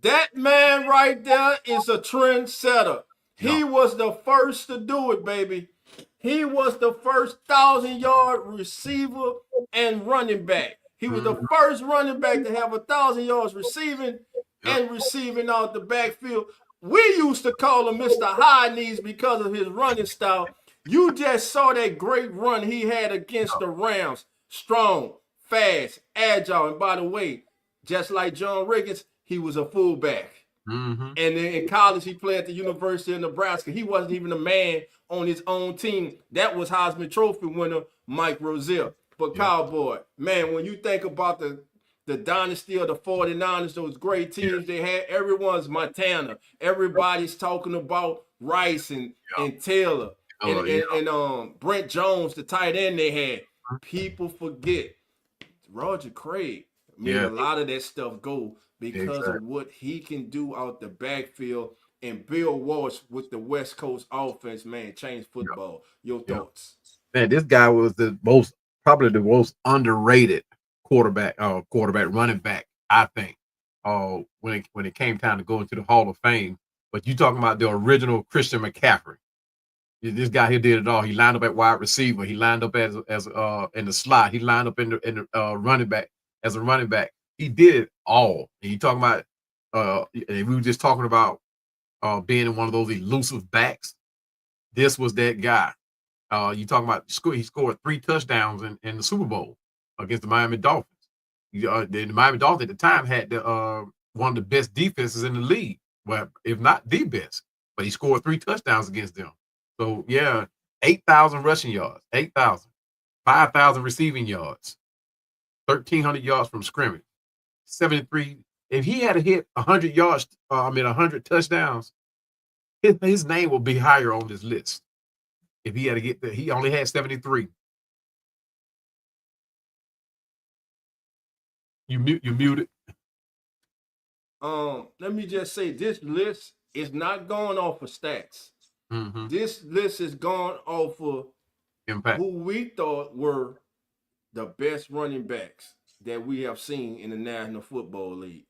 That man right there is a trendsetter. He was the first to do it, baby. He was the first 1,000-yard receiver and running back. He was the first running back to have 1,000 yards receiving and receiving out the backfield. We used to call him Mr. High Knees because of his running style. You just saw that great run he had against the Rams. Strong, fast, agile. And by the way, just like John Riggins, he was a fullback. And then in college, he played at the University of Nebraska. He wasn't even a man on his own team. That was Heisman Trophy winner Mike Rozelle. But Cowboy, man, when you think about the dynasty of the 49ers, those great teams they had, everyone's Montana. Everybody's talking about Rice and Taylor and Brent Jones, the tight end they had. People forget Roger Craig made a lot of that stuff go because of what he can do out the backfield. And Bill Walsh with the West Coast offense, man, changed football. Your thoughts? Man, this guy was probably the most underrated quarterback, running back, I think. When it came time to go into the Hall of Fame. But you talking about the original Christian McCaffrey. This guy here did it all. He lined up at wide receiver. He lined up as in the slot. He lined up in the running back as a running back. He did it all. And you talking about we were just talking about being one of those elusive backs. This was that guy. You talking about he scored 3 touchdowns in the Super Bowl against the Miami Dolphins. The Miami Dolphins at the time had one of the best defenses in the league. Well, if not the best, but he scored 3 touchdowns against them. So 8,000 rushing yards, 8,000, 5,000 receiving yards, 1,300 yards from scrimmage, 73. If he had to hit 100 yards, 100 touchdowns, his name will be higher on this list. If he had to get there, he only had 73. You muted. Let me just say this list is not going off of stats. This list is gone off of impact, who we thought were the best running backs that we have seen in the National Football League.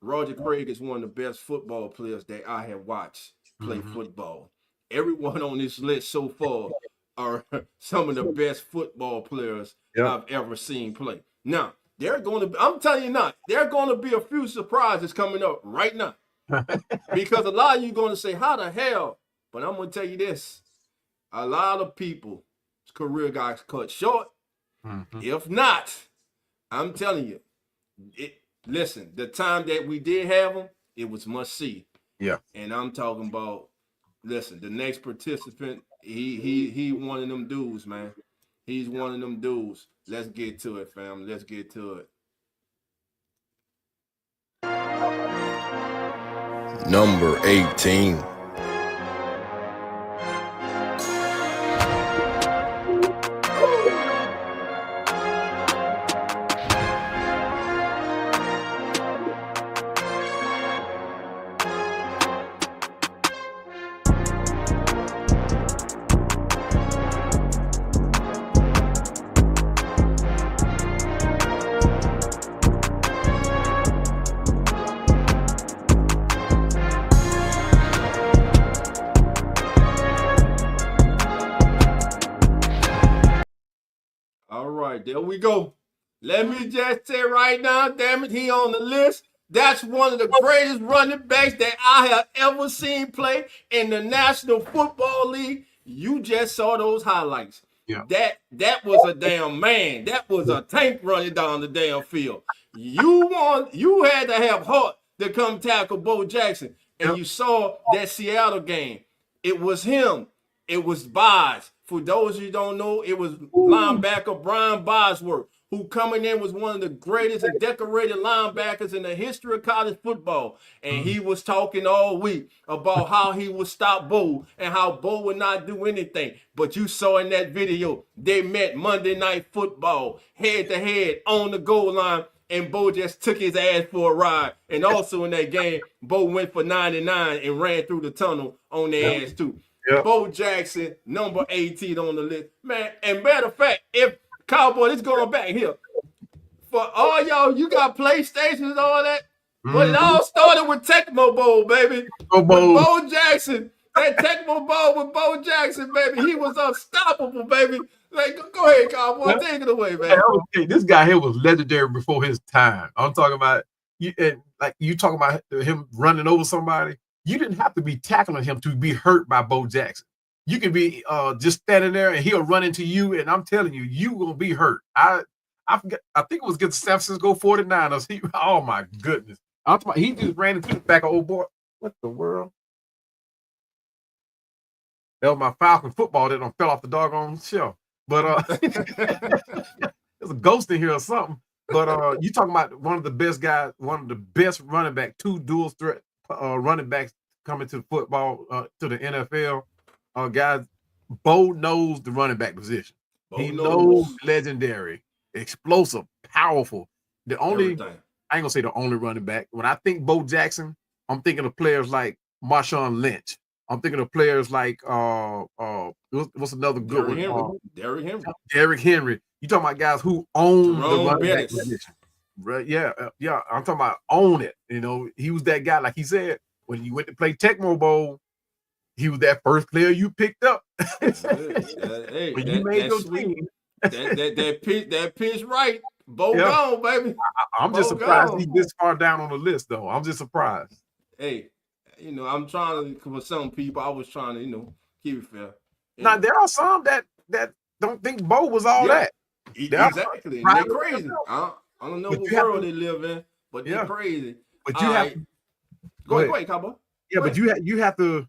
Roger Craig is one of the best football players that I have watched play football. Everyone on this list so far are some of the best football players I've ever seen play. Now, I'm telling you now, there are going to be a few surprises coming up right now. Because a lot of you are going to say, how the hell? But I'm going to tell you this. A lot of people's career got cut short. If not, I'm telling you, listen, the time that we did have him, it was must see. Yeah. And I'm talking about, listen, the next participant, he one of them dudes, man. He's one of them dudes. Let's get to it, fam. Let's get to it. Number 18. All right, there we go. Let me just say right now, damn it, he on the list. That's one of the greatest running backs that I have ever seen play in the National Football League. You just saw those highlights. Yeah. That was a damn man. That was a tank running down the damn field. You had to have heart to come tackle Bo Jackson. And Yep. you saw that Seattle game. It was him. It was Boz. For those who don't know, it was linebacker Brian Bosworth, who coming in was one of the greatest and decorated linebackers in the history of college football. And he was talking all week about how he would stop Bo and how Bo would not do anything. But you saw in that video, they met Monday Night Football, head to head on the goal line. And Bo just took his ass for a ride. And also in that game, Bo went for 99 and ran through the tunnel on their ass too. Yep. Bo Jackson, number 18 on the list. Man, and matter of fact, if Cowboy, it's going back here. For all y'all, you got PlayStations and all that. But it all started with Tecmo Bowl, baby. With Bo Jackson. That Tecmo Bowl with Bo Jackson, baby. He was unstoppable, baby. Like, go ahead, Cowboy. Take it away, man. Okay, this guy here was legendary before his time. I'm talking about you, and like you talking about him running over somebody. You didn't have to be tackling him to be hurt by Bo Jackson. You can be just standing there and he'll run into you, and I'm telling you, you gonna be hurt. I forget, I think it was against the San Francisco 49ers. Oh my goodness. I'm talking about, he just ran into the back of old boy. What the world? That was my Falcon football that fell off the doggone shelf. But there's a ghost in here or something. But you talking about one of the best guys, one of the best running back, two dual threat running backs coming to the football, to the NFL. Guys, Bo knows the running back position. He knows legendary, explosive, powerful. The only, Everything. I ain't gonna say the only running back. When I think Bo Jackson, I'm thinking of players like Marshawn Lynch. I'm thinking of players like what's another good one? Derrick Henry. You talking about guys who own the running back position. Right? Yeah. I'm talking about own it. You know, he was that guy, like he said, when you went to play Tecmo Bowl, he was that first player you picked up. When you made your team. That pitch right. Bo gone, baby. I'm just surprised he's this far down on the list, though. I'm just surprised. Hey, you know, I'm trying to, for some people, I was trying to, you know, keep it fair. Now, there are some that don't think Bo was all that. Exactly. They're crazy. I don't know what world they live in, but they're crazy. But you have to, go ahead, Cowboy. Yeah, but you have to.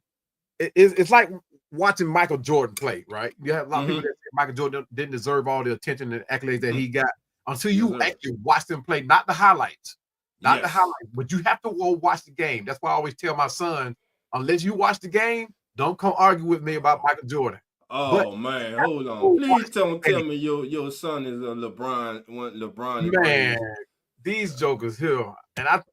It's like watching Michael Jordan play, right? You have a lot of people that say Michael Jordan didn't deserve all the attention and accolades that he got until you actually watch them play, not the highlights. Not the highlights, but you have to go watch the game. That's why I always tell my son, unless you watch the game, don't come argue with me about Michael Jordan. Oh man, hold on. Please don't tell me your son is a LeBron. Man, these jokers here, and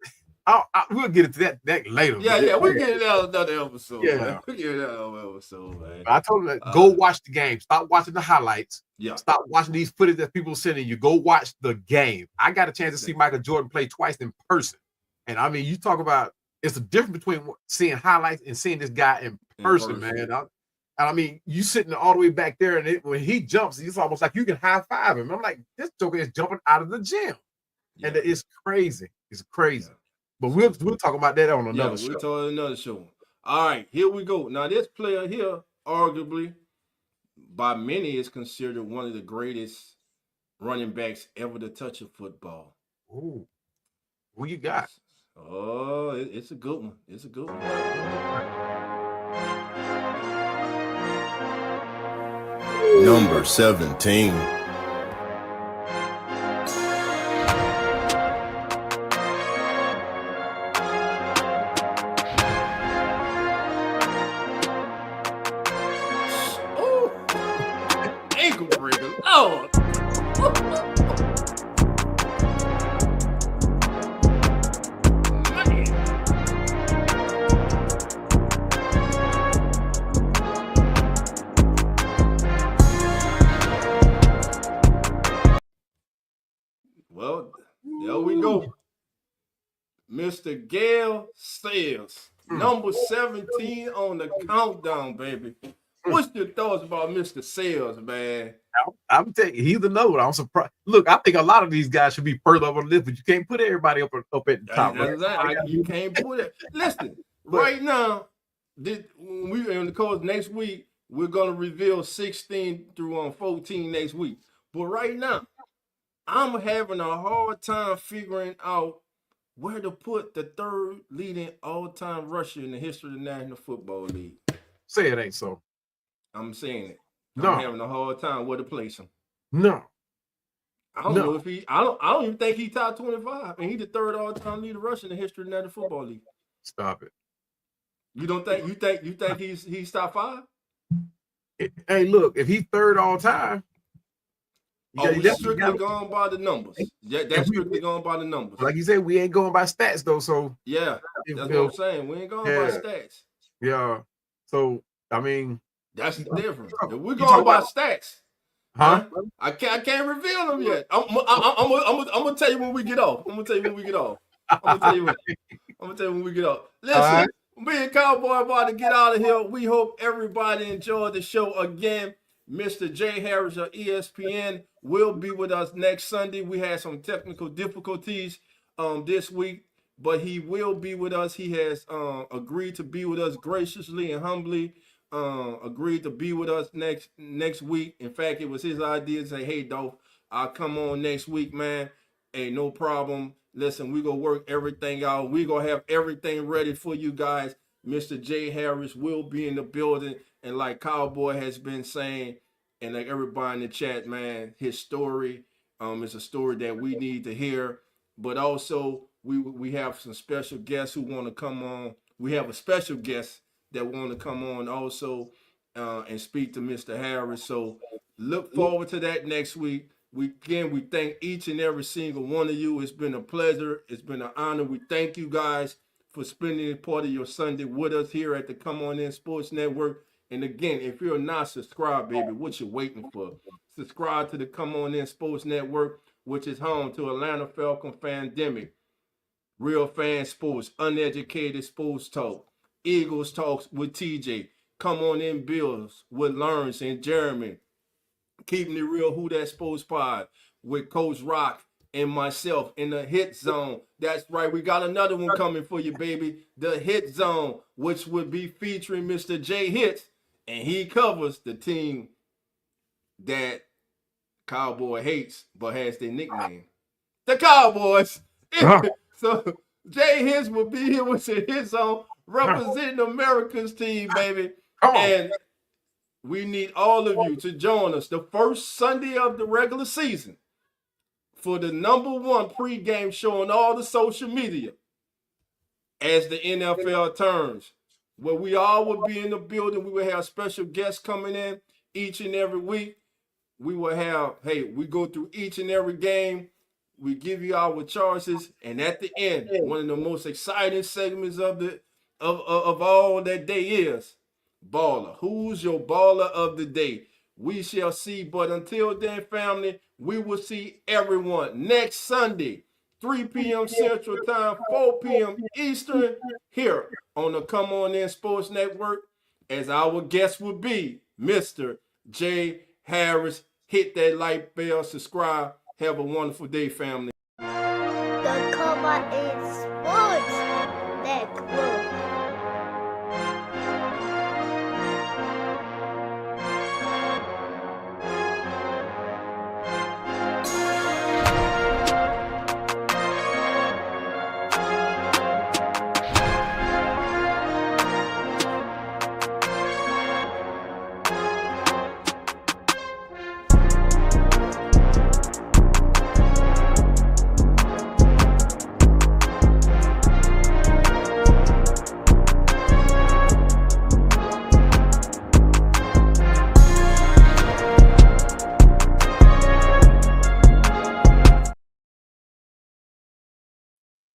we'll get into that later. Yeah, we'll get into another episode. Yeah, man. We'll get into another episode, man. I told him, go watch the game. Stop watching the highlights. Yeah. Stop watching these footage that people are sending you. Go watch the game. I got a chance to see Michael Jordan play twice in person. And I mean, you talk about, it's a difference between seeing highlights and seeing this guy in person, man. And I mean, you sitting all the way back there, and when he jumps, it's almost like you can high five him. I'm like, this joker is jumping out of the gym. Yeah. And it's crazy. It's crazy. Yeah. But we'll talk about that on another show. We'll talk on another show. All right, here we go. Now, this player here, arguably, by many, is considered one of the greatest running backs ever to touch a football. Ooh. Who you got? Oh, it's a good one. It's a good one. Number 17. Oh, ankle breaker. Oh. Well, there we go. Mr. Gale Sayers, number 17 on the countdown, baby. What's your thoughts about Mr. Sayers, man? I'm telling you, he's another one. I'm surprised. Look, I think a lot of these guys should be further up on the list, but you can't put everybody up at the top. Right? You can't put it. Listen, right now, when we in the course next week, we're gonna reveal 16 through 14 next week. But right now, I'm having a hard time figuring out where to put the third leading all-time rusher in the history of the National Football League. Say it ain't so. I'm saying it. No. I'm having a hard time where to place him. No. I don't know if he. I don't even think he top 25, and he's the third all-time leading rusher in the history of the National Football League. Stop it. You don't think? You think he's top 5? Hey, look, if he's third all time. We strictly going by the numbers. Yeah, that's strictly going by the numbers. Like you said, we ain't going by stats though. So yeah, that's what I'm saying. We ain't going by stats. Yeah. So I mean, that's different. If we're going by stats, huh? I can't reveal them yet. I'm gonna tell you when we get off. I'm gonna tell you when we get off. Listen, me and Cowboy about to get out of here. We hope everybody enjoyed the show again. Mr. Jay Harris of ESPN will be with us next Sunday. We had some technical difficulties this week, but he will be with us. He has agreed to be with us graciously and humbly. Agreed to be with us next week. In fact, it was his idea to say, "Hey, Dolph, I'll come on next week, man. Hey, no problem. Listen, we gonna work everything out. We gonna have everything ready for you guys." Mr. Jay Harris will be in the building, and like Cowboy has been saying, and like everybody in the chat, man, his story is a story that we need to hear. But also, we have some special guests who want to come on. We have a special guest that want to come on also and speak to Mr. Harris. So look forward to that next week. We thank each and every single one of you. It's been a pleasure. It's been an honor. We thank you guys for spending part of your Sunday with us here at the Come On In Sports Network. And again, if you're not subscribed, baby, what you waiting for? Subscribe to the Come On In Sports Network, which is home to Atlanta Falcon Fandemic, Real Fan Sports, Uneducated Sports Talk, Eagles Talks with TJ, Come On In Bills with Lawrence and Jeremy, Keeping It Real Who That Sports Pod with Coach Rock and myself in the Hit Zone. That's right, we got another one coming for you, baby. The Hit Zone, which would be featuring Mr. J Hits, and he covers the team that Cowboy hates but has their nickname, the Cowboys. So Jay Hits will be here with the Hit Zone representing America's team, baby. And we need all of you to join us the first Sunday of the regular season for the #1 pregame show on all the social media as the NFL turns, where we all will be in the building. We will have special guests coming in each and every week. We will have, we go through each and every game. We give you our choices, and at the end, one of the most exciting segments of all that day is Baller. Who's your baller of the day? We shall see. But until then, family, we will see everyone next Sunday, 3 p.m. Central Time, 4 p.m. Eastern, here on the Come On In Sports Network, as our guest will be Mr. Jay Harris. Hit that like bell, subscribe. Have a wonderful day, family. The Come On In